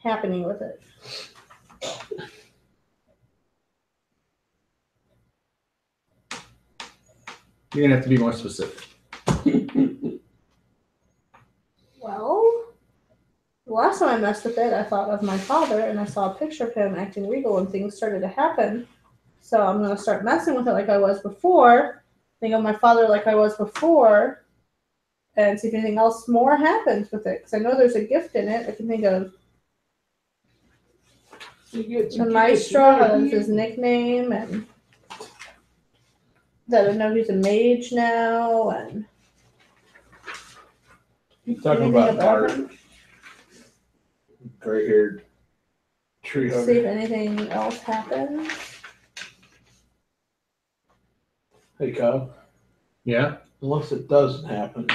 happening with it. You're gonna have to be more specific. The last time I messed with it, I thought of my father, and I saw a picture of him acting regal when things started to happen. So I'm going to start messing with it like I was before, think of my father like I was before, and see if anything else more happens with it. Because I know there's a gift in it. I can think of the Maestro as his nickname, and that I know he's a mage now, and You talking anything about about Bart, him. gray-haired tree See hugger. if anything else happens. Hey, Kyle. Yeah. Unless it doesn't happen,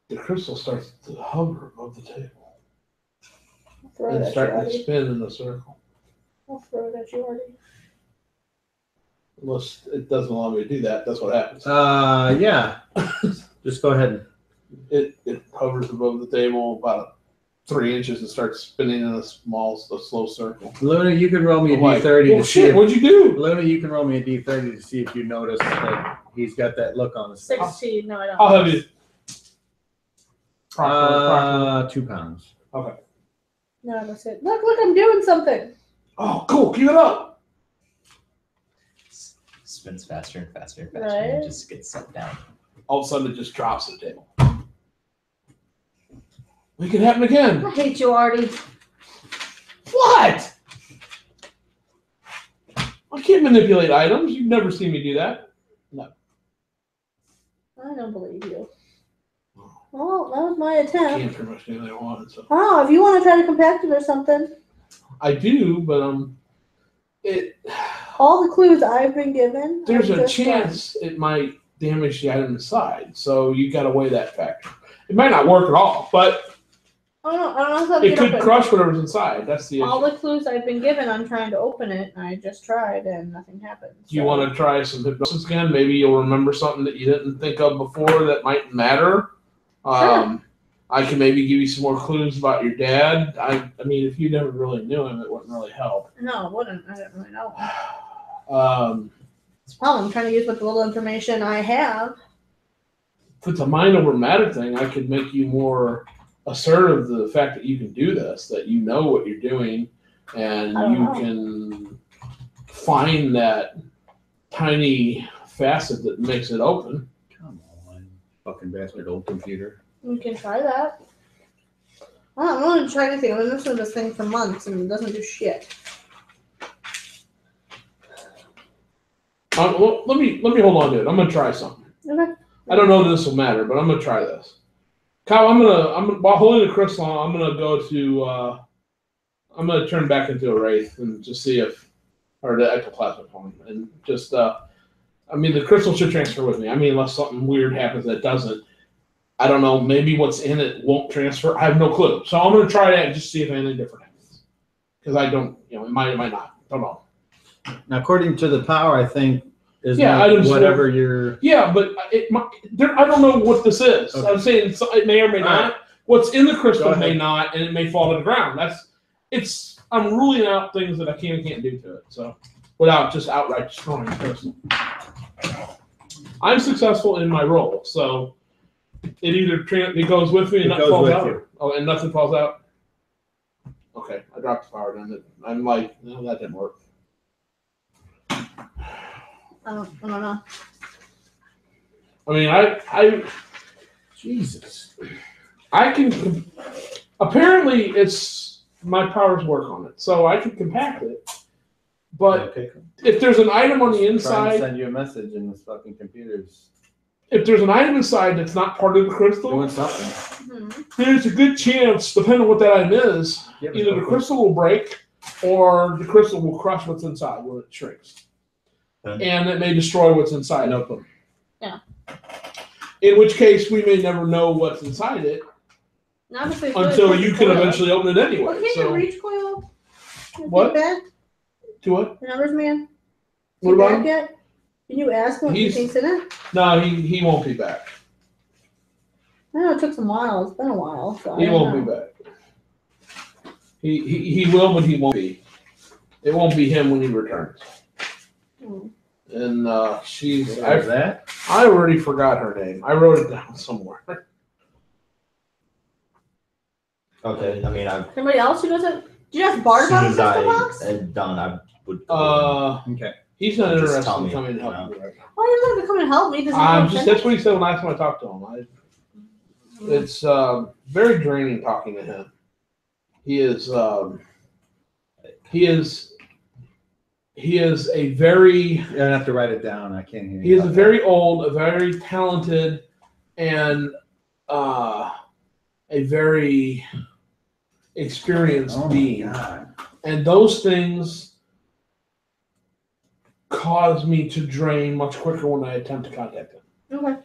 the crystal starts to hover above the table I'll throw it and at you, start to Artie. spin in a circle. I'll throw it at you, Artie. Unless it doesn't allow me to do that, that's what happens. Yeah. Just go ahead. It hovers above the table about 3 inches and starts spinning in a slow circle. Luna, you can roll me a I'm like, D30 well, to see shit, if what'd you do? Luna, you can roll me a D30 to see if you notice that he's got that look on his face. 16. No, I don't. I'll have you. Approximately. 2 pounds. Okay. No, that's it. Look, I'm doing something. Oh, cool. Keep it up. Spins faster and faster and faster, and Right. just gets set down. All of a sudden, it just drops the table. Make it happen again. I hate you, Artie. What? I can't manipulate items. You've never seen me do that. I don't believe you. Well, that was my I attempt. can't pretty much do anything I want. So Oh, if you want to try to compact it or something. I do, but it. All the clues I've been given. There's I've a just chance it might damage the item inside, so you got to weigh that factor. It might not work at all, but I don't know how to it get could open. crush whatever's inside. That's the All issue. the clues I've been given, I'm trying to open it, and I just tried, and nothing happened. Do you want to try some hypnosis again? Maybe you'll remember something that you didn't think of before that might matter. Sure. I can maybe give you some more clues about your dad. I mean, if you never really knew him, it wouldn't really help. No, it wouldn't. I don't really know. Well, I'm trying to use what the little information I have. if it's a mind over matter thing, I could make you more assertive of the fact that you can do this, that you know what you're doing, and I don't you know. can find that tiny facet that makes it open. Come on, fucking bastard old computer. You can try that. I don't want to try anything. I've been messing with this thing for months, and it doesn't do shit. Well, let me hold on to it. I'm gonna try something. Okay. I don't know that this will matter, but I'm gonna try this. Kyle, I'm gonna while holding the crystal, I'm gonna go to I'm gonna turn back into a wraith and just see if, or the ectoplasmic form, and just I mean the crystal should transfer with me. I mean unless something weird happens that doesn't. I don't know. Maybe what's in it won't transfer. I have no clue. So I'm gonna try that and just see if anything different happens. Because I don't, it might not. Don't know. Now, according to the power, I think is Yeah, not items whatever you're. Yeah, but I don't know what this is. Okay. I'm saying it may or may All not. right. What's in the Go crystal ahead. may not, and it may fall to the ground. I'm ruling out things that I can and can't do to it. So, without just outright destroying the crystal. I'm successful in my role, so it either it goes with me and It nothing goes falls with out. you. Oh, and nothing falls out. Okay, I dropped the power then. I'm like, no, that didn't work. I don't know. I mean, I Jesus. I can. Apparently, it's my powers work on it, so I can compact it. But Okay. if there's an item on the Try and inside, send you a message, and this fucking computer's if there's an item inside that's not part of the crystal, doing something. Hmm. there's a good chance, depending on what that item is, Yeah, but either the okay. crystal will break or the crystal will crush what's inside when it shrinks, Okay. and it may destroy what's inside. No problem. Yeah. In which case, we may never know what's inside it Not if it's really until quick you to can coil. eventually open it anyway. Well, can't you So, reach coil? What? Back? do what? The numbers man? What You about back him? yet? Can you ask him what he He's- thinks in it? No, he won't be back. I know it took some while. It's been a while. So He won't be back. He will, but he won't be. It won't be him when he returns. Hmm. And she's What was that? I already forgot her name. I wrote it down somewhere. Okay. I mean, I've Anybody else who doesn't? Did you ask Bart about the as soon crystal as box? I had done, I would. Okay. He's not Just interested tell in me, coming and you helping me right now. Why does he have to come and help me? Does he want to That's what he said when last time I talked to him. It's very draining talking to him. He is a very You're gonna have to write it down. I can't hear you. he is a very old, a very talented, and a very experienced being. God. And those things cause me to drain much quicker when I attempt to contact him. Okay.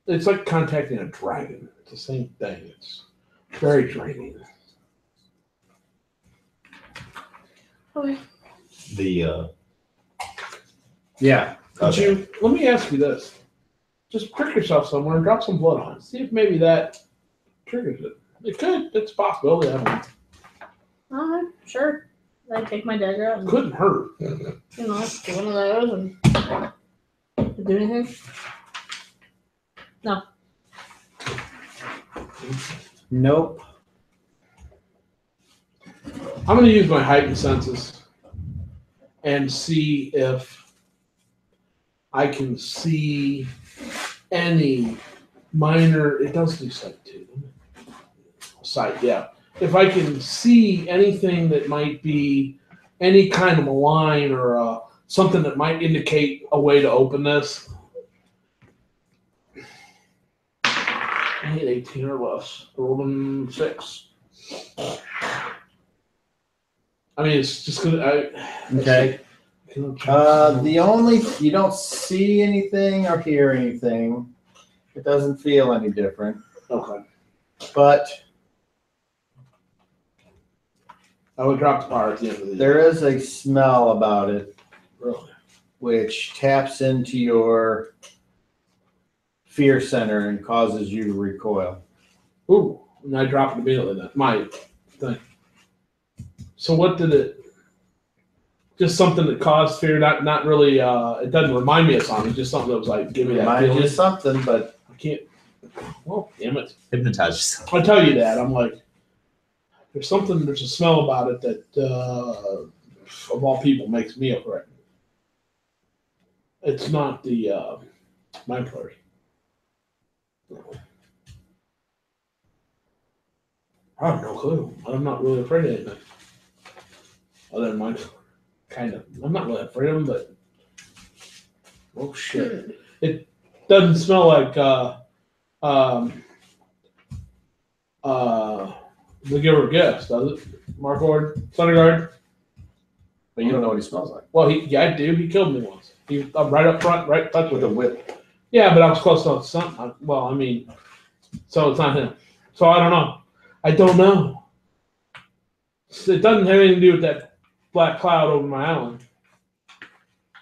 It's like contacting a dragon. It's the same thing. It's very draining. Okay. The Yeah. Could you? Let me ask you this: just prick yourself somewhere and drop some blood on it. See if maybe that triggers it. It could. It's a possibility. I don't know. All right. Sure. I take my dagger out and Couldn't hurt. do one of those and do anything. No. Nope. I'm going to use my heightened senses and see if I can see any minor. It does do sight too. Sight, yeah. If I can see anything that might be any kind of a line or something that might indicate a way to open this. I hit 18 or less. Rolling 6. I mean, it's just gonna. Okay. The only you don't see anything or hear anything. It doesn't feel any different. Okay. But I would drop the power at the end of the there is a smell about it, Really? which taps into your fear center and causes you to recoil. Ooh, and I drop it immediately then. My thing. So what did it? Just something that caused fear, not really. It doesn't remind me of something. Just something that was like, give me that Remind feeling. you of something, but I can't. Well, damn it! hypnotize yourself. I tell you that I'm like, there's something. There's a smell about it that, of all people, makes me afraid. It's not the mind flares. I have no clue. I'm not really afraid of anything. Other than mine, kind of. I'm not really afraid of them, but oh shit! It doesn't smell like the giver of gifts, does it? Mark Ward, Thunderguard. you don't know what he smells like. Well, I do. He killed me once. He right up front, right touch With a whip. Yeah, but I was close enough to something. Well, I mean, so it's not him. So I don't know. I don't know. It doesn't have anything to do with that black cloud over my island.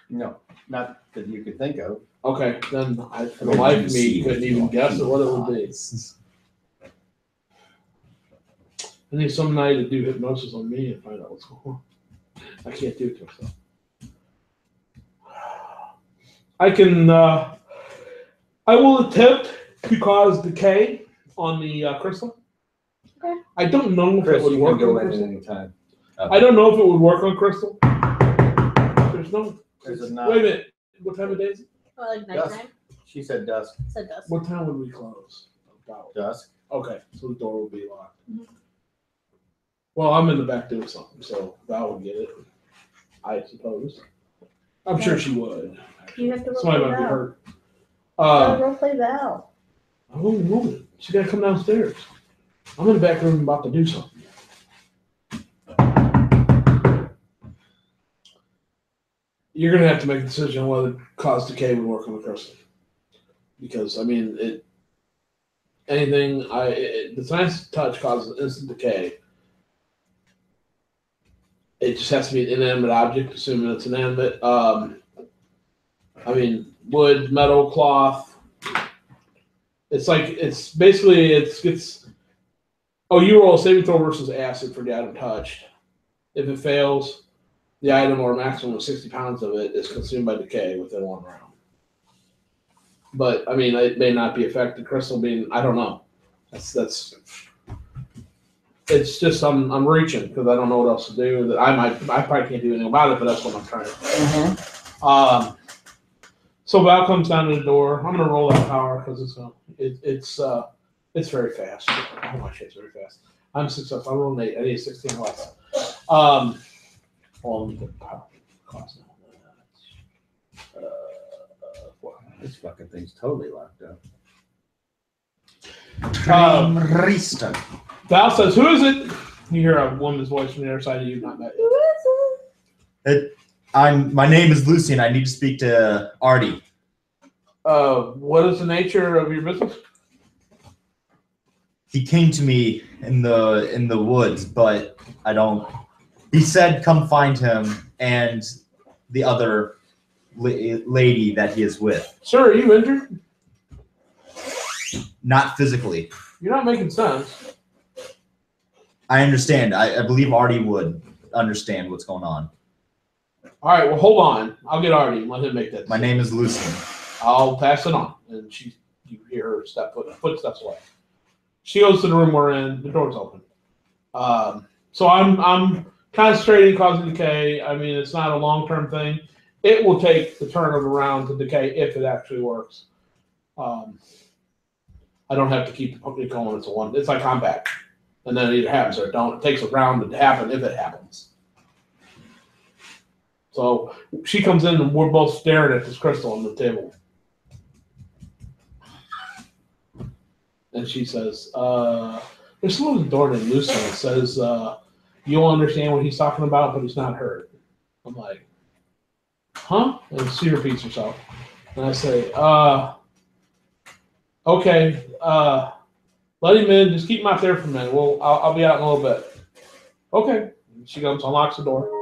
No, not that you could think of. Okay, then for the life of me, couldn't even guess at what it would be. I need some night to do hypnosis on me and find out what's going on. I can't do it to myself. I can. I will attempt to cause decay on the crystal. Okay. I don't know if Chris, it would you work can go on in crystal. at any time. I don't know if it would work on crystal. There's no. There's a Wait a knob. minute. What time of day is it? Oh, like Dusk. nighttime? She said dusk. It said dusk. What time would we close? About. Dusk. Okay, so the door would be locked. Mhm. Well, I'm in the back doing something, so Val would get it. I suppose. I'm sure she would. You have to Somebody roleplay might be Val. hurt. Roleplay Val. I won't move it. She gotta come downstairs. I'm in the back room about to do something. You're gonna have to make a decision on whether cause decay would work on the crystal. Because I mean the science touch causes instant decay. It just has to be an inanimate object, assuming it's inanimate. I mean, wood, metal, cloth. It's you roll a saving throw versus acid for the item touched. If it fails, the item or a maximum of 60 pounds of it is consumed by decay within 1 round. But I mean, it may not be affected. Crystal being, I don't know. That's It's just I'm reaching because I don't know what else to do. I probably can't do anything about it, but that's what I'm trying to. So Val comes down to the door. I'm gonna roll that power because it's very fast. Oh my shit's very fast. I'm successful. I'm rolling 8. I need 16 less. Well, let me get the power cost now. This fucking thing's totally locked up. Val says, "Who is it?" You hear a woman's voice from the other side of you. Not met yet. My name is Lucien. I need to speak to Artie. What is the nature of your business? He came to me in the woods, but I don't. He said, "Come find him and the other lady that he is with." Sir, are you injured? Not physically. You're not making sense. I understand. I believe Artie would understand what's going on. All right, well, hold on. I'll get Artie and let him make that decision. My name is Lucien. I'll pass it on. And you hear her footsteps away. She goes to the room we're in. The door's open. So I'm concentrating, causing decay. I mean, it's not a long-term thing. It will take the turn of a round to decay if it actually works. I don't have to keep it going. It's like combat. And then it either happens or it don't. It takes a round to happen if it happens. So she comes in and we're both staring at this crystal on the table. And she says, there's someone at the door named Lucien that says, you'll understand what he's talking about, but he's not hurt. I'm like, huh? And she repeats herself. And I say, okay, let him in. Just keep him out there for a minute. I'll be out in a little bit. Okay. And she comes, unlocks the door.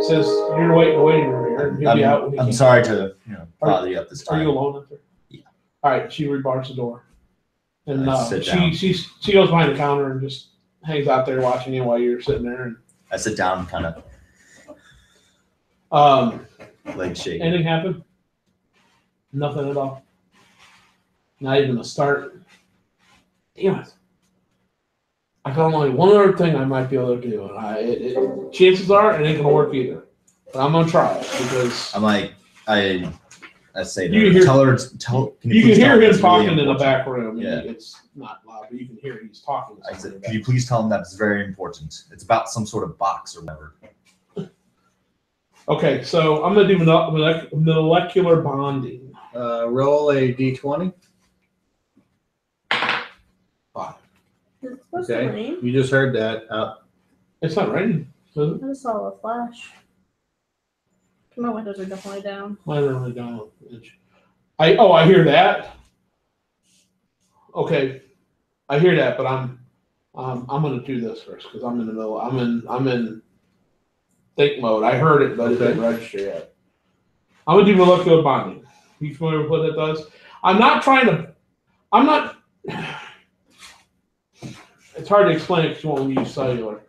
Says, you're waiting in the waiting room here. And he'll be out when he I'm can. sorry to bother you up this time. Are you alone up there? Yeah. All right. She rebars the door. And Sit down. she goes behind the counter and just hangs out there watching you while you're sitting there. And I sit down, kind of leg shaking. anything happen? Nothing at all. Not even a start. Damn it. I got only one other thing I might be able to do, and chances are it ain't gonna work either. But I'm gonna try it because I'm like, I say to You her, can hear- tell her, you can please hear tell him it's really talking in the important? back room. Yeah. It's not loud, but you can hear he's talking. To I somebody said, could you please tell him that's very important? It's about some sort of box or whatever. Okay, so I'm gonna do molecular bonding. Roll a d20. 5. It's supposed to Okay. rain. You just heard that. It's not raining. Is it? I just saw a flash. My windows are definitely down. Mine are only down an inch. I hear that. Okay, I hear that, but I'm gonna do this first because I'm in the middle. I'm in think mode. I heard it, but it didn't register yet. I'm gonna do molecular bonding. You familiar with what that does? I'm not. It's hard to explain it because you won't use cellular.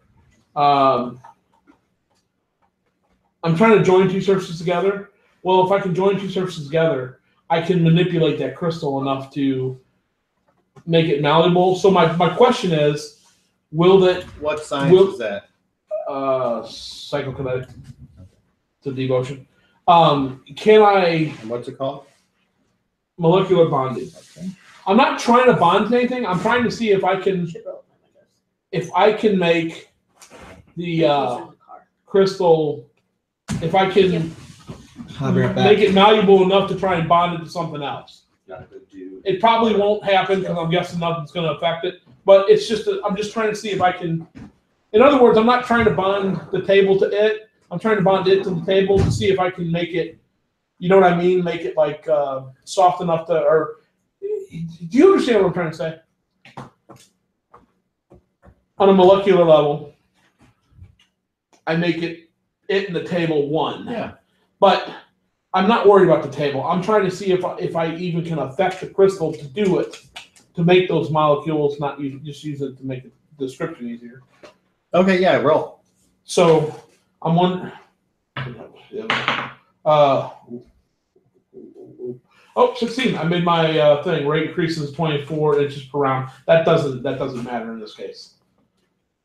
I'm trying to join two surfaces together. Well, if I can join two surfaces together, I can manipulate that crystal enough to make it malleable. So my question is, will that What science is that? psychokinetic to devotion? Can I And what's it called? molecular bonding? Okay. I'm not trying to bond to anything. I'm trying to see if I can make the crystal, if I can make it malleable enough to try and bond it to something else. It probably won't happen because I'm guessing nothing's going to affect it. But it's just I'm just trying to see if I can. In other words, I'm not trying to bond the table to it. I'm trying to bond it to the table to see if I can make it. You know what I mean? Make it like soft enough to. Or do you understand what I'm trying to say? On a molecular level, I make it and the table one. Yeah. But I'm not worried about the table. I'm trying to see if I even can affect the crystal to do it, to make those molecules, not just use it to make the description easier. Okay, yeah, roll. So I'm wondering. 16. I made my thing. Rate increases 24 inches per round. That doesn't matter in this case.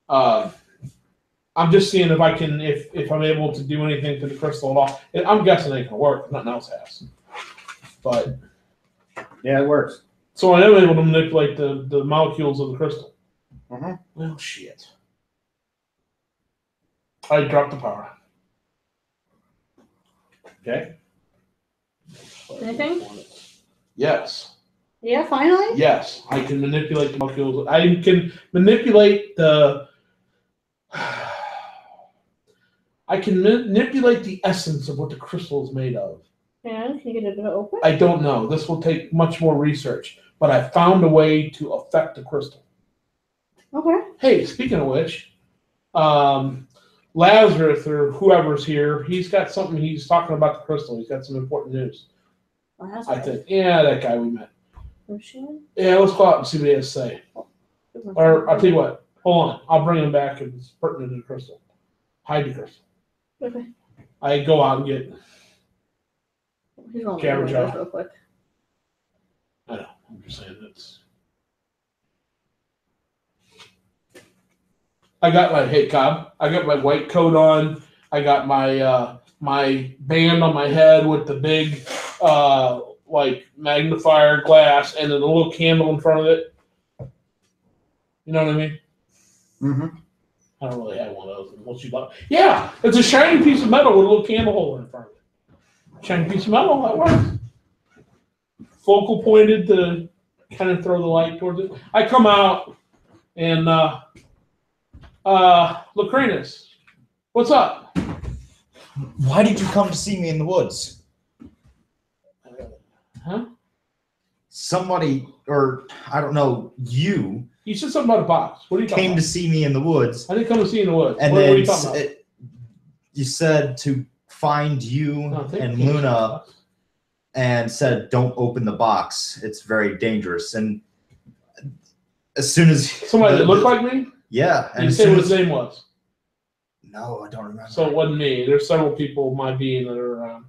I'm just seeing if I can, if I'm able to do anything to the crystal at all. And I'm guessing it can work. Nothing else has. But Yeah, it works. so I am able to manipulate the molecules of the crystal. Well, shit. I dropped the power. Okay. Anything? Yes. Yeah, finally? Yes. I can manipulate the molecules. I can manipulate the. I can manipulate the essence of what the crystal is made of. And can you get it to open? I don't know. This will take much more research, but I found a way to affect the crystal. Okay. Hey, speaking of which, Lazarus or whoever's here, he's got something. He's talking about the crystal. He's got some important news. I think. Yeah, that guy we met. Lucien? Yeah, let's go out and see what he has to say. Or I'll tell you what. Hold on. I'll bring him back if it's pertinent to the crystal. Hide the crystal. Okay. I go out and get. He's going Camera to job. real quick. I know. I'm just saying that's. I got my Cobb. I got my white coat on. I got my my band on my head with the big like magnifier glass and then a little candle in front of it. You know what I mean? Mm-hmm. I don't really have one of those. Unless you buy. Yeah, it's a shiny piece of metal with a little candle holder in front of it. Shiny piece of metal, that works. Focal pointed to kind of throw the light towards it. I come out and Lacranus, what's up? Why did you come to see me in the woods? Huh? Somebody, or I don't know, you You said something about a box. What are you talking came about? to see me in the woods, I didn't come to see you in the woods. and what are then you talking about? you said to find you No, I think and you came to see the Luna, box. and said, "Don't open the box. It's very dangerous." And as soon as Somebody that looked like me? yeah, and You as say soon what as, his name was. no, I don't remember. So it wasn't me. There's several people my being that are around.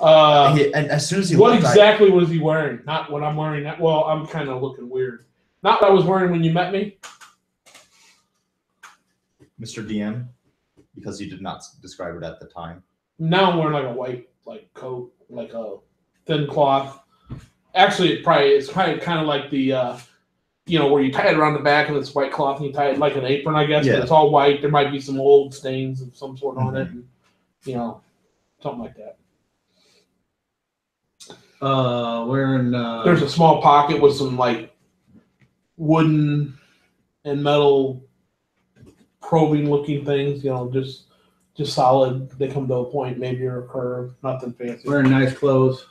And as soon as he What left, exactly was he wearing? Not what I'm wearing. Well, I'm kind of looking weird. Not what I was wearing when you met me. Mr. DM, because you did not describe it at the time. Now I'm wearing like a white coat, like a thin cloth. Actually, it's probably kind of like the where you tie it around the back and it's white cloth and you tie it like an apron, I guess. Yeah. But it's all white. There might be some old stains of some sort on it, and, something like that. Wearing. There's a small pocket with some like wooden and metal probing looking things, just solid. They come to a point, maybe or a curve, nothing fancy. Wearing nice clothes.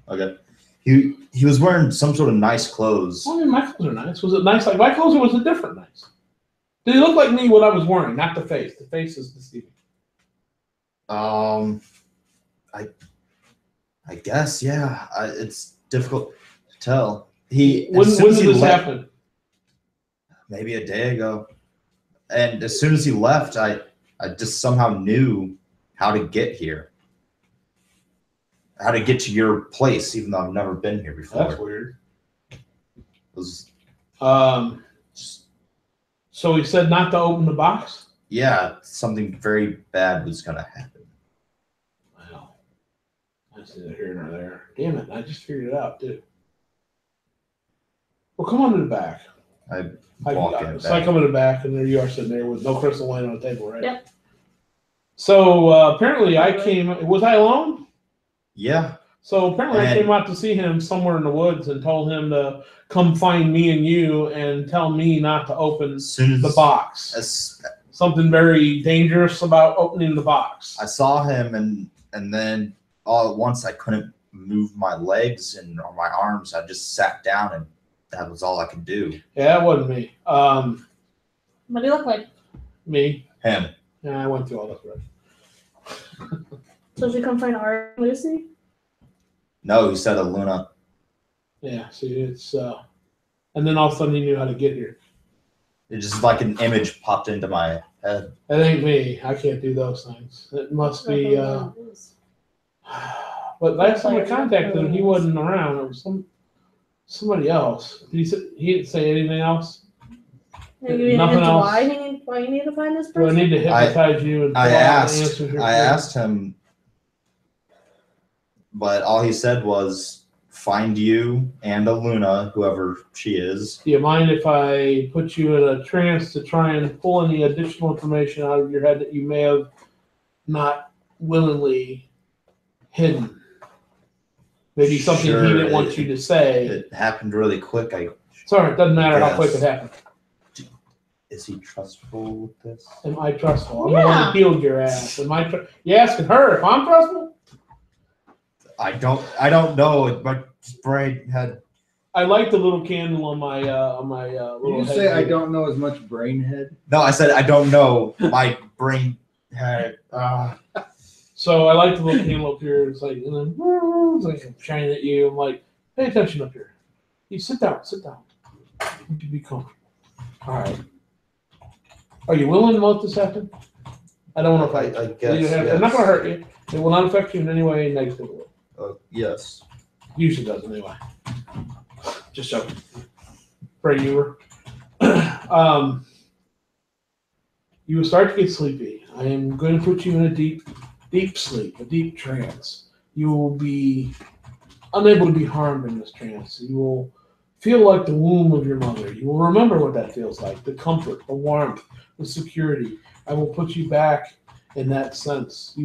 Okay. He was wearing some sort of nice clothes. I mean, my clothes are nice. Was it nice like my clothes, or was it different nice? Did it look like me what I was wearing, not the face? The face is deceiving. I guess, yeah. It's difficult to tell. When did this happen? Maybe a day ago. And as soon as he left, I just somehow knew how to get here. How to get to your place, even though I've never been here before. That's weird. It was, So he said not to open the box? yeah, something very bad was going to happen. Wow. That's neither here nor there. Damn it, I just figured it out, too. Well, come on to the back. I walk in. So I come in the back, and there you are sitting there with no crystal laying on the table, right? Yep. So apparently I came. Was I alone? Yeah. So apparently I came out to see him somewhere in the woods and told him to come find me and you and tell me not to open the box. Something very dangerous about opening the box. I saw him, and then all at once I couldn't move my legs or my arms. I just sat down, and that was all I could do. Yeah, that wasn't me. What do you look like? Me. Him. Yeah, I went through all this already. So did you come find Artie and Lucy? No, he said Aluna. Yeah, see, it's and then all of a sudden he knew how to get here. It just like an image popped into my head. That ain't me. I can't do those things. It must be. But last time I contacted him, he wasn't around. It was somebody else. He didn't say anything else. Nothing else. Why you need to find this Do I person? need to hypnotize you and I pull out the asked. answers you're I saying? asked him, but all he said was, "Find you and Aluna, whoever she is." Do you mind if I put you in a trance to try and pull any additional information out of your head that you may have not willingly hidden? Maybe something he Sure, didn't want you to say. It happened really quick. Sorry, it doesn't matter how quick it Yes. happened. Is he trustful with this? Am I trustful? I'm the one Yeah. that healed your ass. Am I? You asking her if I'm trustful? I don't know. My brain had. I like the little candle on my little. You head say I here. don't know as much brain head? No, I said I don't know. My brain had. So I like the little candle up here. It's like, and then it's like I'm shining at you. I'm like, pay attention up here. You sit down. Sit down. You can be comfortable. All right. Are you willing to let this happen? I don't want to fight. I guess. I'm not going to hurt you. It will not affect you in any way negatively. Yes. Usually doesn't anyway. Just joking. Pray you were. You will start to get sleepy. I am going to put you in a deep sleep, a deep trance. You will be unable to be harmed in this trance. You will feel like the womb of your mother. You will remember what that feels like, the comfort, the warmth, the security. I will put you back in that sense.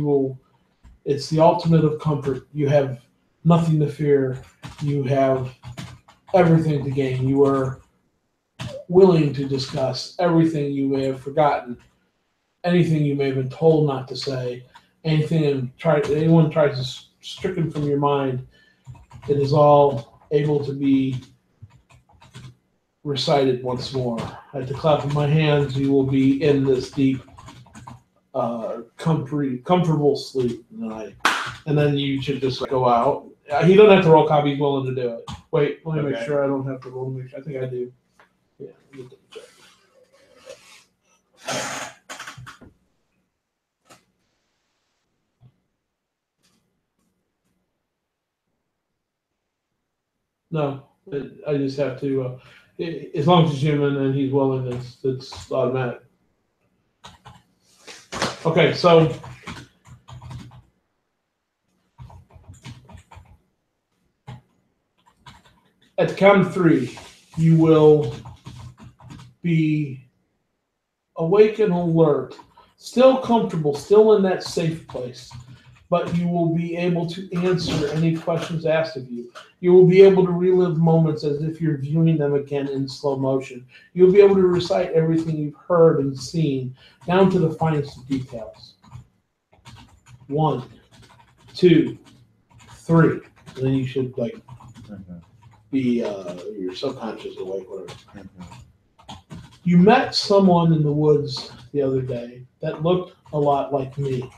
It's the ultimate of comfort. You have nothing to fear. You have everything to gain. You are willing to discuss everything you may have forgotten, anything you may have been told not to say, anything anyone tries to stricken from your mind. It is all able to be recited once more. At the clap of my hands, you will be in this deep, comfortable sleep tonight. And then you should just go out. He doesn't have to roll copy. He's willing to do it. Wait, let me make sure I don't have to roll. I think I do. Yeah, let me double check. No, I just have to. As long as he's human and he's willing, it's automatic. Okay, so at the count of 3, you will be awake and alert, still comfortable, still in that safe place, but you will be able to answer any questions asked of you. You will be able to relive moments as if you're viewing them again in slow motion. You'll be able to recite everything you've heard and seen, down to the finest of details. 1, 2, 3. And then you should be your subconscious awake, whatever. You met someone in the woods the other day that looked a lot like me.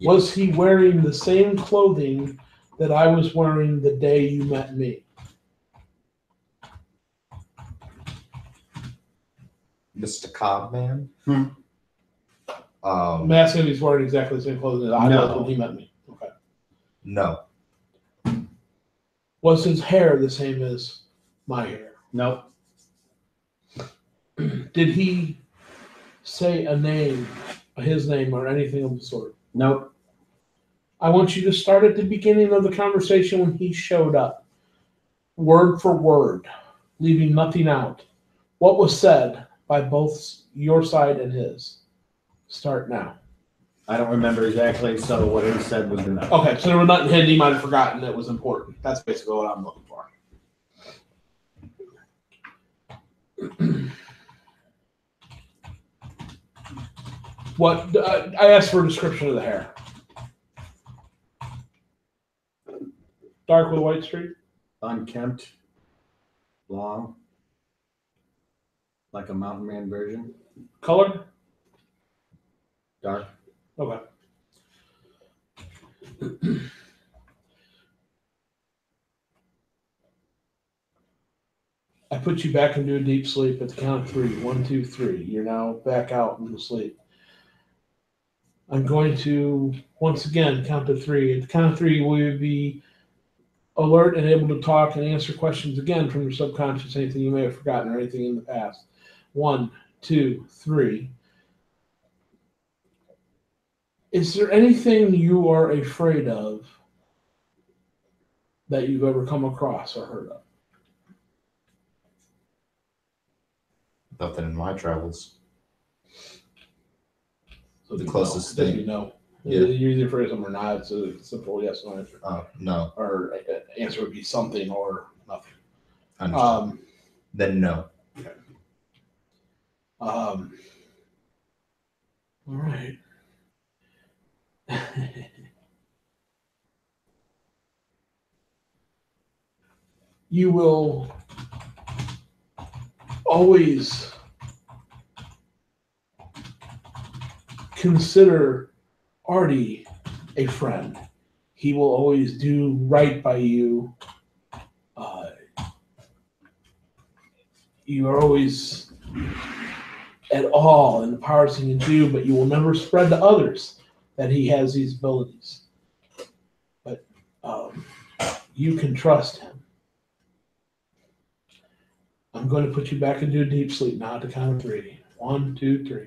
Was he wearing the same clothing that I was wearing the day you met me? Mr. Cobman? I'm asking if he's wearing exactly the same clothing that I was when he met me. Okay. No. Was his hair the same as my hair? Nope. Did he say a name, his name, or anything of the sort? Nope. I want you to start at the beginning of the conversation when he showed up, word for word, leaving nothing out. What was said by both your side and his? Start now. I don't remember exactly, so what he said was enough. Okay, so there was nothing hidden. He might have forgotten that was important. That's basically what I'm looking for. What I asked for a description of the hair. Dark with a white streak? Unkempt, long, like a mountain man version. Color? Dark. Okay. I put you back into a deep sleep at the count of 3. 1, 2, 3. You're now back out into sleep. I'm going to, once again, count to 3. At the count of 3, we would be alert and able to talk and answer questions again from your subconscious, anything you may have forgotten or anything in the past. 1, 2, 3. Is there anything you are afraid of that you've ever come across or heard of? Nothing in my travels. So The you closest know, thing. You know. Yeah. You're either afraid of something or not. It's a simple yes or no answer. No. Or answer would be something or nothing. Understood. Then no. All right. You will always consider Artie a friend. He will always do right by you. You are always at all in the powers he can do, but you will never spread to others that he has these abilities. But you can trust him. I'm going to put you back into a deep sleep now at the count of 3. 1, 2, 3.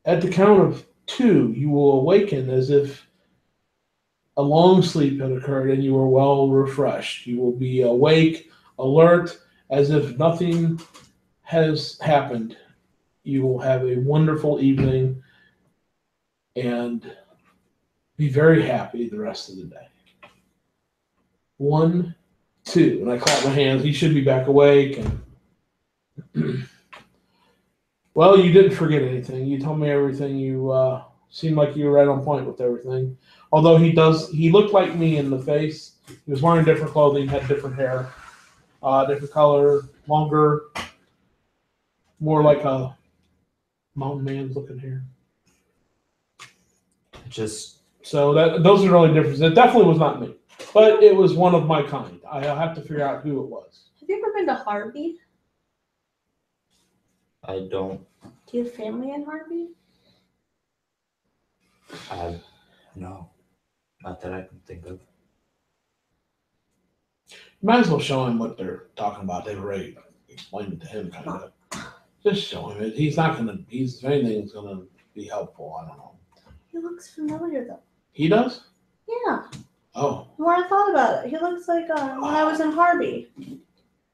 At the count of 2, you will awaken as if a long sleep had occurred and you are well refreshed. You will be awake, alert, as if nothing has happened. You will have a wonderful evening and be very happy the rest of the day. 1, 2, and I clap my hands. He should be back awake. And well, you didn't forget anything. You told me everything. You seemed like you were right on point with everything. Although he looked like me in the face. He was wearing different clothing, had different hair, different color, longer, more like a mountain man's looking hair. So those are the only differences. It definitely was not me, but it was one of my kind. I'll have to figure out who it was. Have you ever been to Harvey? I don't. Do you have family in Harvey? No. Not that I can think of. Might as well show him what they're talking about. They've already explained it to him, kind of. Just show him it. He's not going to, if anything's going to be helpful. I don't know. He looks familiar, though. He does? Yeah. Oh. The more I thought about it, he looks like when I was in Harvey.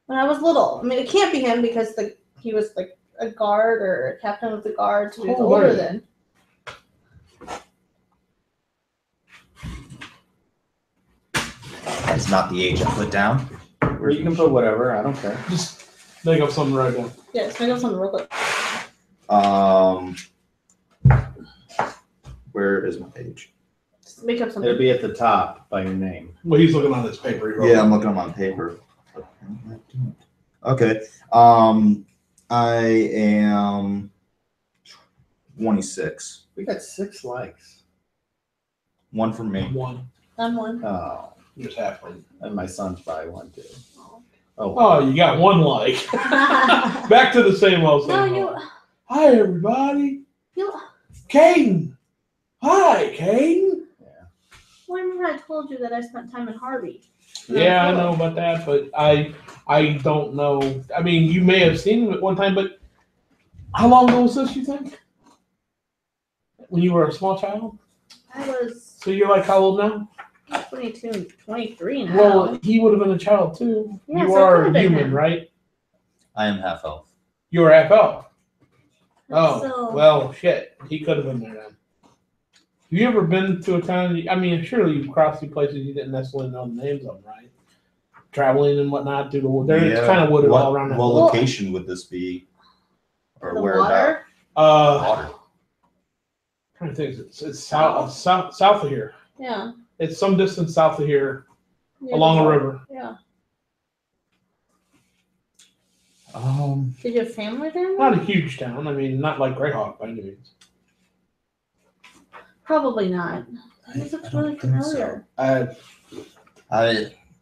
When I was little. I mean, it can't be him because he was like a guard or a captain of the guard, so he was older than. That's not the age I put down. You can put whatever. I don't care. Just make up something right now. Yeah, just make up something real quick. Where is my page? Just make up something. It'll be at the top by your name. Well, he's looking on his paper. Yeah, I'm looking on paper. Okay. I am 26. We got 6 likes. One from me. One. I'm one. Oh, Just halfway. and my son's probably 1 too. Oh. Oh, you got 1 like. Back to the same old No, thing. you. Hi, everybody. You. Caden. Hi, Caden. Well, I remember I told you that I spent time in Harvey. Yeah, I know about that, but I don't know. I mean, you may have seen him at one time, but how long ago was this, you think? When you were a small child? I was So you're like how old now? 22, 23 now. Well, he would have been a child too. Yeah, You so it are could've been human, him. right? I am half elf. You were half elf. Oh, So- well, shit. He could have been there then. Have you ever been to a town? I mean, surely you've crossed through places you didn't necessarily know the names of, right? Traveling and whatnot through the wood. It's kind of wooded all around that. What Well- location would this be? Or the where water. Water. Trying to think. It's south of here. Yeah. It's some distance south of here, Yeah, along the a water. river. Yeah. Did Did you have family there? Not a huge town. I mean, not like Greyhawk by any means. Probably not. This looks really familiar.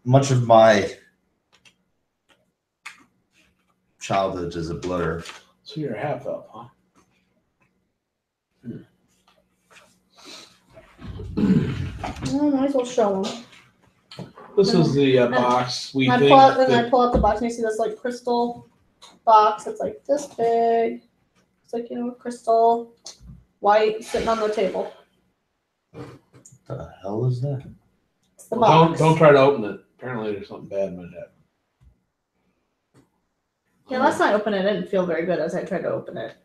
Much of my childhood is a blur. So you're a half elf, huh? Well, might as well show them. This is the box. We And think I pull out the box and you see this like crystal box. It's like this big. It's like, crystal, white, sitting on the table. The hell is that? It's the box. Don't try to open it. Apparently there's something bad in my head. Yeah, last time I opened it, I didn't feel very good as I tried to open it.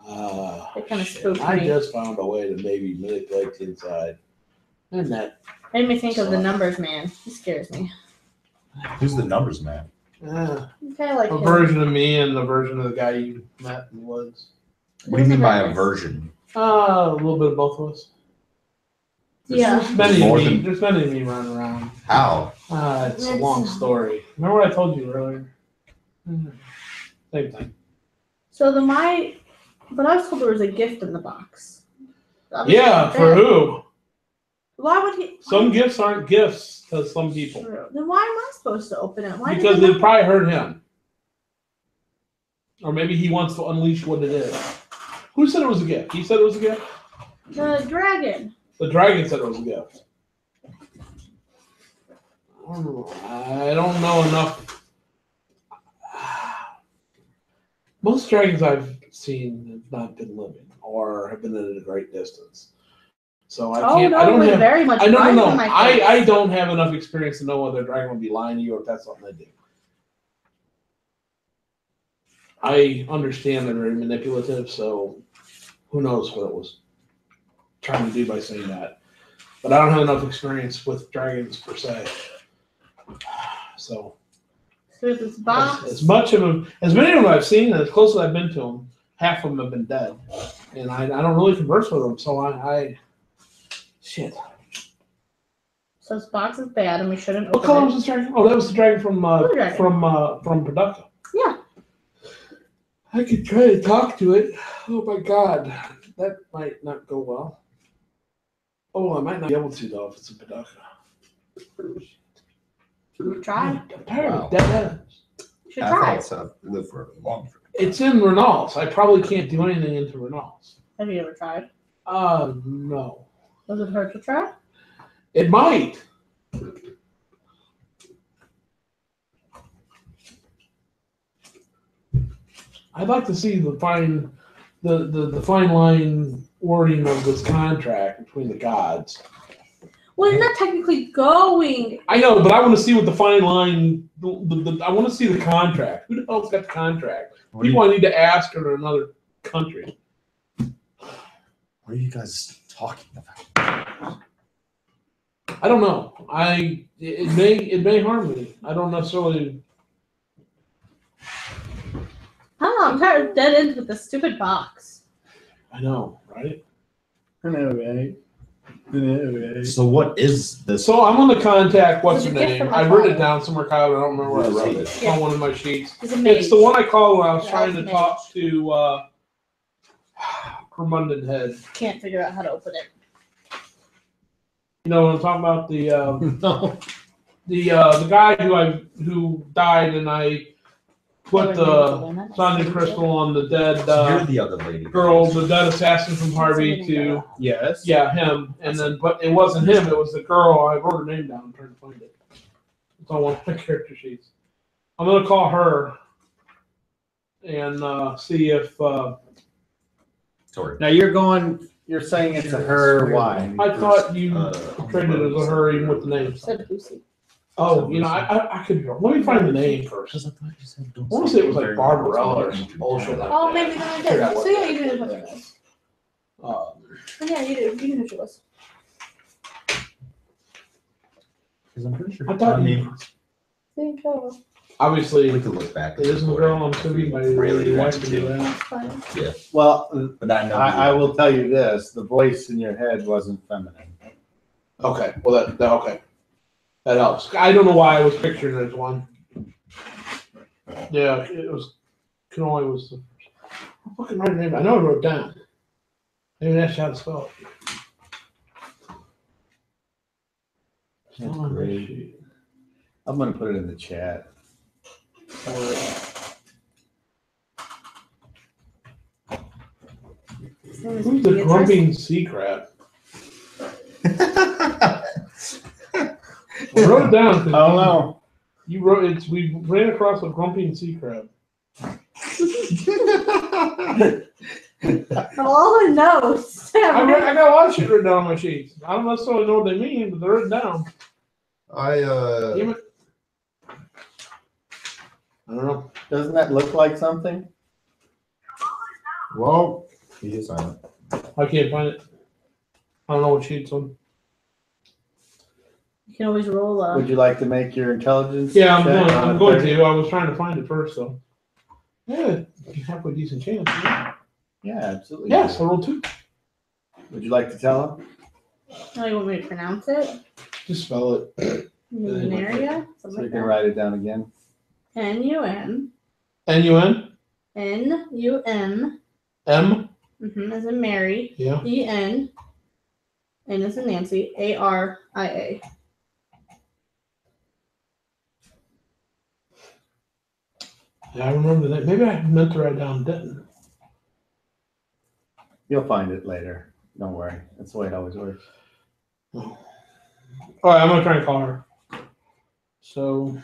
It kind of spooked I me. just found a way to maybe manipulate the inside. And that. Made me think of the numbers man. He scares me. Who's the numbers man? Kind of like A him. version of me and the version of the guy you met in the woods. What do you mean by a Numbers. version? A little bit of both of us. Yeah. There's many More of me. than- There's many of me running around. How? It's a long story. Remember what I told you earlier? Same thing. So but I was told there was a gift in the box. Yeah, for who? Why would he? Some gifts aren't gifts to some people. Then why am I supposed to open it? Why Because did they probably hurt him. Or maybe he wants to unleash what it is. Who said it was a gift? He said it was a gift? the dragon? The dragon said it was a gift. I don't know enough. Most dragons I've seen have not been living or have been at a great distance. So I can't. I don't have. Very much. I don't right know. in my face. I don't have enough experience to know whether a dragon would be lying to you or if that's something they do. I understand they're very manipulative, so who knows what it was trying to do by saying that. But I don't have enough experience with dragons per se. So this box. as much of them, as many of them I've seen, and as close as I've been to them, half of them have been dead, and I don't really converse with them. So I shit. So this box is bad, and we shouldn't What open color it. was this dragon? Oh, that was the dragon from Blue dragon. from Production. Yeah. I could try to talk to it. Oh my god, that might not go well. Oh, I might not be able to though if it's a Production. Try. I'm tired Wow. of dead ends. You should I try. thought so. Live for long. It's in Renault's. I probably can't do anything into Renault's. Have you ever tried? No. Does it hurt to try? It might. I'd like to see the fine line wording of this contract between the gods. Well, you're not technically going. I know, but I want to see what the fine line. I want to see the contract. Who the hell's got the contract? People I need to ask are in another country. What are you guys talking about? I don't know. It may harm me. I don't necessarily. I don't know. I'm tired of dead ends with this stupid box. I know, right? I know, right? I know, right? So what is this? So I'm going to contact what's her It's a gift name. from my I wrote it father. down somewhere, Kyle. I don't remember where I wrote it. It's Yeah. on one of my sheets. It's a mage. It's the one I called when I was Yeah, trying it's to a mage. talk to Hermundin Head. Can't figure out how to open it. You know what I'm talking about? No. The guy who died, and I put the Sonya Crystal on the dead You're the other lady. girl, the dead assassin from Harvey to Yes. him, and then but it wasn't him, it was the girl. I wrote her name down. I'm trying to find it. It's on one of my character sheets. I'm gonna call her and see if Sorry. Now you're saying it's a her. Why? I thought you traded it as a her even with the name. Said Lucy. Oh, you know, I could be wrong. Let me find the name first. Because I thought you said don't. I wanna say it was like Barbarella or some bullshit like Oh, that. maybe then I Figure out did. what So yeah, that you did is. know who it was. Um, Yeah, you did. You knew who she was. Because I'm pretty sure. I thought I mean, Think so. obviously, we could look back. it isn't a girl. I'm assuming my really wife wanted to do to. that. That's fine. Well, But I know. I will tell you this: the voice in your head wasn't feminine. Okay, well that okay, that helps. I don't know why I was picturing it as one. Yeah, it was. Kanoi was the. I fucking write her name. I know I wrote it down. Maybe that's how to spell it. It's That's not on my great. sheet. I'm gonna put it in the chat. His name is Who's the Beatrice. grumping sea crab? I wrote it down. 'cause I don't know. You wrote it. We ran across a grumpy and sea crab. All the notes. I got a lot of shit written down on my sheets. I don't necessarily know what they mean, but they're written down. Damn it. I don't know. Doesn't that look like something? Well, he is silent. I can't find it. I don't know what sheet's on. You can always roll Would you like to make your intelligence? Yeah, I'm check going. on I'm a going 30? to. I was trying to find it first, though. Yeah, you have a decent chance. Yeah. Yeah, absolutely. Yes, I rolled 2. Would you like to tell him? Oh, you want me to pronounce it? Just spell it. Lunaria? So Something you like can that. write it down again. N-U-N. N-U-N? N-U-N. M? As in Mary. Yeah. E-N. N as in Nancy. A-R-I-A. Yeah, I remember that. Maybe I meant to write down Denton. You'll find it later. Don't worry. That's the way it always works. All right, I'm going to try and call her. So...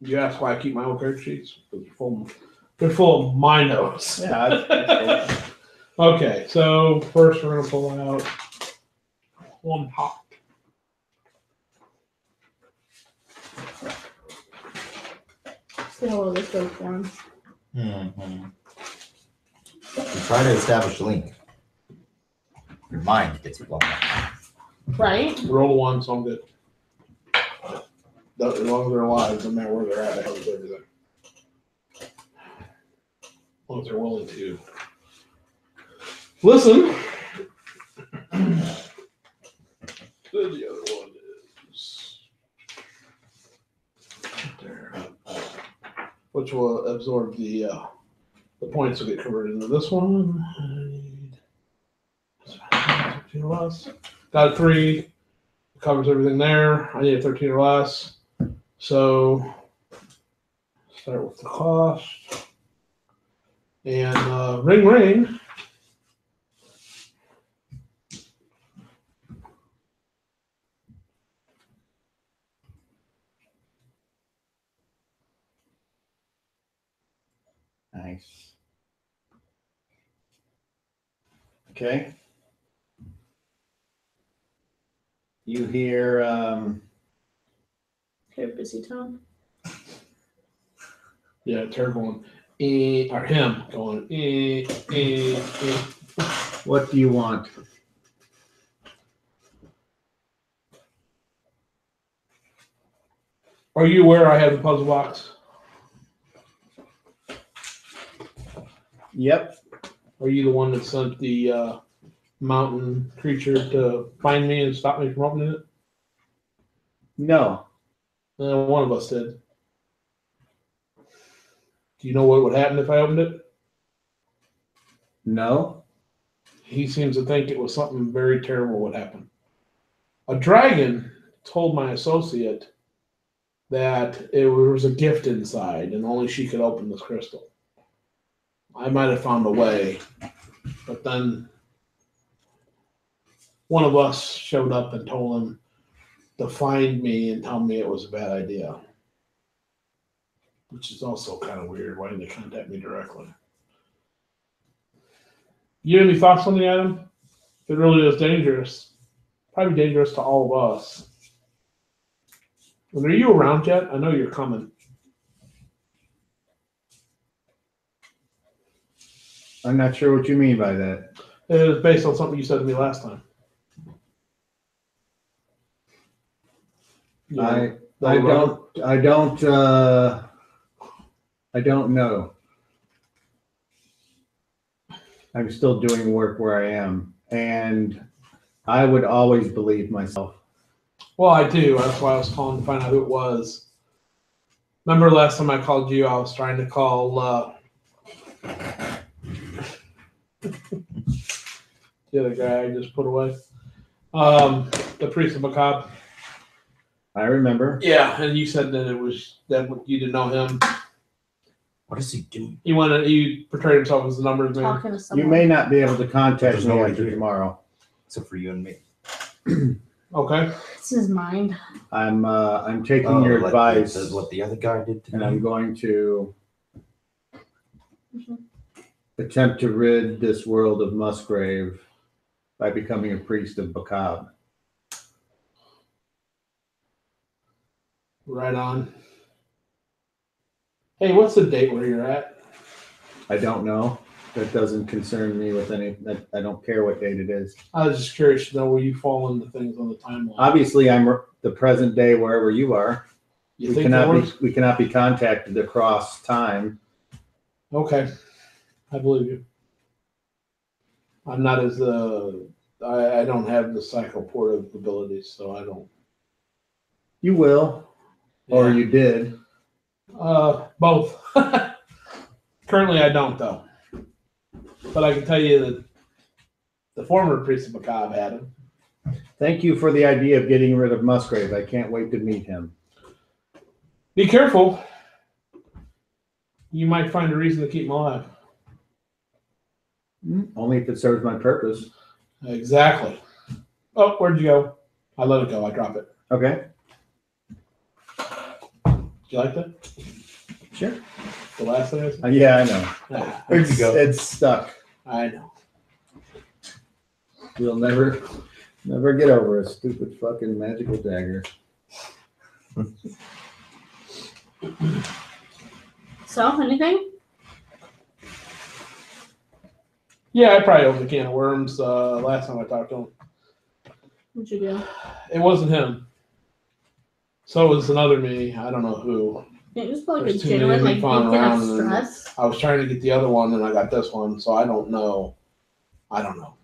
You asked why I keep my own character sheets? They're full of my notes. Yeah. That's cool. Okay, so first we're going to pull out one pot. See how well this goes for him. Mm-hmm. You try to establish a link. Your mind gets blown up. Right? Roll a 1, so I'm good. As long as they're alive, no matter where they're at, I help with everything. As long as they're willing to listen. Then the other one is right there, which will absorb the points will get converted into this one. I need 13 or less. Got a 3. Covers everything there. I need a 13 or less. So start with the cost. And ring ring. Nice. Okay. You hear Here, busy tone. Yeah, Terry going, or him going, what do you want? Are you aware I have the puzzle box? Yep. Are you the one that sent the mountain creature to find me and stop me from opening it? No. One of us did. Do you know what would happen if I opened it? No. He seems to think it was something very terrible would happen. A dragon told my associate that there was a gift inside and only she could open this crystal. I might have found a way, but then one of us showed up and told him to find me and tell me it was a bad idea, which is also kind of weird. Why didn't they contact me directly? You have any thoughts on the item? It really is dangerous. Probably dangerous to all of us. And are you around yet? I know you're coming. I'm not sure what you mean by that. It is based on something you said to me last time. I don't know. I'm still doing work where I am, and I would always believe myself. Well, I do. That's why I was calling to find out who it was. Remember last time I called you, I was trying to call the other guy I just put away. The priest of Macabre. I remember. Yeah, and you said that it was that you didn't know him. What is he doing? He portrayed himself as the numbers man. Talking to someone. You may not be able to contact There's me no way after to- tomorrow. except for you and me. Okay. This is mine. I'm taking your like advice, what the other guy did to and me. I'm going to Mhm. attempt to rid this world of Musgrave by becoming a priest of Bacab. Right on. Hey, what's the date where you're at? I don't know. That doesn't concern me with any. I don't care what date it is. I was just curious to know where you fall into things on the timeline. Obviously, I'm the present day wherever you are. You We think that works? we cannot be contacted across time. Okay, I believe you. I'm not as I don't have the psychoportive abilities, so I don't. You will, or Yeah. you did. Both. Currently, I don't though. But I can tell you that the former priest of Macabre had him. Thank you for the idea of getting rid of Musgrave. I can't wait to meet him. Be careful. You might find a reason to keep him alive. Only if it serves my purpose. Exactly. Oh, where'd you go? I let it go. I drop it. Okay. Did you like that? Sure. The last thing I said? Yeah, I know. Ah, Where'd you go? It's stuck. I know. We'll never get over a stupid fucking magical dagger. So, anything? Yeah, I probably opened a can of worms last time I talked to him. What'd you do? It wasn't him. So it was another me. I don't know who. Can't you just put like There's a too many genuine of me like flying beacon around of and then- stress? I was trying to get the other one and I got this one, so I don't know. I don't know.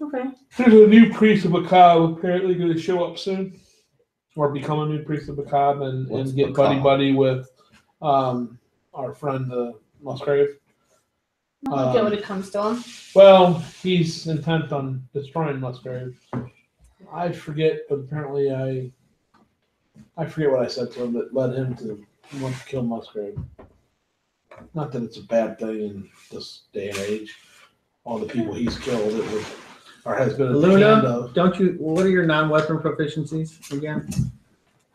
Okay. There's a new priest of Macabre apparently going to show up soon, or become a new priest of Macabre and What's get Macabre? buddy with our friend Musgrave. I'll get what it comes to him. Well, he's intent on destroying Musgrave. I forget, but apparently I forget what I said to him that led him to want to kill Musgrave. Not that it's a bad thing in this day and age. All the people he's killed, it was or has been at the end Luna, of. don't you? What are your non-weapon proficiencies again?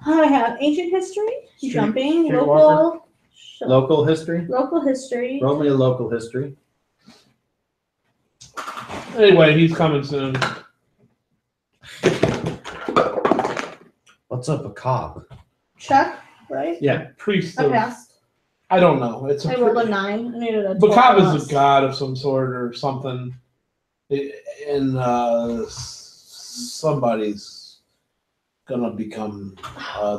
I have ancient history, jumping, street local, Local history. local history. Roll me a local history. Anyway, he's coming soon. What's up, a cob? Check, right? Yeah. Priest I of, passed. I don't know. It's I a rolled a 9. I needed a 12 Macabre plus. is a god of some sort or something. And somebody's gonna become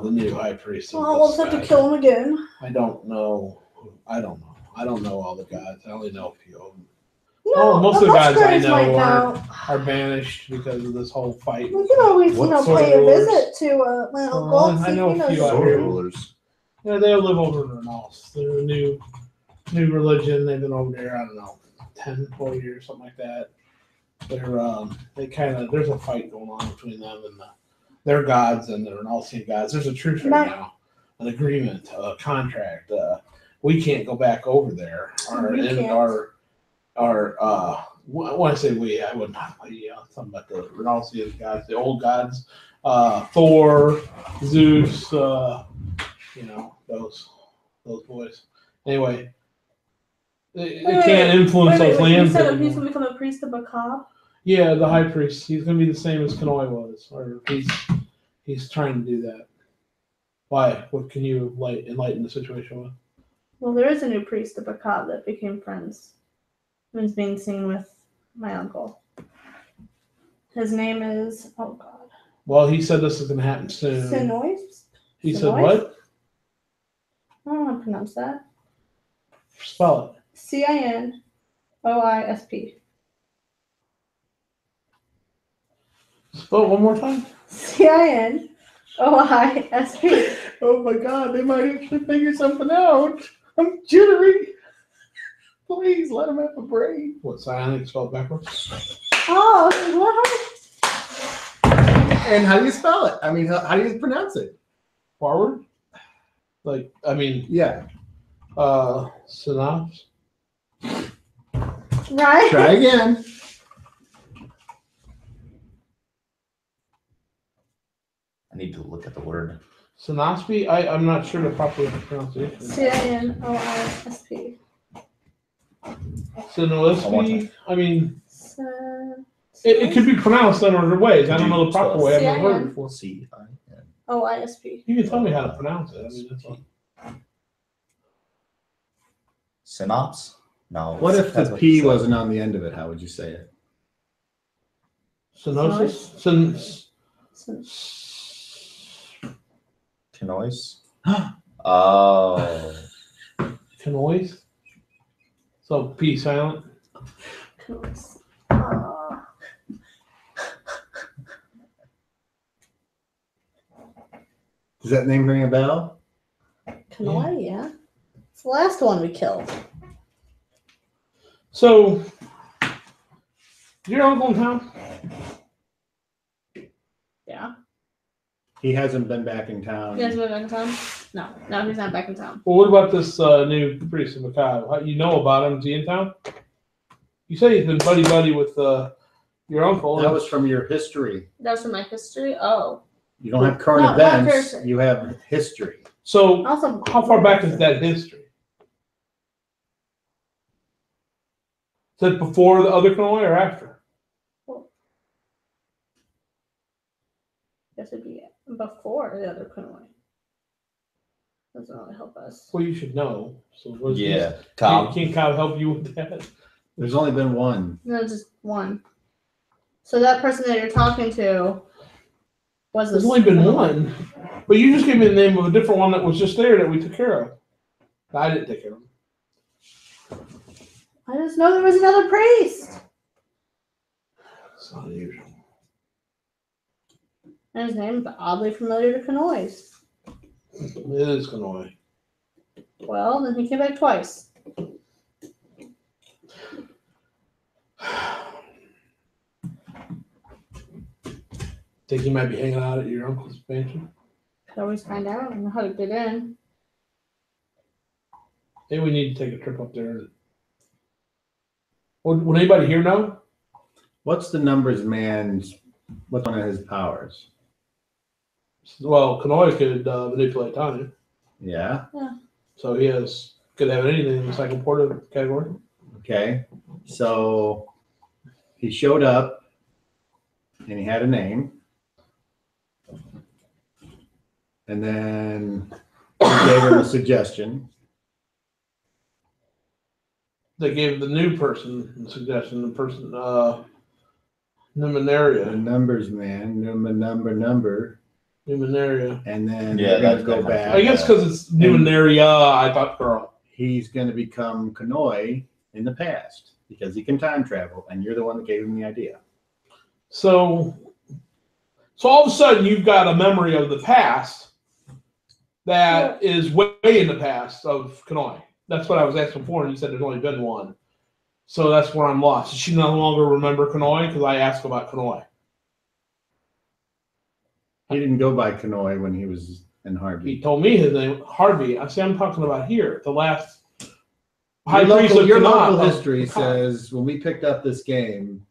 the new high priest. Of Oh, we'll this have to guy. kill him again. I don't know. I don't know all the gods. I only know a few of them. No, Oh, most of the guys I Musgraves know might are- know. Are banished because of this whole fight. We can always, What pay sort a of rulers? visit to my uncle. I and see if know he a knows few out something. here. Rulers. Yeah, they live over in Renault. They're a new religion. They've been over there, I don't know, 10, 12 years, something like that. They kind of, there's a fight going on between them and their gods and the Renalcian gods. There's a truce right now, an agreement, a contract. We can't go back over there. We can't. When I say we, I would not. Talking about the Renalcian gods, the old gods, Thor, Zeus, those boys. Anyway, they can't influence those You lands said he's anymore. going to become a priest of Macabre? Yeah, the high priest. He's going to be the same as Kanoi was, or he's trying to do that. Why? What can you enlighten the situation with? Well, there is a new priest of Macabre that became friends. Who's being seen with my uncle. His name is, oh God. Well, he said this is going to happen soon. Sinois? He said Sinois? what? I don't know how to pronounce that. Spell it. Cinoisp. Spell it one more time. Cinoisp. Oh my God! They might actually figure something out. I'm jittery. Please let him have a brain. What, psionic spelled backwards? Oh, what? And how do you spell it? I mean, how do you pronounce it? Forward? Yeah. Synopsis? Right? Try again. I need to look at the word. Sinospi? I'm not sure the proper pronunciation. Cinosp. Sinospi? I mean, it could be pronounced in other ways. I don't know the proper way. I've never heard it before. C-I-N. OISP. You can tell me how to pronounce it. I mean, that's all. Synops? No. What if that's the what P he said. wasn't on the end of it? How would you say it? Synosis? Canois? Oh. Canois? So P silent? Does that name ring a bell? Kanoi, yeah. It's the last one we killed. So, your uncle in town? Yeah. He hasn't been back in town. You guys been back in town? No, he's not back in town. Well, what about this new priest in Macabre? How you know about him? Is he in town? You say he's been buddy with your uncle. That was from your history. That was from my history? Oh. You don't have current Not events. person. You have history. So, Also, how far back is that history? Is it before the other Kanoi or after? Guess it'd be before the other Kanoi. Doesn't really help us. Well, you should know. So Yeah. Can't Cobb help you with that? There's only been one. No, just one. So that person that you're talking to was There's only been one. But you just gave me the name of a different one that was just there that we took care of. I didn't take care of him. I just know there was another priest. It's not unusual. And his name is oddly familiar to Kanoi's. It is Kanoi. Well, then he came back twice. Think he might be hanging out at your uncle's mansion? Could always find out. I know how to get in. Maybe we need to take a trip up there. Would anybody here know? What's the numbers man's? What's one of his powers? Well, Kanoi could manipulate time. Yeah. So he could have anything in the psychoportive category. Okay. So he showed up and he had a name. And then he gave him a suggestion. They gave the new person the suggestion, the person, The Numenaria. numbers man, number. Numenaria. And then Yeah, we're gonna that's go kinda- back. I guess because it's Numenaria, I thought girl. He's going to become Kanoi in the past because he can time travel, and you're the one that gave him the idea. So all of a sudden you've got a memory of the past that is way in the past of Kanoi. That's what I was asking for, and you said there's only been one. So that's where I'm lost. Does she no longer remember Kanoi? Because I asked about Kanoi. He didn't go by Kanoi when he was in Harvey. He told me his name, Harvey. I see I'm talking about here, the last Your local, your local of history says when we picked up this game,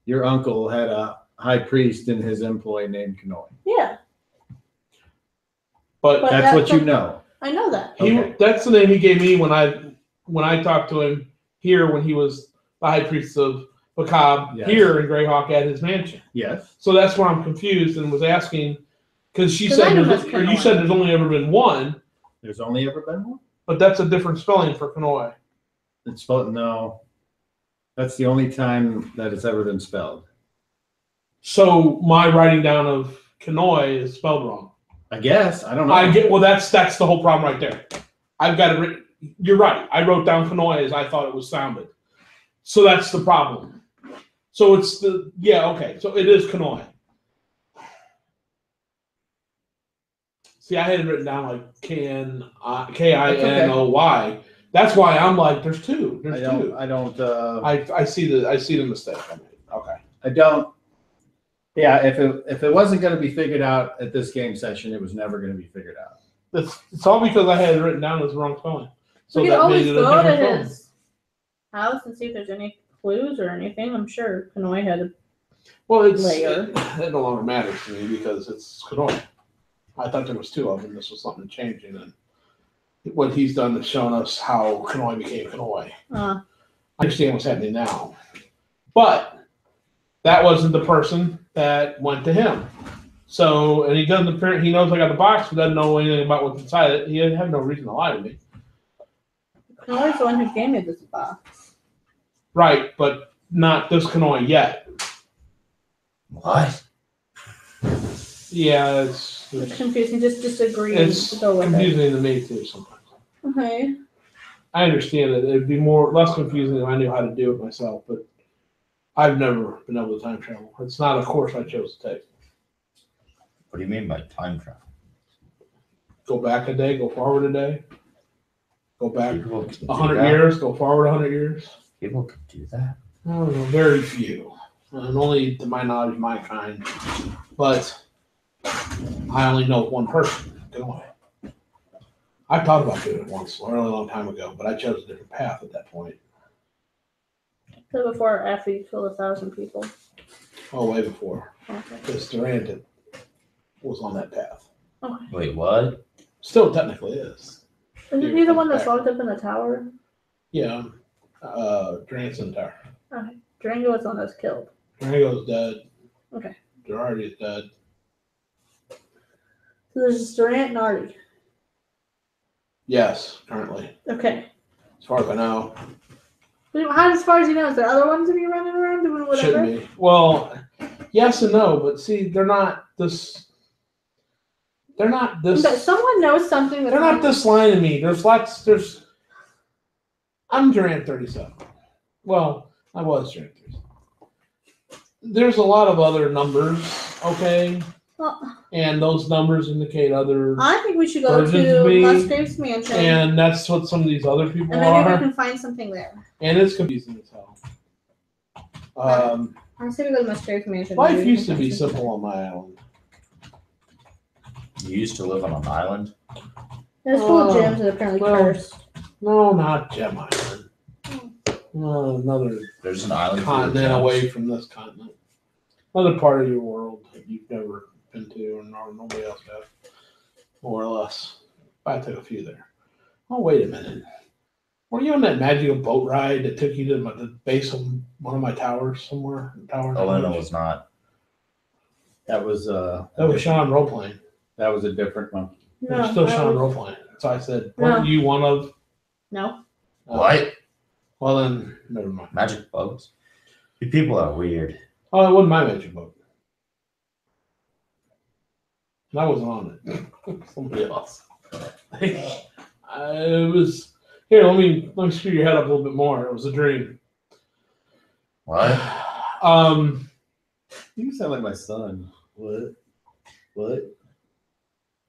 your uncle had a high priest in his employ named Kanoi. Yeah, But That's what you know. I know that. Okay. that's the name he gave me when I talked to him here when he was the high priest of Macabre Yes. here in Greyhawk at his mansion. Yes. So that's where I'm confused and was asking because she 'Cause said I know there's, that's or you Kanoi. said there's only ever been one, There's only ever been one? but that's a different spelling for Kanoi. It's spelled, no. That's the only time that it's ever been spelled. So my writing down of Kanoi is spelled wrong. I guess. I don't know. I get well. That's the whole problem right there. I've got it written. You're right. I wrote down Kanoi as I thought it was sounded. So that's the problem. So it's okay. So it is Kanoi. See, I had it written down like Kinoi. That's why I'm like, there's two. There's two. I see the mistake I made. Okay. I don't. Yeah, if it wasn't going to be figured out at this game session, it was never going to be figured out. It's all because I had it written down as the wrong spelling. So We can that always made it a go to different spelling. his house and see if there's any clues or anything. I'm sure Kanoi had a Well, layer. it no longer matters to me because it's Kanoi. I thought there was two of them. This was something changing, and what he's done is shown us how Kanoi became Kanoi. I understand what's happening now, but that wasn't the person that went to him. So, and he doesn't appear, he knows I got the box, but doesn't know anything about what's inside it. He had no reason to lie to me. Kanoi's the one who gave me this box. Right, but not this Kanoi yet. What? Yeah, It's confusing. Just disagree. it's to go with confusing to me too sometimes. it. Okay. I understand that it'd be less confusing if I knew how to do it myself, but I've never been able to time travel. It's not a course I chose to take. What do you mean by time travel? Go back a day, go forward a day. Go back People can do 100 that? years, go forward 100 years. People can do that. I don't know, very few. And only to my knowledge, my kind. But I only know one person. I thought about doing it once, a really long time ago, but I chose a different path at that point. So before or after you killed 1,000 people? Oh, way before. Okay. Because Durant was on that path. Okay. Wait, what? Still technically is. Isn't he the one that's locked up in the tower? Yeah. Durant's in the tower. Okay. Durango is the one that's killed. Durango's dead. Okay. Artie's dead. So there's just Durant and Artie. Yes, currently. Okay. As far as I know. How, as far as you know, is there other ones of you running around doing whatever? Shouldn't be. Well, yes and no, but see, they're not this. But someone knows something. They're not this line of me. There's. I'm Durant 37. Well, I was Durant 37. There's a lot of other numbers, okay? Well, and those numbers indicate other. I think we should go versions to of me, Musgrave's mansion. And that's what some of these other people and maybe are. we can find something there. And it's confusing as hell. I say we go to Musgrave's mansion. Life Maybe we used can to be find something. simple on my island. You used to live on an island? There's full of gems that are apparently cursed. No, not Gem Island. Another There's an island continent away from this continent. Another part of your world that you've never been to or nobody else has. More or less. I took a few there. Oh, wait a minute. Were you on that magical boat ride that took you to the base of one of my towers somewhere? Aluna was not. That was Sean role-playing. That was a different one. It was still Sean role-playing. So I said, weren't you one of... No. What? Well, then, never mind. Magic boats? You people are weird. Oh, it wasn't my magic boat. And I wasn't on it. Somebody else. It was... Here, let me screw your head up a little bit more. It was a dream. What? You sound like my son. What?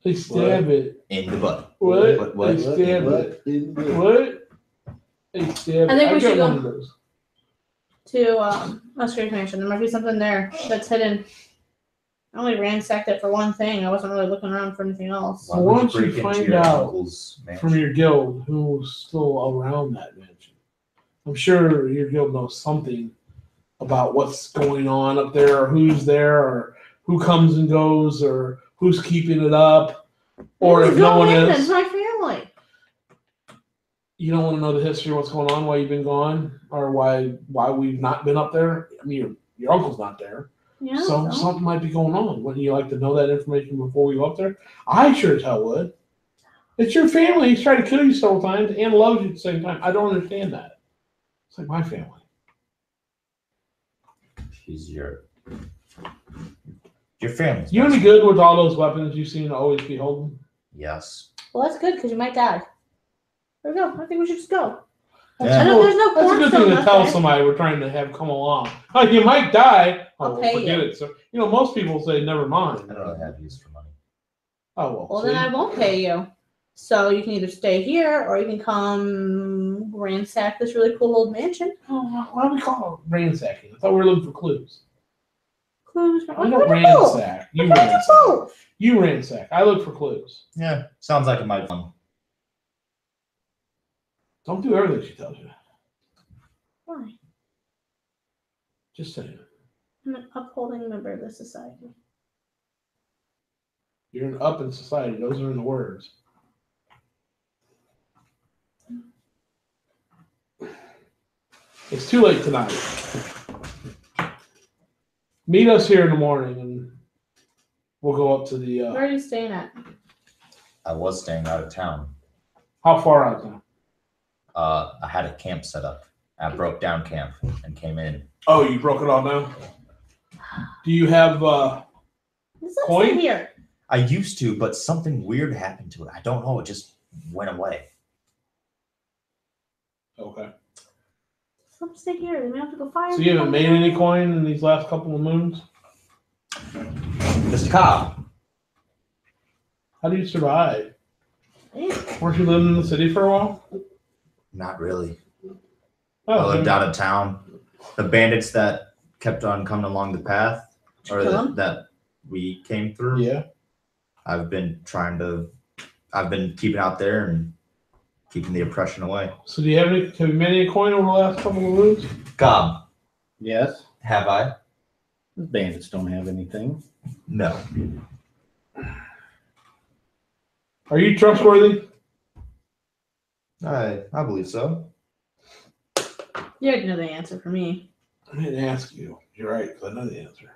They stab it. In the butt. What? What? They stab it. What? They stab it. I think we should got go. one of those. To Musgrave's mansion. There might be something there that's hidden. I only ransacked it for one thing. I wasn't really looking around for anything else. Well, why don't you break into find your out uncle's mansion? from your guild who's still around that mansion? I'm sure your guild knows something about what's going on up there, or who's there, or who comes and goes, or who's keeping it up, or if no one It's is. my family. You don't want to know the history of what's going on, why you've been gone, or why we've not been up there. I mean, your uncle's not there. Yeah. So something might be going on. Wouldn't you like to know that information before we go up there? I sure as hell would. It's your family. He's tried to kill you several times and loves you at the same time. I don't understand that. It's like my family. She's your family. You any good with all those weapons you seem to always be holding? Yes. Well, that's good because you might die. There we go. I think we should just go. Yeah. I know there's no That's a good thing cornerstone to up tell there. somebody we're trying to have come along. Oh, you might die. Oh, I'll pay forget you. it. So most people say never mind. I don't really have use for money. Oh Well, see? then I won't pay you. So you can either stay here or you can come ransack this really cool old mansion. Oh, why do we call it ransacking? I thought we were looking for clues. Clues. I don't ransack. You ransack. Both. You ransack. I look for clues. Yeah, sounds like it might be fun. Don't do everything she tells you. Why? Just saying. I'm an upholding member of the society. You're up in society. Those are in the words. It's too late tonight. Meet us here in the morning, and we'll go up to the. Where are you staying at? I was staying out of town. How far out now? I had a camp set up. I broke down camp and came in. Oh, you broke it all down. Do you have There's Coin? something here. I used to, but something weird happened to it. I don't know. It just went away. Okay. Some stay here. We may have to go find. So you haven't made any coin in these last couple of moons? Mr. Cobb. How do you survive? Yeah. Weren't you living in the city for a while? Not really. Oh, I lived okay. out of town. The bandits that kept on coming along the path, or Kill 'em? that we came through. Yeah. I've been keeping out there and keeping the oppression away. So do you have you made any coin over the last couple of moons? Cobb, Yes. have I? The bandits don't have anything. No. Are you trustworthy? I believe so. You already know the answer for me. I didn't ask you. You're right, because I know the answer.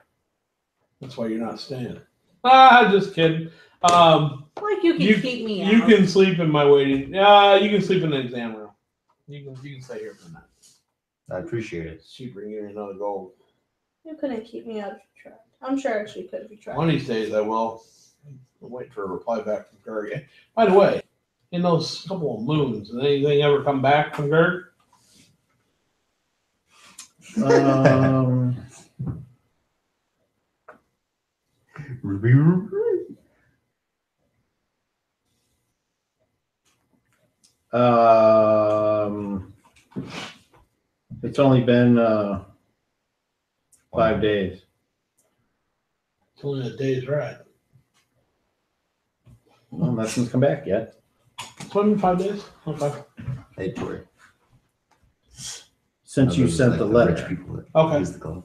That's why you're not staying. Just kidding. Like you can keep me out. You can sleep in my waiting. You can sleep in the exam room. You can stay here for the night. I appreciate it. It's cheaper than getting another gold. You couldn't keep me out if you tried. I'm sure actually you could if you tried. One of these days I will. I'm waiting for a reply back from Gerd. By the way, in those couple of moons, did anything ever come back from Gerd? It's only been 5 days. It's only a day's ride. Well, nothing's come back yet. It's only been 5 days? Okay. Hey, Tori. Since you Those are sent like the rich letter. people that Okay. use the glove.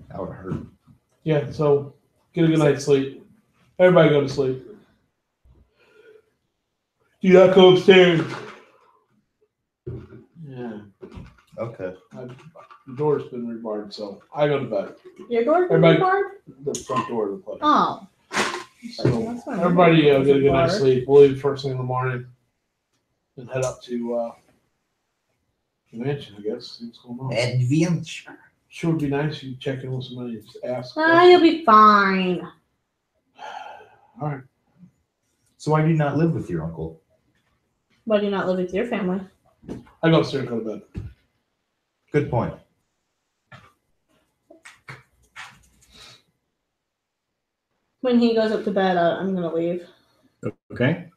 That would hurt. Yeah, so get a good night's sleep. Everybody go to sleep. Do not go upstairs. Yeah. Okay. The door's been rebarred, so I go to bed. Your door can Everybody- be barred? The front door of the place. Oh. So That's fine. everybody get a good night's Barred. sleep. We'll leave first thing in the morning and head up to the mansion, I guess. See what's going on. Adventure. Sure would be nice if you check in with somebody and just ask. You'll be fine. All right. So why do you not live with your uncle? Why do you not live with your family? I go upstairs and go to bed. Good point. When he goes up to bed, I'm gonna leave. Okay.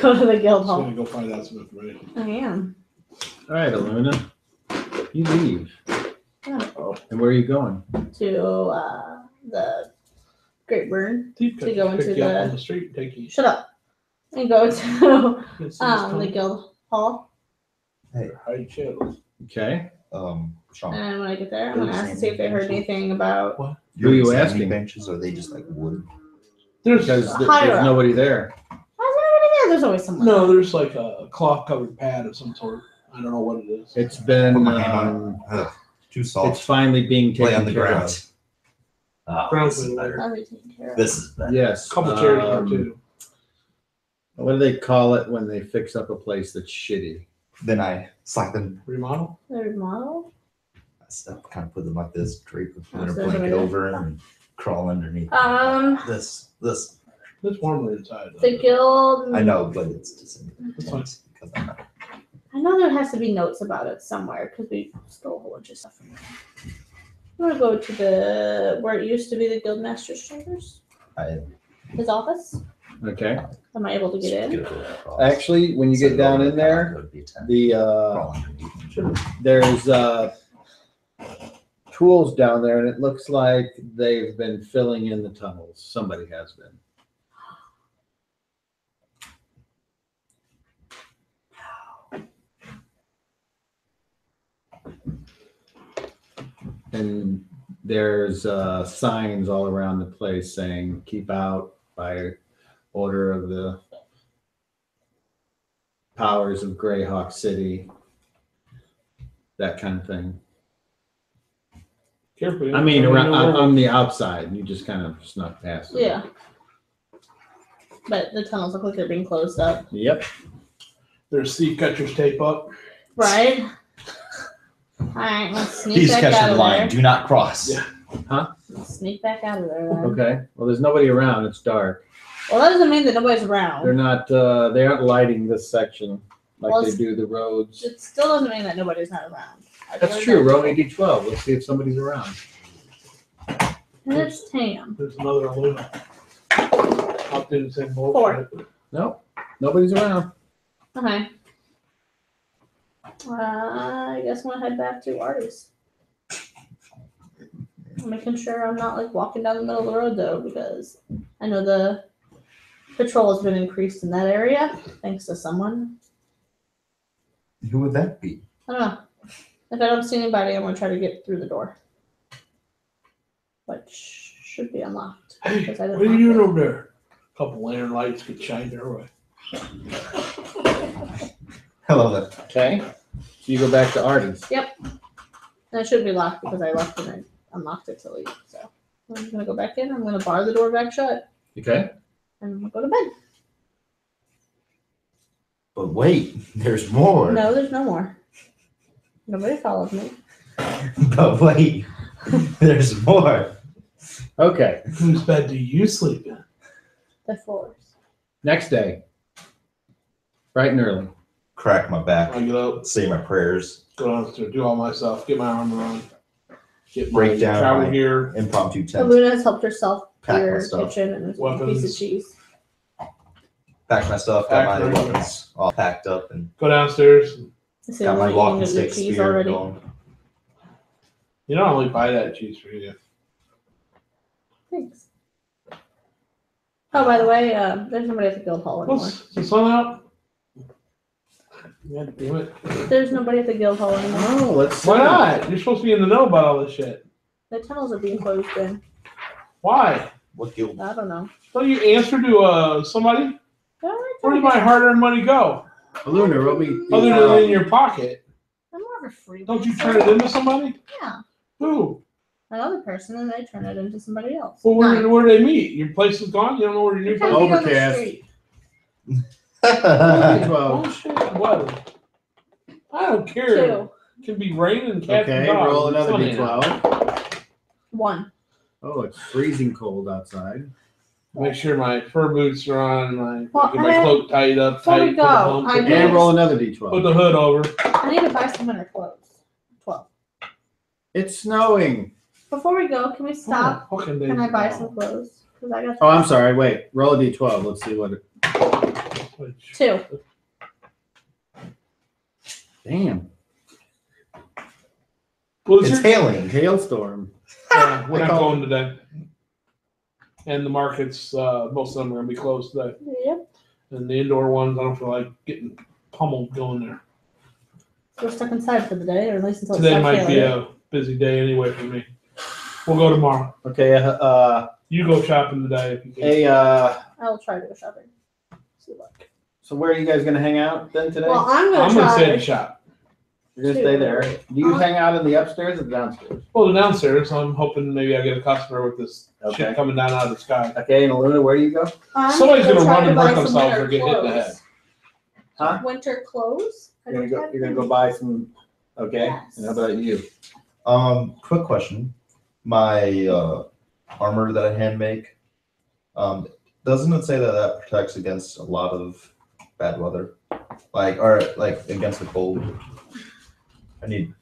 Go to the guild Just hall. gonna go find out some information. I am. All right, Aluna. You leave. Oh. And where are you going? To the Great Burn. Deep To go into pick you up the- on the street and take you. Shut up. And go to the guild hall. Hide chills. Okay. Sean. And when I get there, I'm Are gonna they ask to see if they heard saying anything about. Who are you examining asking? Benches, or are they just like wood? There's Because Higher there's up. nobody there. How's everybody there? There's always someone. no, there's like a cloth covered pad of some sort. I don't know what it is. It's been. Put my hand on it. Ugh, too It's soft. finally being Lay on taken the care ground. of. Oh, Ground's this is been better. I'll be taken care of. This is better. Yes. A couple chairs there um, too. What do they call it when they fix up a place that's shitty? Then I slide them. Remodel? The remodel. I kind of put them like this, drape a Oh, winter so blanket they're- over them, and crawl underneath. This. It's warmer inside. The guild. I know, but it's just That's fine. because I'm not. I know there has to be notes about it somewhere because we stole a whole bunch of stuff from there. I'm gonna go to where it used to be the guildmaster's chambers. His office. Okay. Am I able to get in? Actually, when you get down in there, the there's tools down there, and it looks like they've been filling in the tunnels. Somebody has been. And there's signs all around the place saying "Keep out" by order of the powers of Greyhawk City. That kind of thing. Careful. I mean, around on the outside, you just kind of snuck past it. Yeah. But the tunnels look like they're being closed up. Yep. There's sea catchers tape up. Right? Alright, let's sneak He's back out catching of the line. there. Do not cross. Yeah. Let's sneak back out of there then. Okay. Well, there's nobody around. It's dark. Well, that doesn't mean that nobody's around. They're not. They aren't lighting this section like Well, they do the roads. It still doesn't mean that nobody's not around. That's true. Roll me d12. Let's see if somebody's around. And it's Tam. There's another Aluna. Hopped in the same boat. 4. Nope. Nobody's around. Okay. I guess I'm gonna head back to Artie's. I'm making sure I'm not like walking down the middle of the road though, because I know the patrol has been increased in that area thanks to someone. Who would that be? I don't know. If I don't see anybody, I'm gonna try to get through the door, which should be unlocked. Hey, because I didn't what are you lock doing over there? A couple lantern lights could shine their way. Hello there. Okay. So you go back to Artie's. And it should be locked because I left and I unlocked it to leave. So I'm just gonna go back in. I'm gonna bar the door back shut Okay. and I'm gonna go to bed. But wait, there's more. No, there's no more. Nobody follows me. But wait, there's more. Okay. Whose bed do you sleep in? The floors. Next day. Bright and early. Crack my back. I get up, Say my prayers. go downstairs, do all my stuff, get my arm around, get Break my down travel my- gear. Impromptu tent. Aluna has helped herself Pack my your stuff. kitchen and a piece Weapons. of cheese. Pack my stuff. Got my Pack my- weapons all packed up and Go downstairs. I see got my Aluna walking eating of your stick cheese spear already. going. You know, I only buy that cheese for you. Thanks. Oh, by the way, there's nobody at the guild hall anymore. What's the sun out? God damn it. There's nobody at the guild hall anymore. Oh, let's see. Why not? You're supposed to be in the know about all this shit. The tunnels are being closed in. Why? What guild? I don't know. Don't you answer to somebody? Where did I'm my hard-earned money go? Luna, roll me. Other than in your pocket. more of a free. Don't you turn it into somebody? Yeah. Who? Another person, and they turn it into somebody else. Well, Nine. where do they meet? Your place is gone? You don't know where your new It place can be on the Overcast. street. is? 12. Bullshit. What? I don't care. 2. It can be raining cats Okay, and dogs. roll another Funny. d12. 1. Oh, it's freezing cold outside. Make sure my fur boots are on. Well, Get my cloak tied up. before we Tight. Put the go, bump- I put the- Yes. And roll another Put d12. the hood over. I need to buy some winter clothes. 12. It's snowing. Before we go, can we stop? Oh, fucking days Can I buy ago. some clothes? Because I got Oh, I'm sorry. Wait. Roll a d12. Let's see what it. 2. Damn. Blizzard? It's hailing. Hailstorm. Yeah, we're I not call- going today. And the markets, most of them are going to be closed today. Yep. And the indoor ones, I don't feel like getting pummeled going there. So we're stuck inside for the day, or at least until it Today stops might be hailing. a busy day anyway for me. We'll go tomorrow. Okay. You go shopping today if you can. Hey. I'll try to go shopping. See luck. So where are you guys gonna hang out then today? Well, I'm gonna I'm going to stay at try. the shop. You're gonna stay there. Do you hang out in the upstairs or the downstairs? Well, the downstairs, I'm hoping maybe I get a customer with this Okay. shit coming down out of the sky. Okay. And Luna, where do you go? I'm Somebody's gonna gonna try run to and buy break some themselves or winter get hit in the clothes. head. Huh? Winter clothes. I You're don't gonna go. have You're gonna any. go buy some. Okay. Yes. And how about you? Quick question. My armor that I hand make, doesn't it say that that protects against a lot of bad weather? Or against the cold? I need.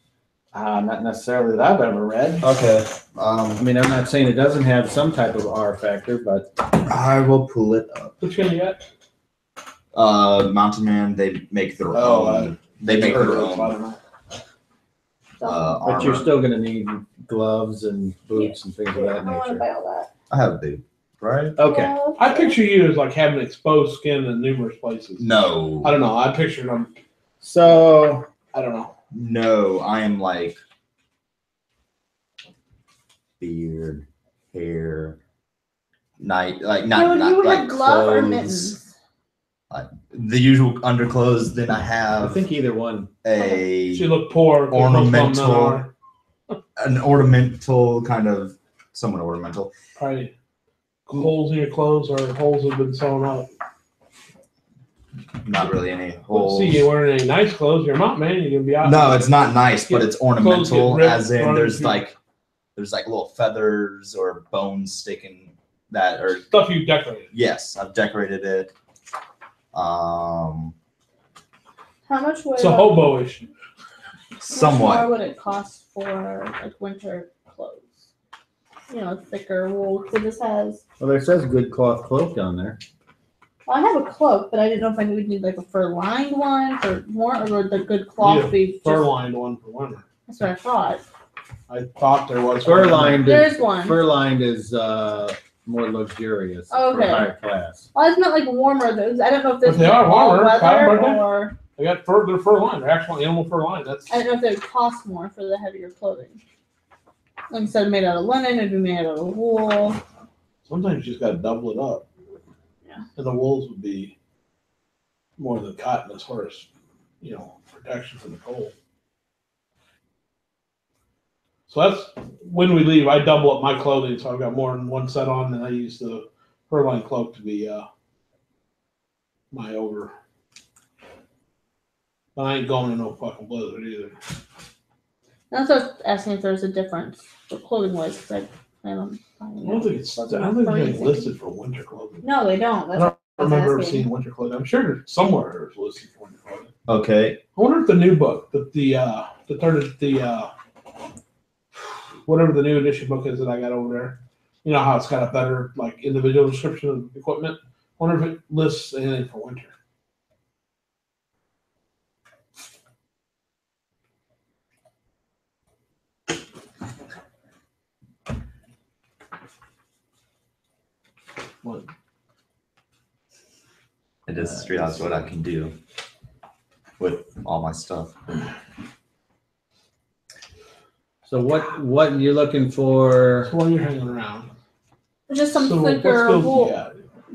Not necessarily that I've ever read. Okay. I mean, I'm not saying it doesn't have some type of R factor, but I will pull it up. Which one you got? Mountain Man, they make their Oh, own. They make their I don't own. know. but you're Armor. still gonna need gloves and boots and things of Yeah, that I want to nature. buy all that. I have a boot, right? Okay. Well, I picture you as like having exposed skin in numerous places. No. I don't know. I pictured them. So I don't know. No, I am like beard, hair, not So do you like have glove or clothes. mittens? The usual underclothes. Then I I have think either one. She a looked poor. ornamental, an ornamental kind of somewhat ornamental. Probably holes in your clothes or holes have been sewn up. Not really any Let's holes. see, you wearing any nice clothes? You're not, man. You're gonna be out. No, it's not nice, but it's Clothes ornamental. get ripped, As in, running there's through. like little feathers or bones sticking that are. Stuff you decorated. Yes, I've decorated it. How much would It's a hobo-ish. how much more Somewhat. would it cost for like winter clothes? You know, thicker wool. So this has. Well, there says good cloth cloak down there. Well, I have a cloak, but I didn't know if I would need like a fur-lined one for more, or would the good cloth be Fur-lined one for winter. That's what I thought. I thought there was Fur lined. There is one. Fur lined is more luxurious. Oh, For okay. higher class. Well, it's not like warmer though. I don't know if this But they is are all warmer, weather aren't they? or They got fur. They're fur-lined. They're actual animal fur-lined. That's. I don't know if they would cost more for the heavier clothing. Instead of made out of linen, it'd be made out of wool. Sometimes you just got to double it up. Yeah. And the wools would be more than cotton as far as, protection from the cold. So that's when we leave. I double up my clothing, so I've got more than one set on, and I use the fur-lined cloak to be my over. But I ain't going in no fucking blizzard either. That's what I was asking if there's a difference for clothing wise, because I plan on buying I don't think it's. I don't think it's listed for winter clothing. No, they don't. That's I what I was remember ever asking. seeing winter clothing. I'm sure there's somewhere it's listed for winter clothing. Okay. I wonder if the new book, whatever the new edition book is that I got over there, you know how it's got a better like individual description of equipment. I wonder if it lists anything for winter. What? It just realized what I can do with all my stuff. So what you're looking for? So while you're hanging around, Just some so what thicker skills do wool.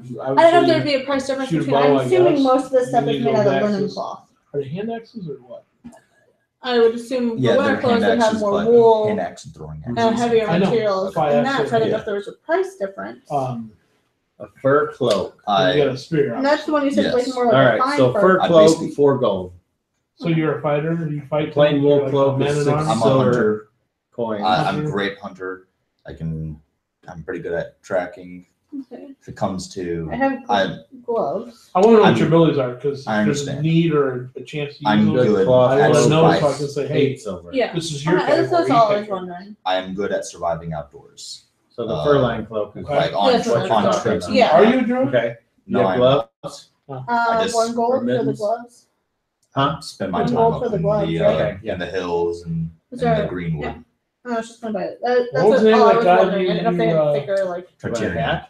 you got? I don't know if there'd be a price difference shoot a between. bow, I'm I assuming guess. most of this stuff You is need made out those of linen axes. cloth. Are they hand axes or what? I would assume Yeah, the they're winter clothes hand would have axes, more but wool hand axe and throwing axes. and heavier I know. materials That's why I than asked that. So I it, didn't know yeah. if there was a price difference. A fur cloak. You I got a spear. And that's the one you said is Yes. like more All like a right. fine So fur I cloak, basically- 4 gold. So you're a fighter? Do you fight? Plain things? wool You're like cloak a man is at 6 arms? I'm a silver hunter. coin. I'm a great hunter. I'm pretty good at tracking. Okay. If it comes to, I have gloves. I want to know what I'm- your abilities are because I there's a understand. need or a chance to use I'm them. good cloth I at want to know so I survival. can say, 8 hey, silver. Yeah. this is your That's category. all I You was pick. wondering. I am good at surviving outdoors. So the fur line cloak is Okay. Like on, Yes, that's on what I trips. thought. Yeah. Are you a druid? okay. You No, have I'm gloves. just- 1 gold for the mittens. gloves. Huh? Spend my One time gold up for the in gloves, the right? Okay, yeah. in the hills and Is in there- the greenwood. yeah. I was just gonna buy it. That's What was the name all of I that was guy wondering. I didn't know if they you, had thicker like You want a Criterion. hat?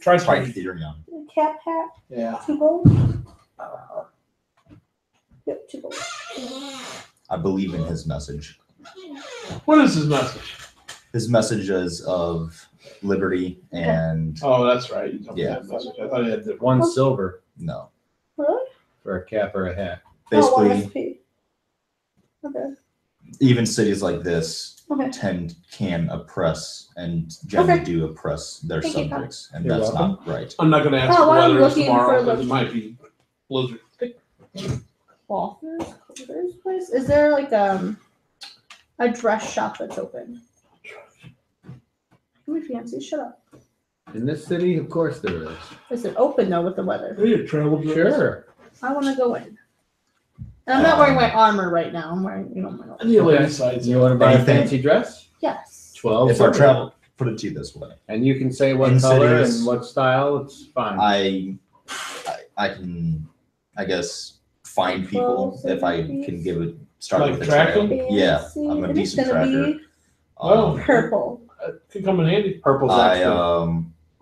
Try Criterion. cap hat. Yeah. 2 gold. Yep, 2 gold. I believe in his message. What is his message? His message is of liberty and Oh, that's right. You told me Yeah. that message. I thought you had different. 1 silver no. Really? for a cap or a hat. Oh, 1 Basically, SP. Okay. even cities like this Okay. can oppress and generally Okay. do oppress their Thank you, Tom. subjects, and You're that's welcome. not right. I'm not going to ask Oh, the well, I'm weather is looking tomorrow for the- because it might be blizzard. Clother's place. Is there like a dress shop that's open? Can we fancy? Shut up. In this city, of course there is. Is it open though with the weather? Are you a travel dress? Sure. I want to go in. And I'm not wearing my armor right now. I'm wearing, my. I need a Okay. lady size. You want to buy a Anything. fancy dress? Yes. 12 If our silver. travel, put it to you this way, And you can say what In color cities- and what style, it's fine. I can, I guess, find people if I can give it start Like with a tracking? trail. Yeah, Fancy. I'm a And it's decent gonna tracker. be Oh. purple. Could come in handy. Purple's I extra.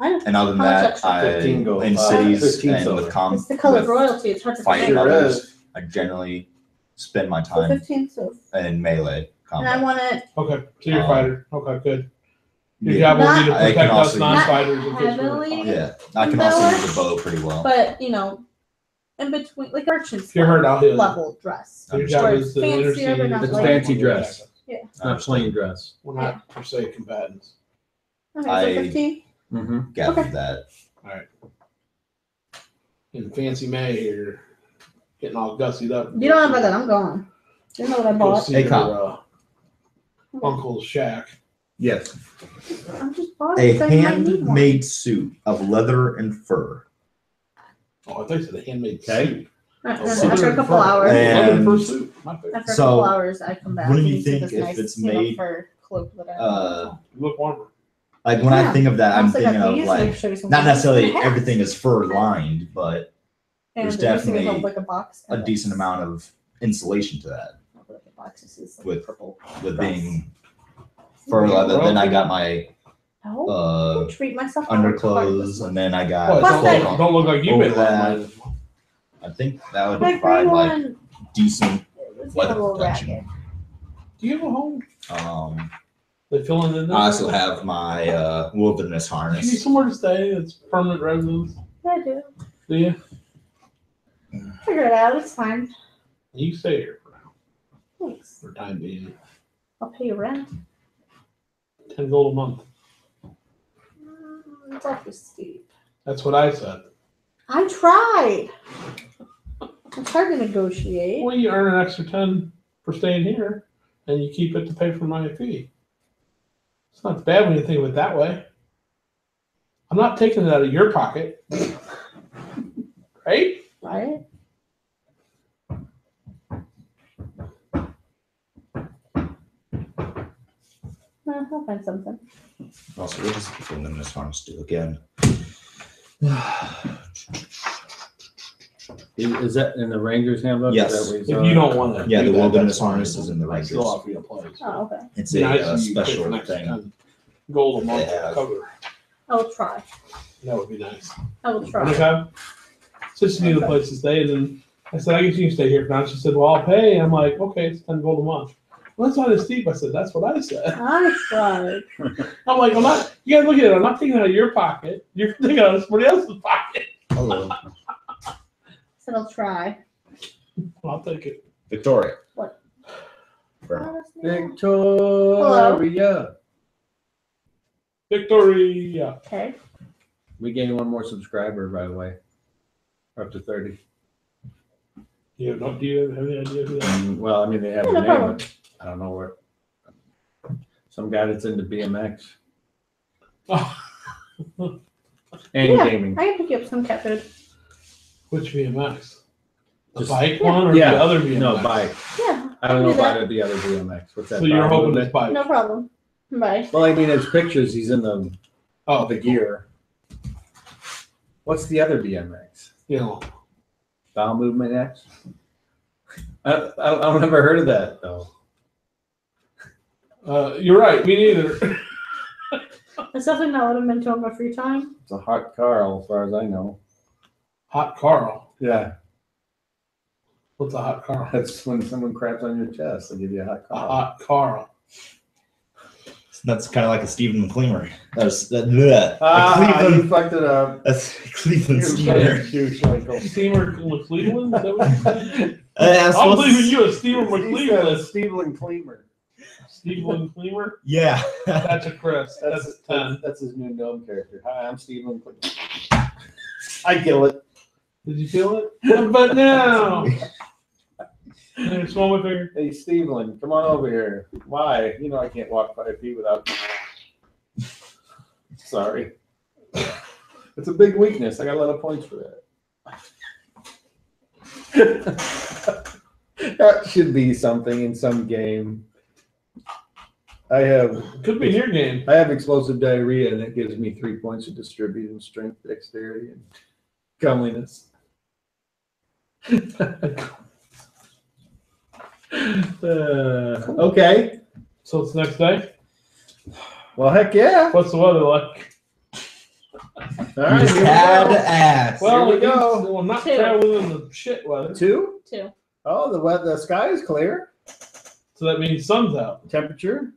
I know. and other than How much that, extra? I 15 gold. in 5, cities 15 and silver. with It's the color of with royalty. It's hard to fighting forget. Sure others, is. I generally spend my So time 15 so. in melee And I combat. want it. Okay, so you're a Um, fighter. Okay, good. Your Yeah. job will be to I can protect us also use- non-fighters in case we're Heavily. caught. Yeah, I can also use the bow pretty well. But in between, like merchants If you're hurt, I'll heal you. level dress. Your job Where is it's to fancier, intercede. but not It's like- fancy dress. Yeah. Not plain dress. We're not per se combatants. Okay, I- so 15. Mm-hmm. Gathered Okay. that. And Fancy May here, getting all gussied up. You don't have that. I'm gone. You know what I Go bought? see Hey, your, Kyle. uncle's shack. Yes. I'm just bought A it. so I might need one. handmade suit of leather and fur. Oh, I thought you said a handmade Okay. suit. After Leather a and couple fur. hours. And- Leather fur suit. My favorite. After a So, couple hours, I come back. what do and you you see think this if nice, it's made- fur cloak that I Uh, You look warmer. like when I think of that, I'm Also got thinking of these, like show you some not photos. necessarily Yeah. everything is fur lined, but And there's this thing is definitely like a box. a decent amount of insulation to that Like a box. This is like with- purple. with dress. being fur leather. Then I got my No, I treat myself. underclothes, and then I got Well, Plus that- don't look like you've over been that. that. I think that would My gray provide like one. decent It's weather a little protection. ragged. Do you have a home? Um, They filling in there? I also have my wilderness Do you need harness. somewhere to stay that's permanent residence? Yeah, I do. Do you? Figure it out. It's fine. You stay here for now, Thanks. for the time being. I'll pay you rent. 10 gold a month. It's awfully steep. That's what I said. I tried. It's hard to negotiate. Well, you earn an extra 10 for staying here, and you keep it to pay for my fee. It's not bad when you think of it that way. I'm not taking it out of your pocket. Right? Right? I'll find something. Also, what does the wilderness harness do again? Is that in the Ranger's handbook? Yes. Is that what If saw? you don't want to. Yeah, do the that, wilderness that's fine. harness is in the I Rangers. still offer you a place. Oh, okay. It's Be a nice if you pay for special an extra thing. 10 gold a month Yeah. cover. I will try. That would be nice. I will try. Okay. Since you need a place to stay, and then I said, I guess you can stay here for now. She said, well, I'll pay. I'm like, okay, it's 10 gold a month. Well, that's not as steep. I said, that's what I said. I tried. I'm like, I'm not, you gotta look at it. I'm not taking it out of your pocket. You're taking it out of somebody else's pocket. Hello. Said I'll try. I'll take it. Victoria. What? Burma. Victoria. Victoria. Okay. We gained one more subscriber, by the way. We're up to 30. You know, do you have any idea who that is? Well, I mean, they have Yeah, a no name, problem. but I don't know where. Some guy that's into BMX Oh, and Yeah. gaming. I can pick you up some cat food. which BMX? The Just- bike one or Yeah. the other BMX? No, bike. Yeah. I don't know do that. about the other BMX. What's that? So you're Bob hoping movement? it's bike? No problem. Bye. Well, I mean, it's pictures. He's in the Oh, the gear. What's the other BMX? You know, Bowel movement X? I've never heard of that though. you're right. Me neither. It's definitely not what I'm into on my free time. It's a hot Carl, as far as I know. Hot Carl. Yeah, What's a hot Carl? that's when someone craps on your chest. They give you a hot A Carl. hot Carl. That's kind of like a Stephen McCleamer. That's a Ah, you Cleveland. fucked it up. That's Cleveland You Steamer. huge Michael. Steamer McCleveland? Is that what you said? I'm I'm supposed leaving to- you a Steamer He said McCleveland. Stephen Cleamer. Stephen Cleaver? Yeah. That's a Chris. That's 10. That's his new gnome character. Hi, I'm Stephen Cleamer. I kill it. Did you feel it? What about now? Here, smell my finger. Hey, Stephen, come on over here. Why? You know I can't walk 5 feet without. Sorry. It's a big weakness. I got a lot of points for that. That should be something in some game. I have Could be in your game. explosive diarrhea, and it gives me 3 points of distributing strength, dexterity, and comeliness. Okay. So it's next day. Well, heck yeah. What's the weather like? All right, here we Had go. ass. Well, we go. Well, not Two. traveling in the shit weather. 2? 2. Oh, the sky is clear. So that means sun's out. Temperature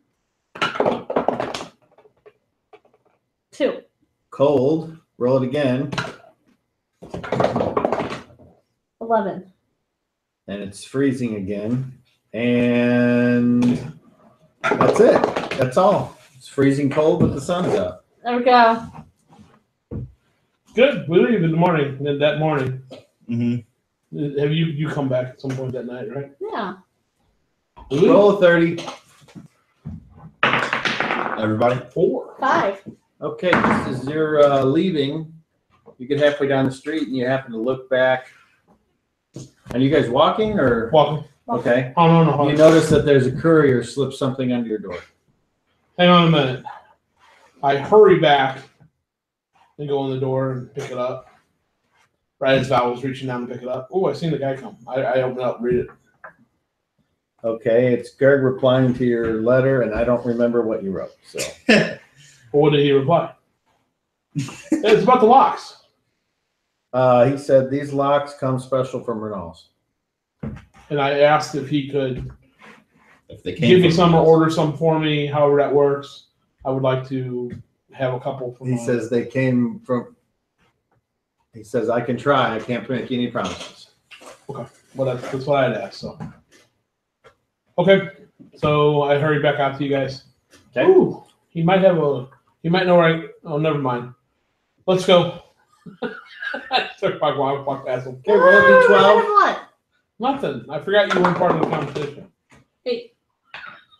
2. Cold. Roll it again. 11. And it's freezing again. And that's it. That's all. It's freezing cold, but the sun's up. There we go. Good. We leave in the morning. That morning. Mm-hmm. Have you come back at some point that night, right? Yeah. Roll a 30. Everybody? 4. 5. Okay, just as you're leaving, you get halfway down the street and you happen to look back. Are you guys walking or? Walking. Okay. Oh, no. You notice that there's a courier slip something under your door. Hang on a minute. I hurry back and go in the door and pick it up. Right as Val was reaching down to pick it up. Oh, I seen the guy come. I open it up, read it. Okay, it's Greg replying to your letter, and I don't remember what you wrote. So, Well, what did he reply? It's about the locks. he said these locks come special from Renault's. And I asked if he could If they came give me from- some or order some for me, however that works. I would like to have a couple from He says they came from. He says I can try. I can't make any promises. Okay. Well, that's what I'd asked. So, okay. So I hurry back out to you guys. Okay. Ooh, he might know where oh, never mind. Let's go. Took my walk past him. Okay, roll a d12. What? Nothing. I forgot you weren't part of the competition. Wait,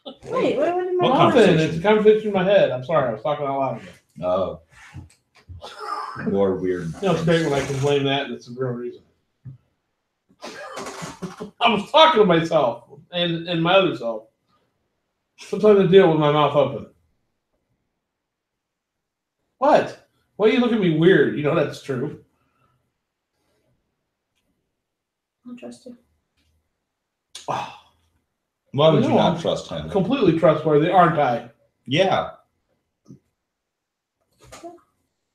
what did my What Nothing. competition? It's a competition in my head. I'm sorry. I was talking out loud again. Oh. More weird. You know, it's great when I can blame that and it's a real reason. I was talking to myself and my other self. Sometimes I deal with my mouth open. What? Why do you look at me weird? You know that's true. I don't trust you. Oh, Why would you No, not I'm trust him? completely trustworthy, aren't I? Yeah.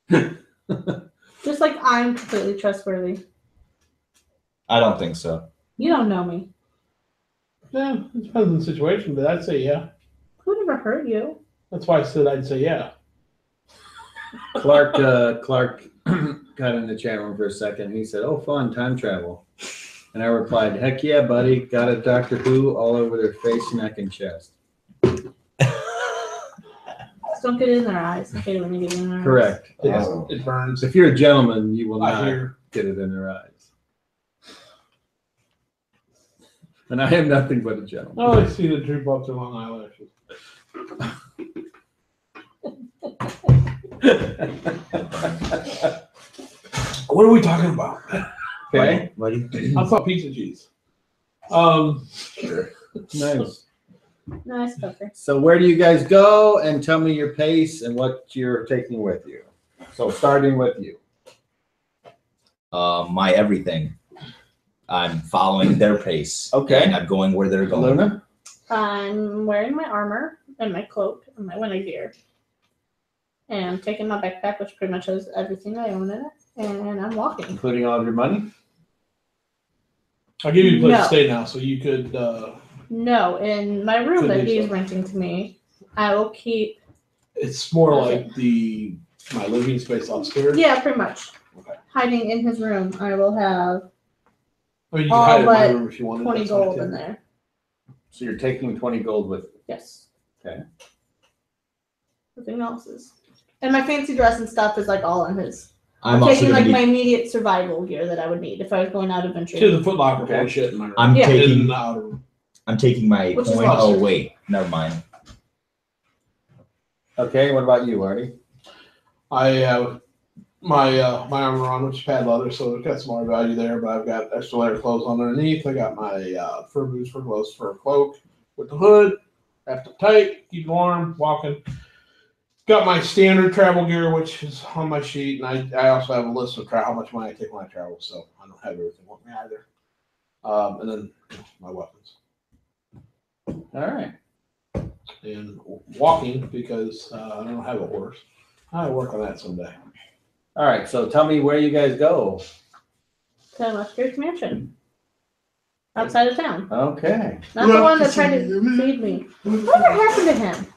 Just like I'm completely trustworthy. I don't think so. You don't know me. Yeah, it depends on the situation, but I'd say yeah. Who never hurt you? That's why I said I'd say yeah. Clark got in the chat room for a second. He said, "Oh, fun time travel," and I replied, "Heck yeah, buddy! Got a Doctor Who all over their face, neck, and chest." Just don't get it in their eyes. I hate it when you get it in their eyes. Correct. It burns. If you're a gentleman, you will I not hear. get it in their eyes. And I am nothing but a gentleman. Oh, I see the droop off their long eyelashes. What are we talking about? Okay, What do you I thought pizza cheese. nice. Nice cooker. So where do you guys go? And tell me your pace and what you're taking with you. So starting with you. My everything. I'm following their pace. Okay. And I'm going where they're going. Luna? I'm wearing my armor and my cloak and my winter gear. And I'm taking my backpack, which pretty much has everything I own in it. And I'm walking. Including all of your money? I'll give you a place No. to stay now, so you could. No, in my room Could that be he's so. renting to me, I will keep. It's more Okay. like my living space upstairs. Yeah, pretty much. Okay. Hiding in his room, I will have I mean, you can all hide it in my but room if you wanted. 20 that's fine, gold too. in there. So you're taking 20 gold with you. Yes. Okay. Everything else is. And my fancy dress and stuff is like all in his. I'm I'm also taking gonna like be, my immediate survival gear that I would need if I was going out adventuring. To the Foot Locker Okay. full of shit in my room. I'm Yeah. taking In the outer room. I'm taking my Which is coin. lost. Oh wait, never mind. Okay, what about you, Artie? I have my armor on, which is pad leather, so it's got some more value there. But I've got extra layer clothes on underneath. I got my fur boots, fur gloves, fur cloak with the hood, wrapped up tight, keep warm, walking. Got my standard travel gear, which is on my sheet, and I also have a list of how much money I take when I travel, so I don't have everything with me either. And then my weapons All right. and walking because I don't have a horse. I'll work on that someday. All right, so tell me where you guys go. To Musker's mansion. Outside of town. Okay. Not the one that tried to feed me. Whatever happened to him?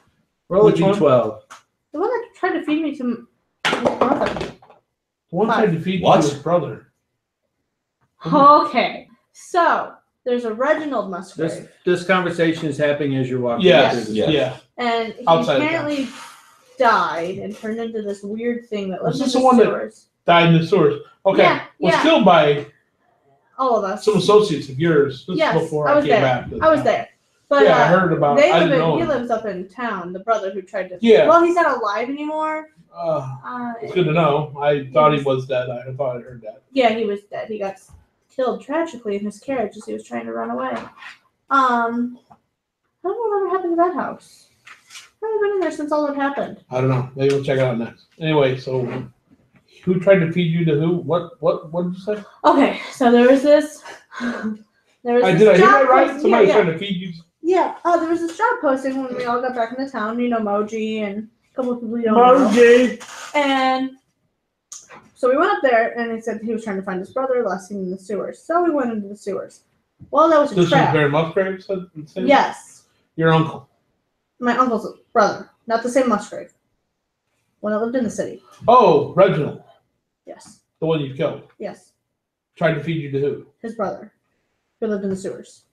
Roll a Which one? d12. The one that tried to feed me to Nothing. The one tried to feed What? you his brother. Okay, so there's a Reginald Musgrave, This conversation is happening as you're walking Yes. through the Yeah. Yeah. and he Outside of apparently died and turned into this weird thing that Was lives this in the one the that- sewers. Died in the sewers. Okay. Yeah, Was yeah. killed by All of us. some associates of yours. This Yes, is before I was came there. back. to the I was town. there. But Yeah, I heard about. they I live didn't know he him. lives up in town. The brother who tried to. Yeah. Well, he's not alive anymore. It's good to know. I thought he was dead. I thought I heard that. Yeah, he was dead. He got killed tragically in his carriage as he was trying to run away. I don't know whatever happened to that house. I haven't been in there since all that happened. I don't know. Maybe we'll check it out next. Anyway, so who tried to feed you to who? What did you say? Okay, so there was this. There was Did I hear job that right? posting- Somebody yeah, trying to feed you. yeah. There was this job posting when we all got back into town. You know, Moji and a couple of people you don't know. Moji. And so we went up there, and he said he was trying to find his brother, last seen in the sewers. So we went into the sewers. Well, that was a This was trap. Barry Musgrave said? Yes, Your uncle. my uncle's brother, not the same Musgrave. One that lived in the city. Oh, Reginald. Yes, The one you killed. yes, Tried to feed you to who? his brother, who lived in the sewers.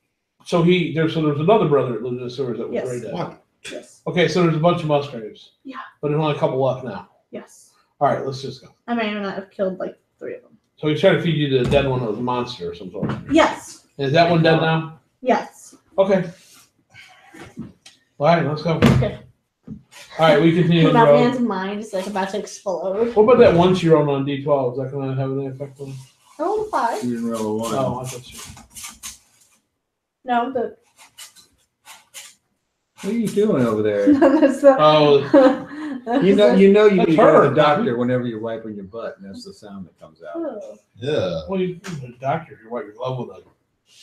So there was another brother that lived in the sewers that was Yes. very dead. What? Yes, Okay, so there's a bunch of Musgraves. Yeah. But there's only a couple left now. yes. All right, let's just go. I may or may not have killed like 3 of them. So he's trying to feed you to the dead one that was a monster or some sort. Yes, Is that one dead now? yes. Okay. All right, let's go. Okay. All right, we continue on the That road. man's mind is like about to explode. What about that one she rolled on D12? Is that going to have any effect on? Oh, 5. You didn't roll a one. Oh, I thought you. No, the What are you doing over there? that's the. Oh, You know you That's need to go to her. the doctor whenever you're wiping your butt, and that's the sound that comes out. Oh. Yeah. well, you're a doctor. You wipe your glove with a.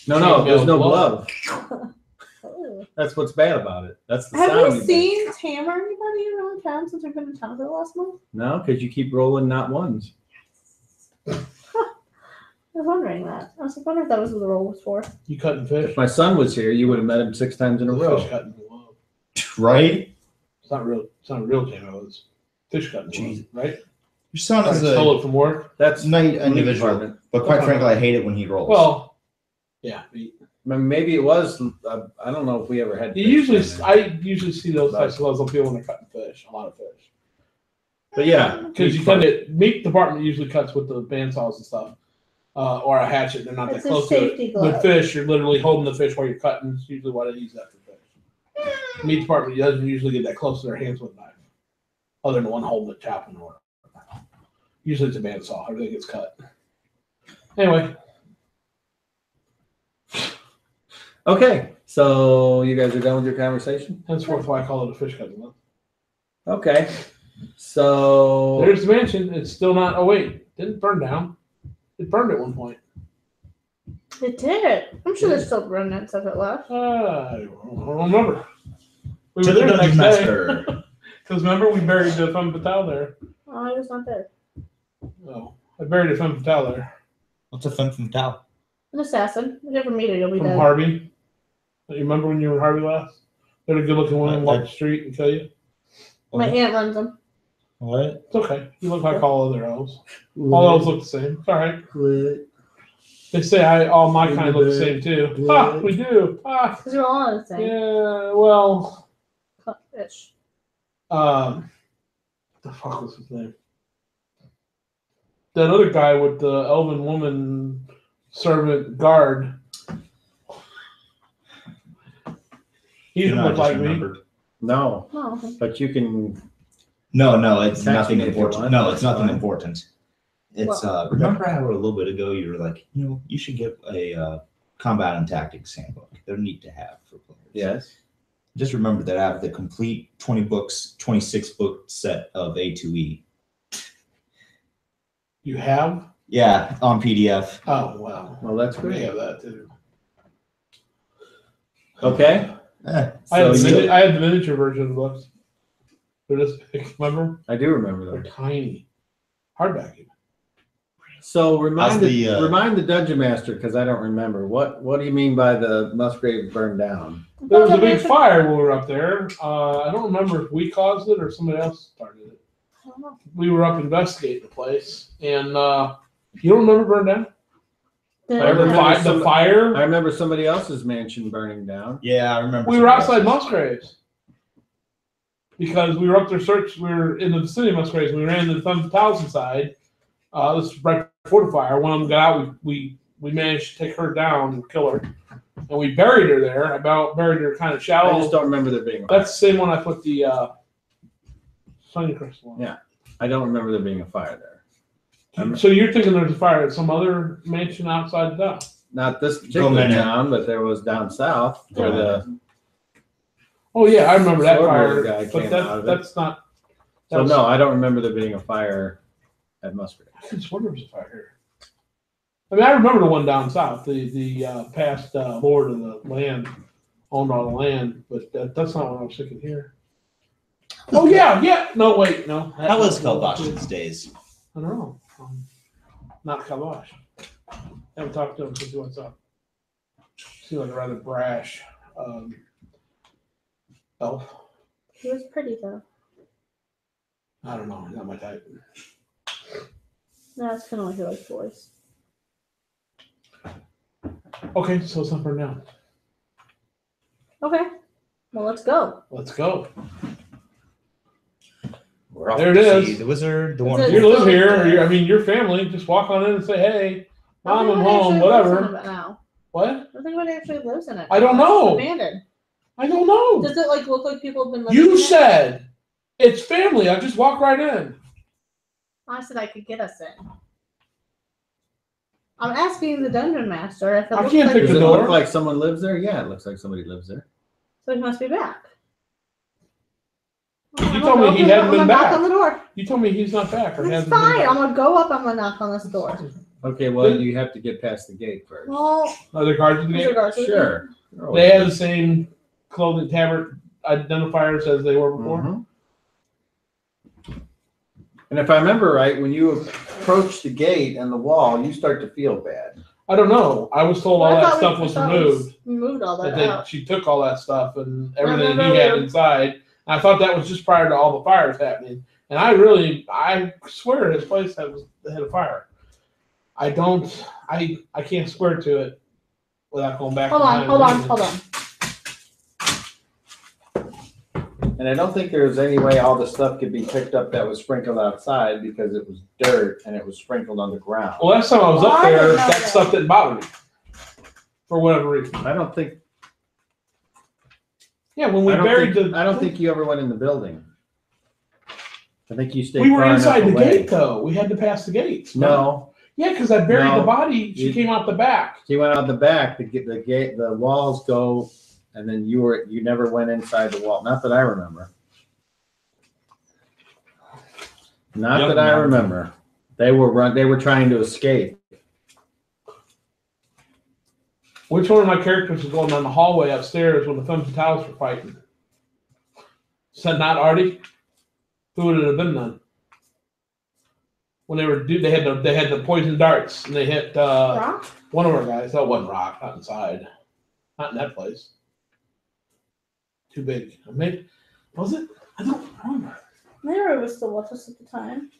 No, there's no glove. Oh. That's what's bad about it. That's the Have sound. we you seen Tam or anybody around town since we've been in town for the last month? make. No, because you keep rolling not ones. I was wondering that. I was wondering if that was what the role was for. You cutting fish? If my son was here, you would have met him 6 times in a row. Fish cutting glove. Right? It's not real. It's not a real Tam. It's fish cutting glove, Jeez. right? Your son I is stole a it from work. That's nice police individual, department. but quite frankly, I hate it when he rolls. Well, yeah. Maybe it was. I don't know if we ever had. You fish usually, down there. I usually see those types of gloves on people when they're cutting fish. A lot of fish. But yeah, Because you kind of meat department usually cuts with the bandsaws and stuff, or a hatchet. They're not It's that a close to safety it. glove. With fish, you're literally holding the fish while you're cutting. It's usually why they use that for fish. Meat department doesn't usually get that close to their hands with a knife, other than the one holding it, chopping or whatever. Usually it's a bandsaw. Everything gets cut. Anyway, Okay, so you guys are done with your conversation? henceforth why I call it a fish cutting glove. Okay. So There's the mansion. It's still not. Oh wait, didn't burn down. It burned at one point. It did. I'm sure there's still remnants of it left. I don't remember. We To were the there the Dungeon next day. Master. Because remember, we buried the femme fatale there. Oh, I was not there. Oh, I buried a femme fatale there. What's a femme fatale? An assassin. If you ever meet her, you'll be From dead. Harvey. You remember when you were in Harvey last? They had a good looking woman walk the street and kill you. My aunt runs them. What? It's okay. You look like all other elves. All elves look the same. It's all right. They say all my kind look the same too. Ah, we do. Ah, Because you're all the same. yeah. Well, Fish. what the fuck was his name? That other guy with the elven woman servant guard. He didn't look like me. no, Oh, okay. but you can. No, it's Text nothing me if you important. want. No, it's That's nothing fine. important. It's remember how a little bit ago you were like, you should get a combat and tactics handbook. They're neat to have for players. Yes. Just remember that I have the complete 20 books, 26 book set of A2E. You have? Yeah, on PDF. Oh wow. Well, that's We great. have that too. Okay. Eh, I had, So I had the miniature version of the books. They're this big. Remember? I do remember They're them. tiny. Hardback. even. So remind How's the, the, remind the dungeon master because I don't remember. What do you mean by the Musgrave burned down? There was a big fire when we were up there. I don't remember if we caused it or somebody else started it. we were up investigating the place, and you don't remember burn down? I remember The fire. I remember somebody else's mansion burning down. Yeah, I remember. We were outside Musgraves because we were up there search. We were in the vicinity of Musgraves. We ran to the Thumbs Towers inside. This was right before the fire. One of them got out. We managed to take her down and kill her, and we buried her there. About buried her kind of shallow. I just don't remember there being. That's the same one I put the Sunny Crystal on. Yeah. I don't remember there being a fire there. So you're thinking there's a fire at some other mansion outside the town? Not this particular town, but there was down south where the. Oh yeah, I remember that Sword fire. guy But came out of it. that's not. So no, I don't remember there being a fire at Musgrave. I just wonder if there's a fire here. I mean, I remember the one down south. The past lord of the land owned all the land, but that's not what I was thinking here. Oh yeah. No, wait, no. How was Skell-Back these days? I don't know. Not Kalash. Haven't talked to him since he went up. Seems like a rather brash elf. He was pretty though. I don't know. Not my type. No, it's kind of like he likes boys. Okay, so it's not burned down. Okay. Well, let's go. Let's go. We're off There it to is. see the wizard, the Is one. it- You live here. I mean, your family. Just walk on in and say, "Hey, Mom, I'm home." Whatever. Now. What? I think anybody actually lives in it. I don't It's know. abandoned. I don't know. Does it like look like people have been living You in it? said it's family. I just walk right in. I said I could get us in. I'm asking the dungeon master if it I looks can't like pick Does the it door. look like someone lives there? Yeah, it looks like somebody lives there. so he must be back. You told me he hadn't been knock back. on the door. You told me he's not back or It's hasn't fine. been I'm back. gonna go up. I'm gonna knock on this door. Okay, well, you have to get past the gate first. Well, Are there guards in the is there gate? guards with you? Sure. They have the same clothing tabard identifiers as they were before. Mhm. And if I remember right, when you approach the gate and the wall, you start to feel bad. I don't know. I was told all I that thought stuff we- was I thought we removed. Removed all that That out. she took all that stuff and everything no, he had no. inside. I thought that was just prior to all the fires happening. And I swear his place had a fire. I can't swear to it without going back. Hold in on, time. hold on. And I don't think there's any way all the stuff could be picked up that was sprinkled outside because it was dirt and it was sprinkled on the ground. Well, last time I was Well, up I there, didn't know that that. stuff didn't bother me. For whatever reason. I don't think Yeah, when we I don't buried think, the. I don't think you ever went in the building. I think you stayed. We were far inside the enough away. gate though. We had to pass the gates. No, Yeah, because I buried No. the body. She You- came out the back. she went out the back. The gate, the walls go, and then you never went inside the wall. Not that I remember. Not Young that I man. remember. They were trying to escape. Which one of my characters was going down the hallway upstairs when the Thumbs and Towers were fighting? Said not Artie. Who would it have been then? When they had the poison darts and they hit Rock? one of our guys. That wasn't Rock, not inside, not in that place. Too big. Maybe was it? I don't remember. Mary was still with us at the time.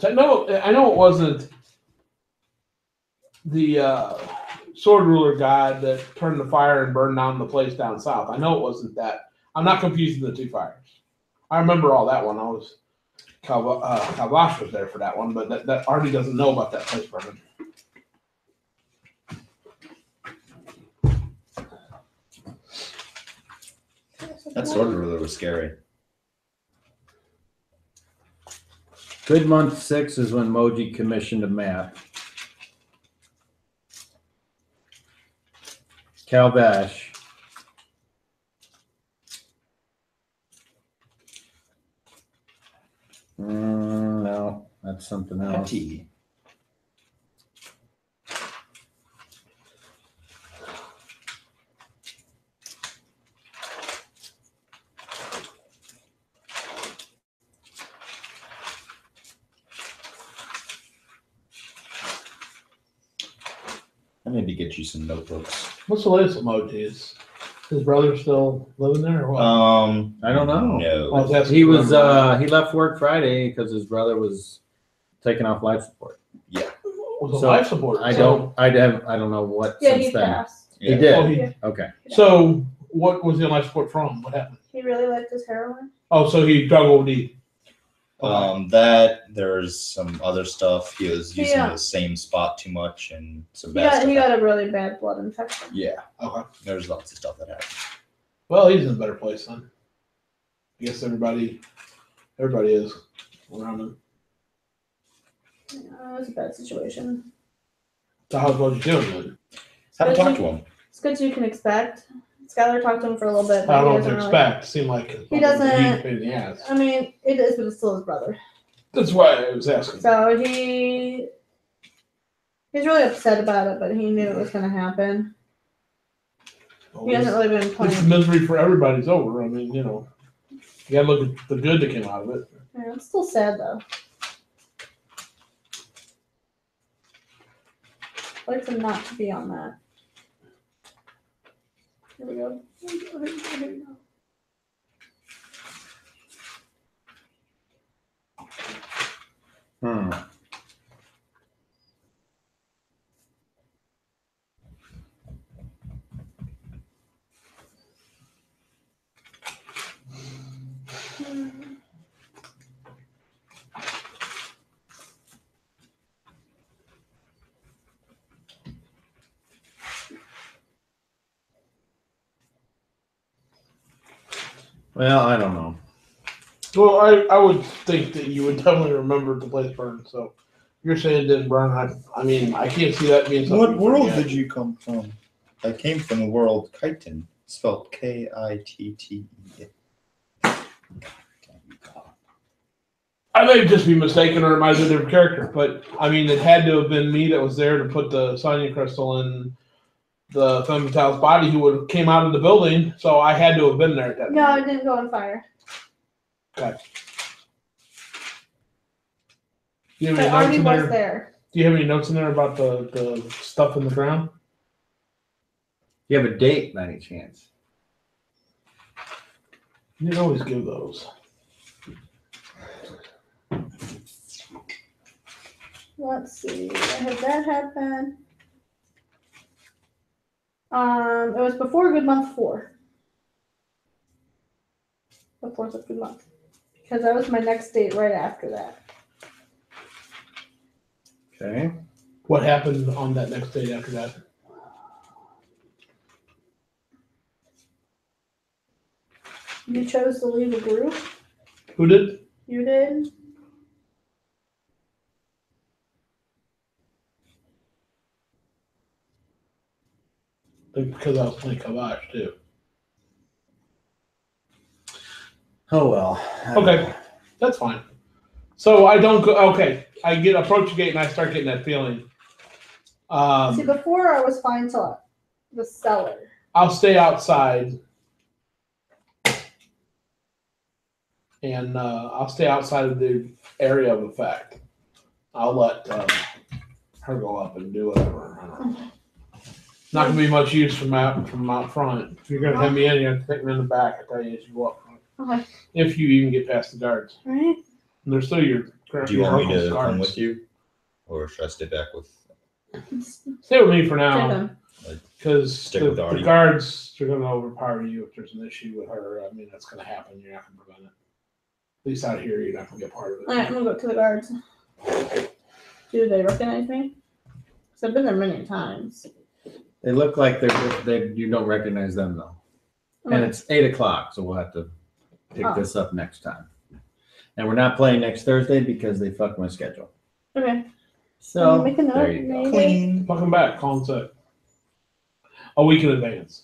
I know it wasn't the sword ruler god that turned the fire and burned down the place down south. I know it wasn't that. I'm not confusing the two fires. I remember all that one. I was Kavash was there for that one, but that Artie doesn't know about that place burning. That sword ruler was scary. Good month 6 is when Moji commissioned a map. Calvash. No, that's something else. Petty. I need to get you some notebooks. What's the latest emoji? Is his brother still living there or what? I don't know. No. I was asking He was for- he left work Friday because his brother was taking off life support. was a so life support. I don't know what Yeah, since he then. passed. He Yeah. did. Oh, he- Okay. So what was he on life support from? What happened? He really liked his heroin. Oh, so he drug OD. That there's some other stuff. He was using Yeah. the same spot too much and some He bad got, stuff. he got a really bad blood infection. Yeah, Okay. there's lots of stuff that happened. Well, he's in a better place then. I guess everybody is around him. It was a bad situation. So how's what you doing then? Haven't talked to him. It's good you can expect. Skylar talked to him for a little bit. I But don't know he what to doesn't really- expect. Seemed like He doesn't- a huge pain in the ass. I mean, it is, but it's still his brother. That's why I was asking. So he's really upset about it, but he knew it was going to happen. He hasn't really been This playing. misery for everybody's over. I mean, you gotta look at the good that came out of it. Yeah, it's still sad though. I'd like him not to be on that. Here we go. Here we go. Hmm. Well, I don't know. Well, I would think that you would definitely remember the place burned. So you're saying it didn't burn. I mean, I can't see that being something. What world did you come from? I came from the world Chitin, spelled Kitte. I may just be mistaken or it might be a different character, but I mean, it had to have been me that was there to put the Sonya crystal in the femme fatale's body who would have came out of the building. So I had to have been there at that No, time. it didn't go on fire. Okay. Do you have But any notes Artie in was there? there. Do you have any notes in there about the stuff in the ground? You have a date by any chance? You can always give those. Let's see. I had that happen. It was before Good Month 4. The 4th of Good Month. Because that was my next date right after that. Okay. What happened on that next date after that? You chose to leave a group. Who did? You did. Because I was playing Kavash too. Oh well. Okay, that's fine. So I don't go. Okay, I approach the gate and I start getting that feeling. See, before I was fine till the cellar. I'll stay outside, and I'll stay outside of the area of effect. I'll let her go up and do whatever. I don't know. Not gonna be much use from out front. If you're gonna have me in, you have to take me in the back. I tell you as you go up front. Okay. If you even get past the guards, Right. and they're still your. Do you want me uncle's to guards. come with you, or should I stay back with? Stay with me for now. Take them. Because Stick the, with Artie. the guards are going to overpower you if there's an issue with her. I mean, that's going to happen. You're not going to prevent it. At least out here, you're not going to be a part of it. All right, I'm gonna go to the guards. Do they recognize me? Because I've been there many times. They look like you don't recognize them though. And it's 8 o'clock, so we'll have to pick Oh. this up next time. And we're not playing next Thursday because they fucked my schedule. Okay. So Make a note, there you go. maybe. Clean. Welcome back. Call in sick. A week in advance.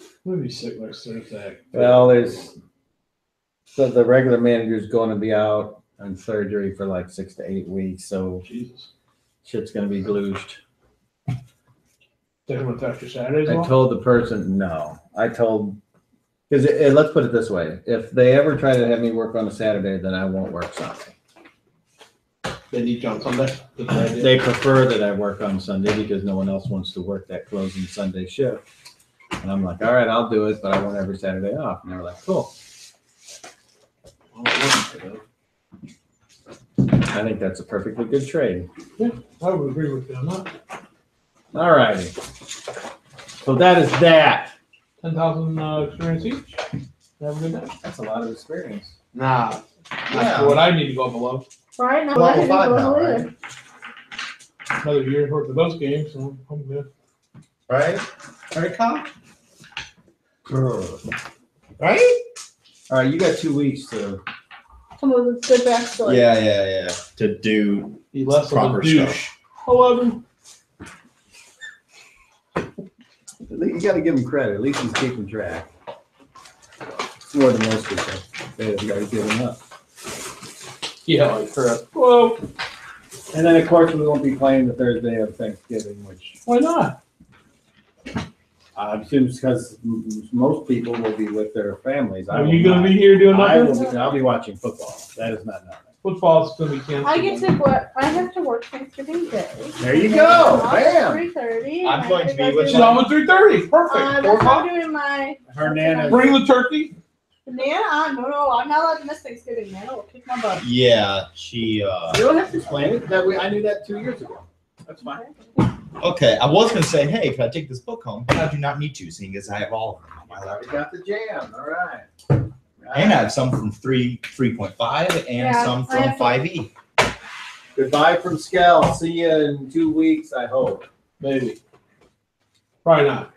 I'm going to be sick next Thursday. Well, so the regular manager's going to be out on surgery for like 6 to 8 weeks, so Jesus. shit's gonna be gloosed. They're going to after Saturday as I well? told the person no. I told because let's put it this way: if they ever try to have me work on a Saturday, then I won't work Sunday. They need you on Sunday. They prefer that I work on Sunday because no one else wants to work that closing Sunday shift. And I'm like, all right, I'll do it, but I want every Saturday off. And they're like, cool. I think that's a perfectly good trade. Yeah, I would agree with you on that. All righty. So that is that. 10,000 experience each. Have a good day. That's a lot of experience. Nah, Yeah. not for what I need to go below. Right now, Level I didn't 5 go now, either. right? Another year's worth of those games, so I'm good. Right? Right, Kyle? Right? All right, you got 2 weeks to. Come with a good backstory. Yeah. To do He less of a proper douche. stuff. 11. You got to give him credit. At least he's keeping track. It's more than most people. They've got to give him up. Yeah, like crap. Whoa. And then, of course, we won't be playing the Thursday of Thanksgiving, which Why not? I assume because most people will be with their families. Are you going to be here doing nothing? I'll be watching football. That is not nothing. Football's going to be canceled. I get to work. I have to work Thanksgiving Day. There you go. Bam. 3:30. I'm going to be with She's on at 3:30. Perfect. 4 I'm o'clock. doing my. Her nana. Bring the turkey. Nana, no, I'm not allowed to miss Thanksgiving. Nana will kick my butt. Yeah, she You don't have to explain it. I knew that 2 years ago. That's fine. okay, I was gonna say, hey, can I take this book home? But I do not need to, seeing as I have all of them on my I laptop. got the jam. All right. And I have some from 3.5 and Yeah, some I from have 5e. Goodbye from Skell. See you in 2 weeks, I hope. Maybe. Probably not.